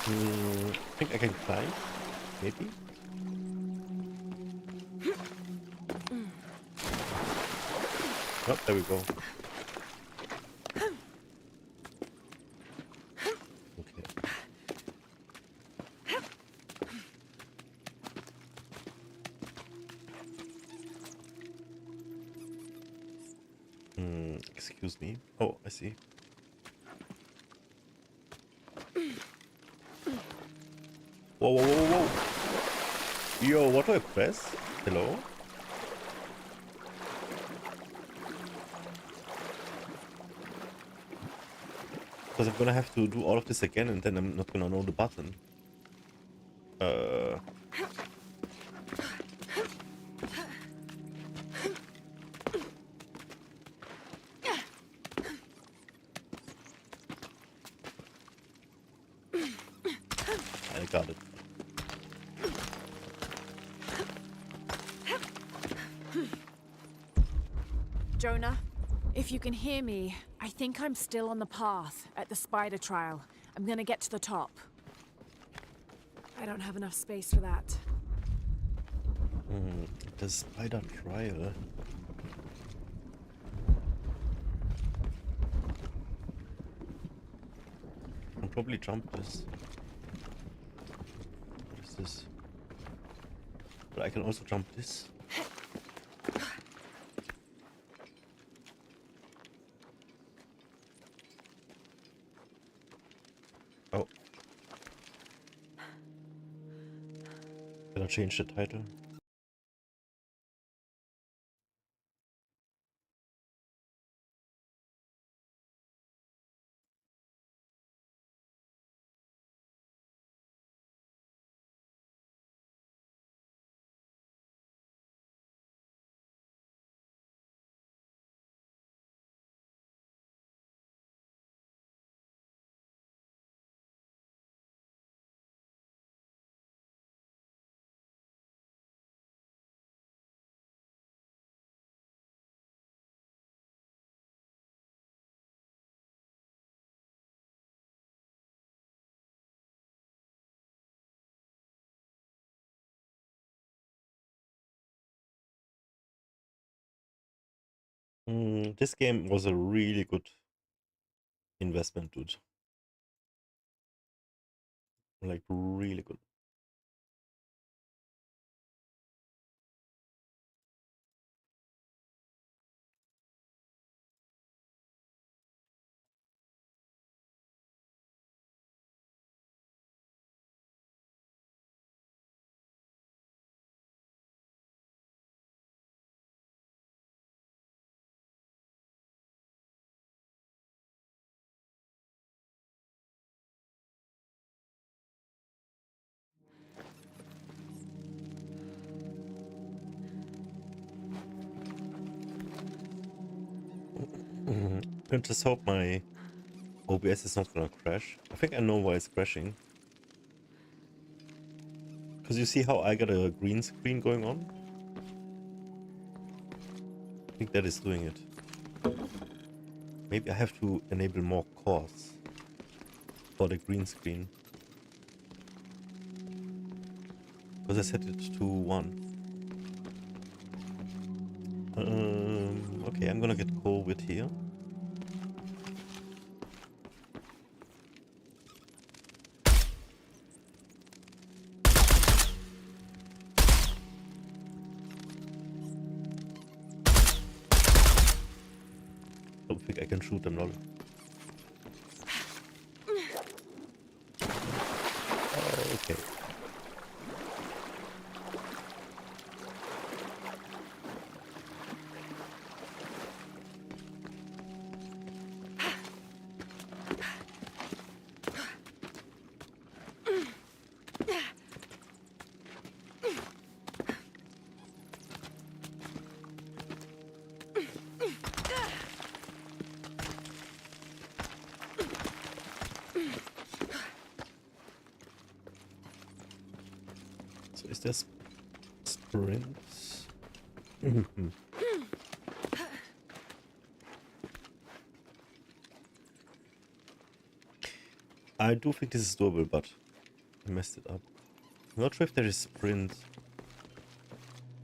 I think I can climb, maybe? Oh, there we go. Okay. Excuse me. Oh, I see. Whoa, whoa, whoa, whoa. Yo, what do I press? Hello? Because I'm gonna have to do all of this again and then I'm not gonna know the button. I got it. Jonah, if you can hear me, I think I'm still on the path at the spider trial. I'm gonna get to the top. I don't have enough space for that. The spider trial. I'll probably jump this. What is this? But I can also jump this. Oh. Can I change the title? This game was a really good investment, dude. Like, really good. I just hope my OBS is not gonna crash. I think I know why it's crashing. Because you see how I got a green screen going on? I think that is doing it. Maybe I have to enable more cores for the green screen. Because I set it to 1. Okay, I'm gonna get coal with here. Don't think I can shoot them all. Okay. So is this sprints? I do think this is doable, but I messed it up. I'm not sure if there is sprint.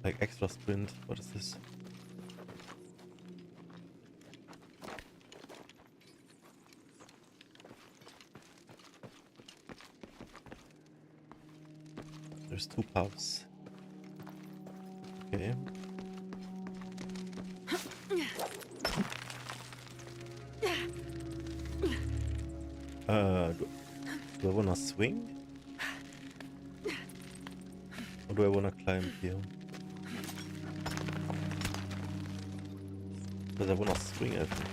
Like extra sprint. What is this? There's 2 paths. Okay. Do I wanna swing? Or do I wanna climb here? Because I wanna swing, I think.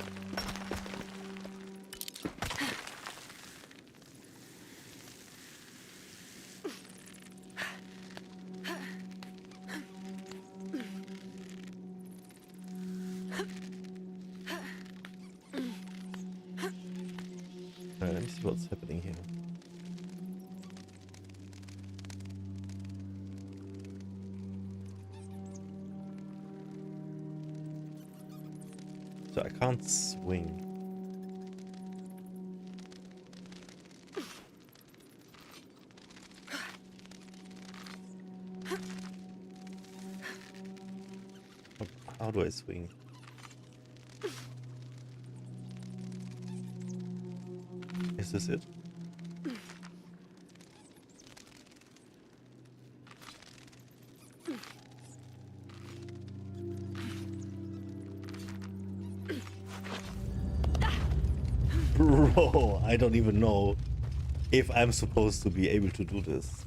Let me see what's happening here. So I can't swing. How do I swing? Is this it? Bro, I don't even know if I'm supposed to be able to do this.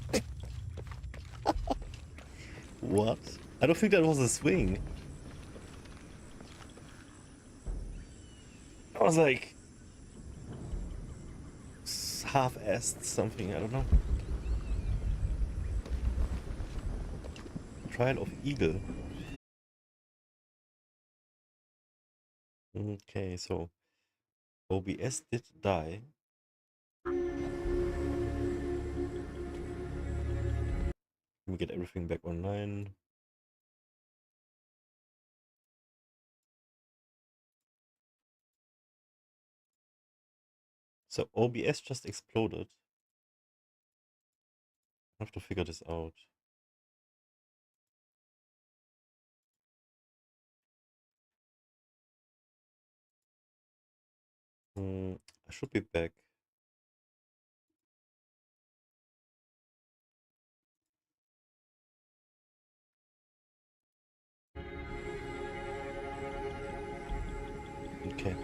What? I don't think that was a swing. I was like half-assed something, I don't know. Trial of Eagle. Okay, so OBS did die. Let me get everything back online. So OBS just exploded. I have to figure this out. I should be back. Okay.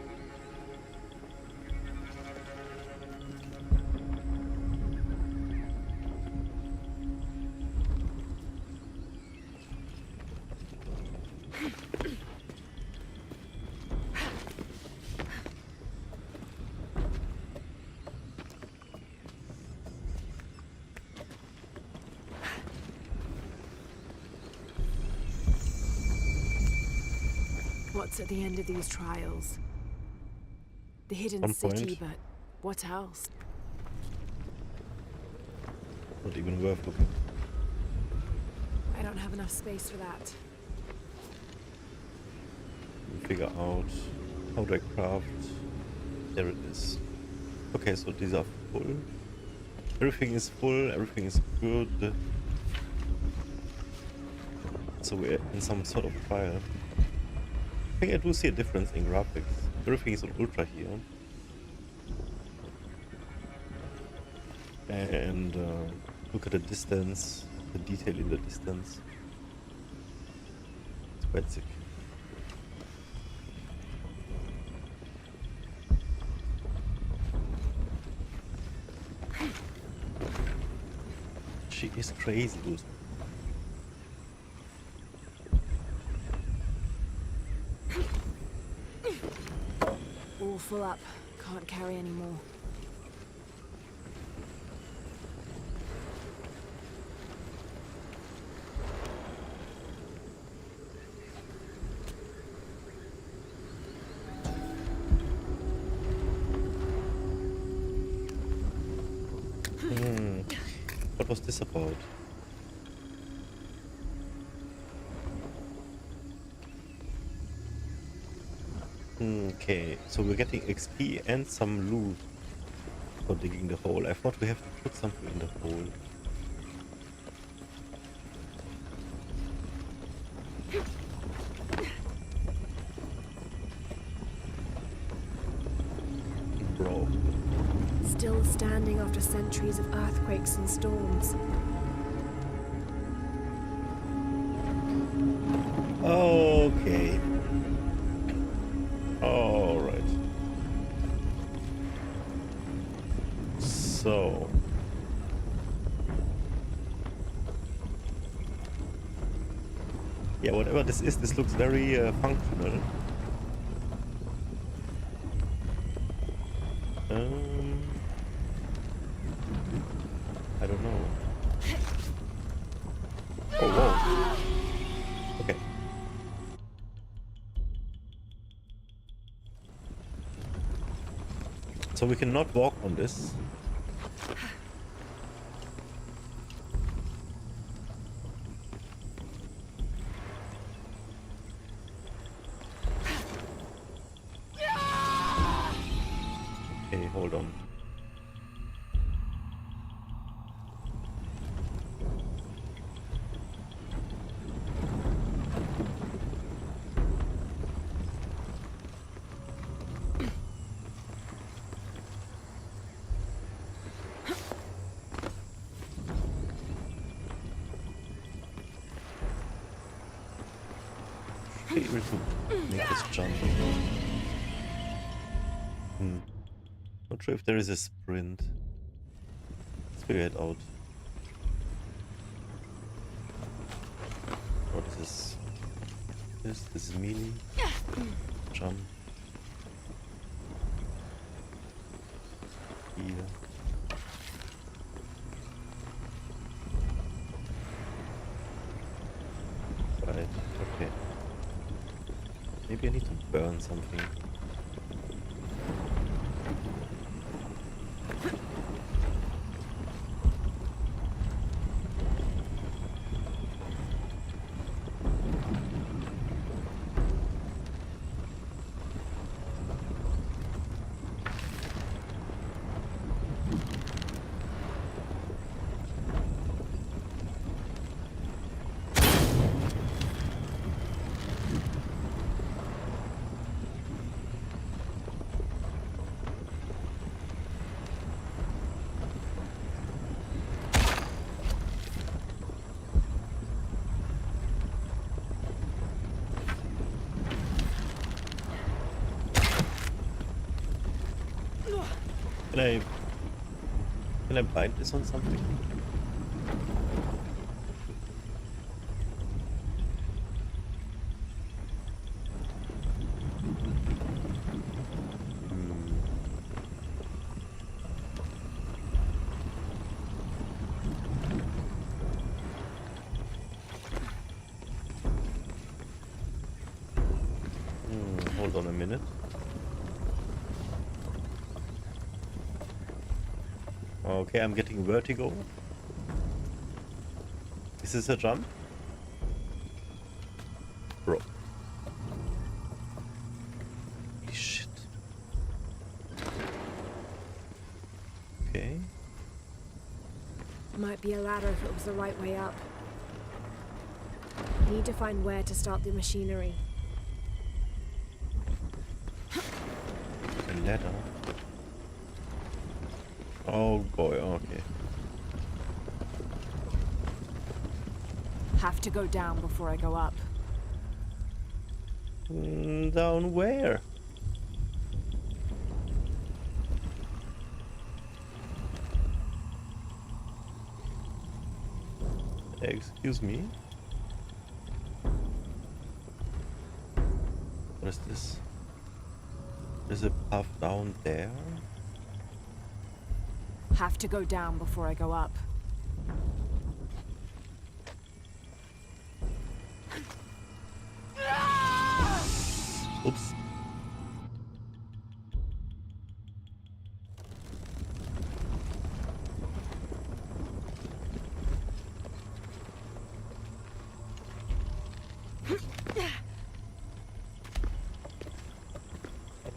What's at the end of these trials? The hidden On city, point. but what else? Not even worth looking. I don't have enough space for that. Figure out how do I craft. There it is. Okay, so these are full. Everything is full, everything is good. So we're in some sort of trial. I think I do see a difference in graphics. Everything is on ultra here. And look at the distance, the detail in the distance. It's quite sick. She is crazy, dude. All full up. Can't carry any more. What was this about? Okay, so we're getting XP and some loot for digging the hole. I thought we have to put something in the hole. Bro. Still standing after centuries of earthquakes and storms. Okay. All right. So. Yeah, whatever this is, this looks very functional. I don't know. Oh, whoa. Okay. So we cannot walk on this. Okay, hold on. Be able to make this jump. Not sure if there is a sprint. Let's figure it out. What is this? This is melee. Jump. Here. Right, okay. Maybe I need to burn something. Can I bind this on something? Hold on a minute. Okay, I'm getting vertigo. Is this a jump? Bro. Holy shit. Okay. Might be a ladder if it was the right way up. Need to find where to start the machinery. A ladder. Oh boy, okay. Have to go down before I go up. Down where? Excuse me? What is this? There's a path down there? Have to go down before I go up. Oops.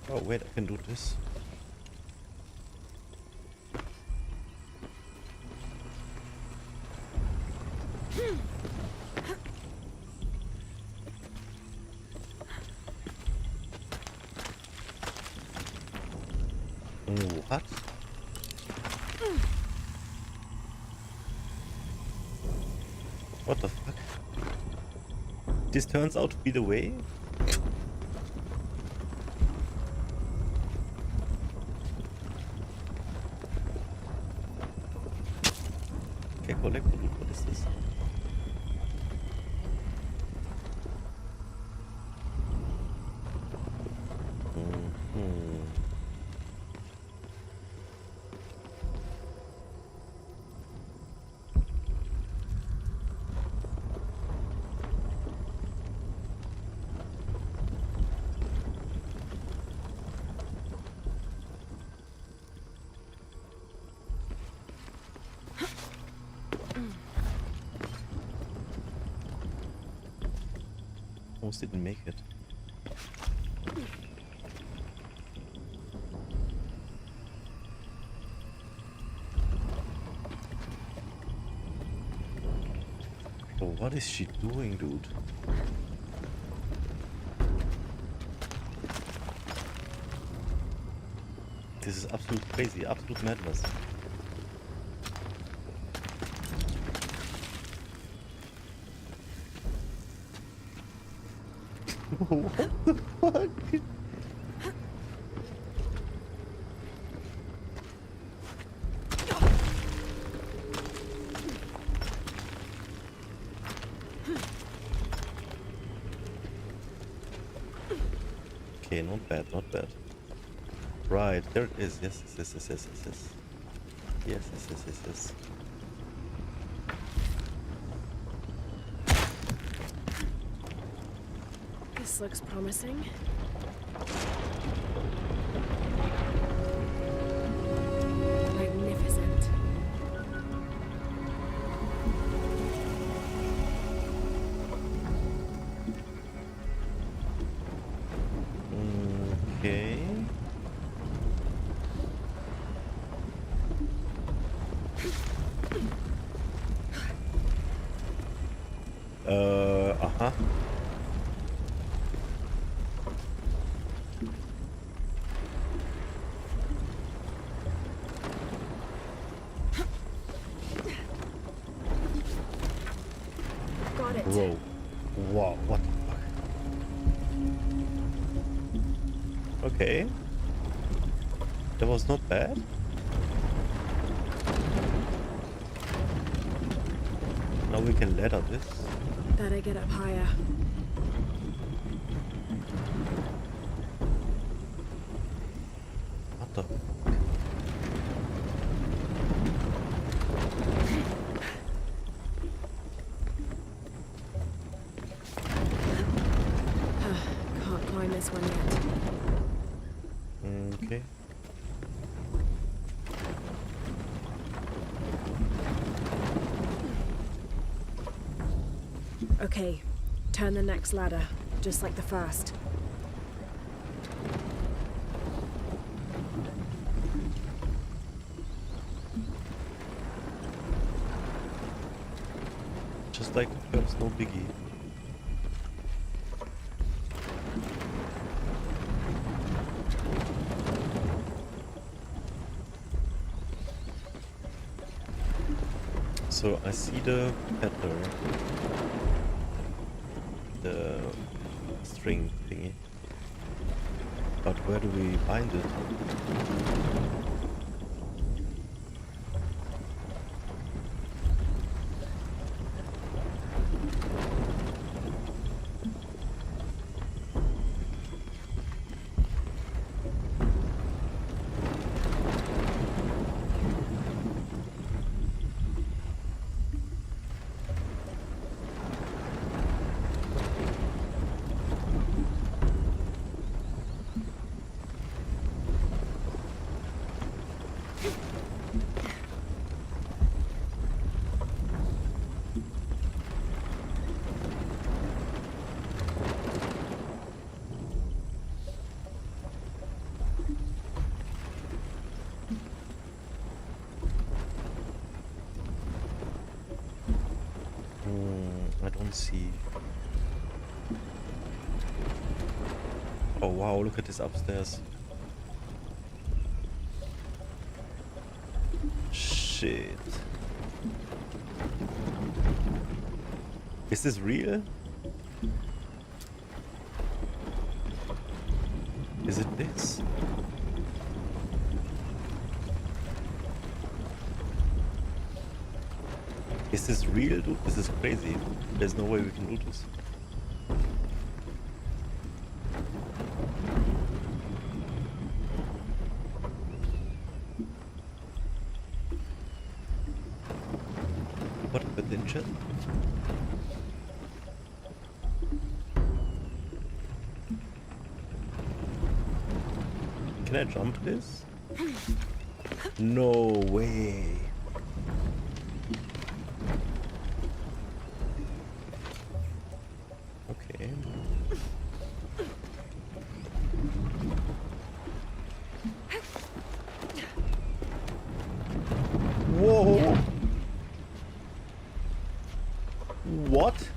Oh wait, I can do this. What? What the fuck? This turns out to be the way? Okay, collect. What is this? Almost didn't make it. So what is she doing, dude? This is absolute crazy, absolute madness. What the fuck? Okay, not bad, not bad. Right, there it is. Yes, yes, yes, yes, yes, yes. Yes, yes, yes, yes, yes. This looks promising. Magnificent. Okay. Uh-huh. Got it. Whoa. Wow, what the fuck? Okay. That was not bad. Now we can ladder this. Better get up higher. What the? Can't climb this one yet. Okay. Okay, turn the next ladder, just like the first. Just like the first, no biggie. So I see the peddler, the string thingy, but where do we bind it? I don't see. Oh wow, look at this upstairs. Shit. Is this real? Is it this? Is this real, dude? This is crazy. There's no way we can do this. What happened in chat? Can I jump this? No way. Okay. Whoa. What?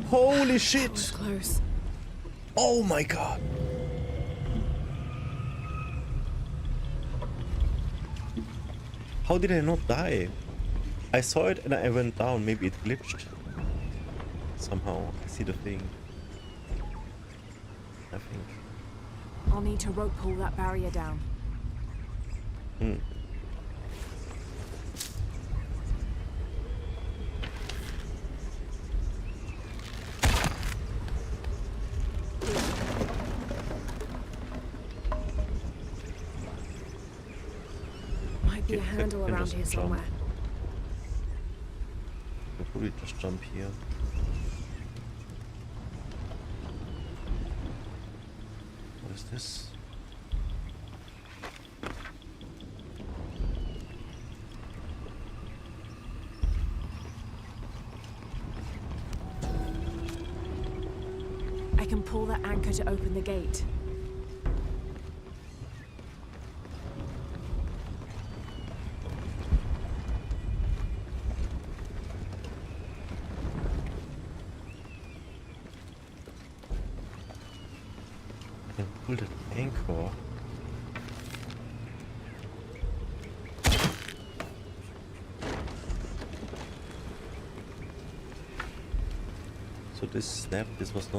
Holy shit! That was close. Oh my god! How did I not die? I saw it and I went down. Maybe it glitched. Somehow. I see the thing. I think. I'll need to rope pull that barrier down. Might be a handle around here somewhere. I'll probably just jump here. What is this? I can pull that anchor to open the gate. I can pull that anchor. So this snap, this was not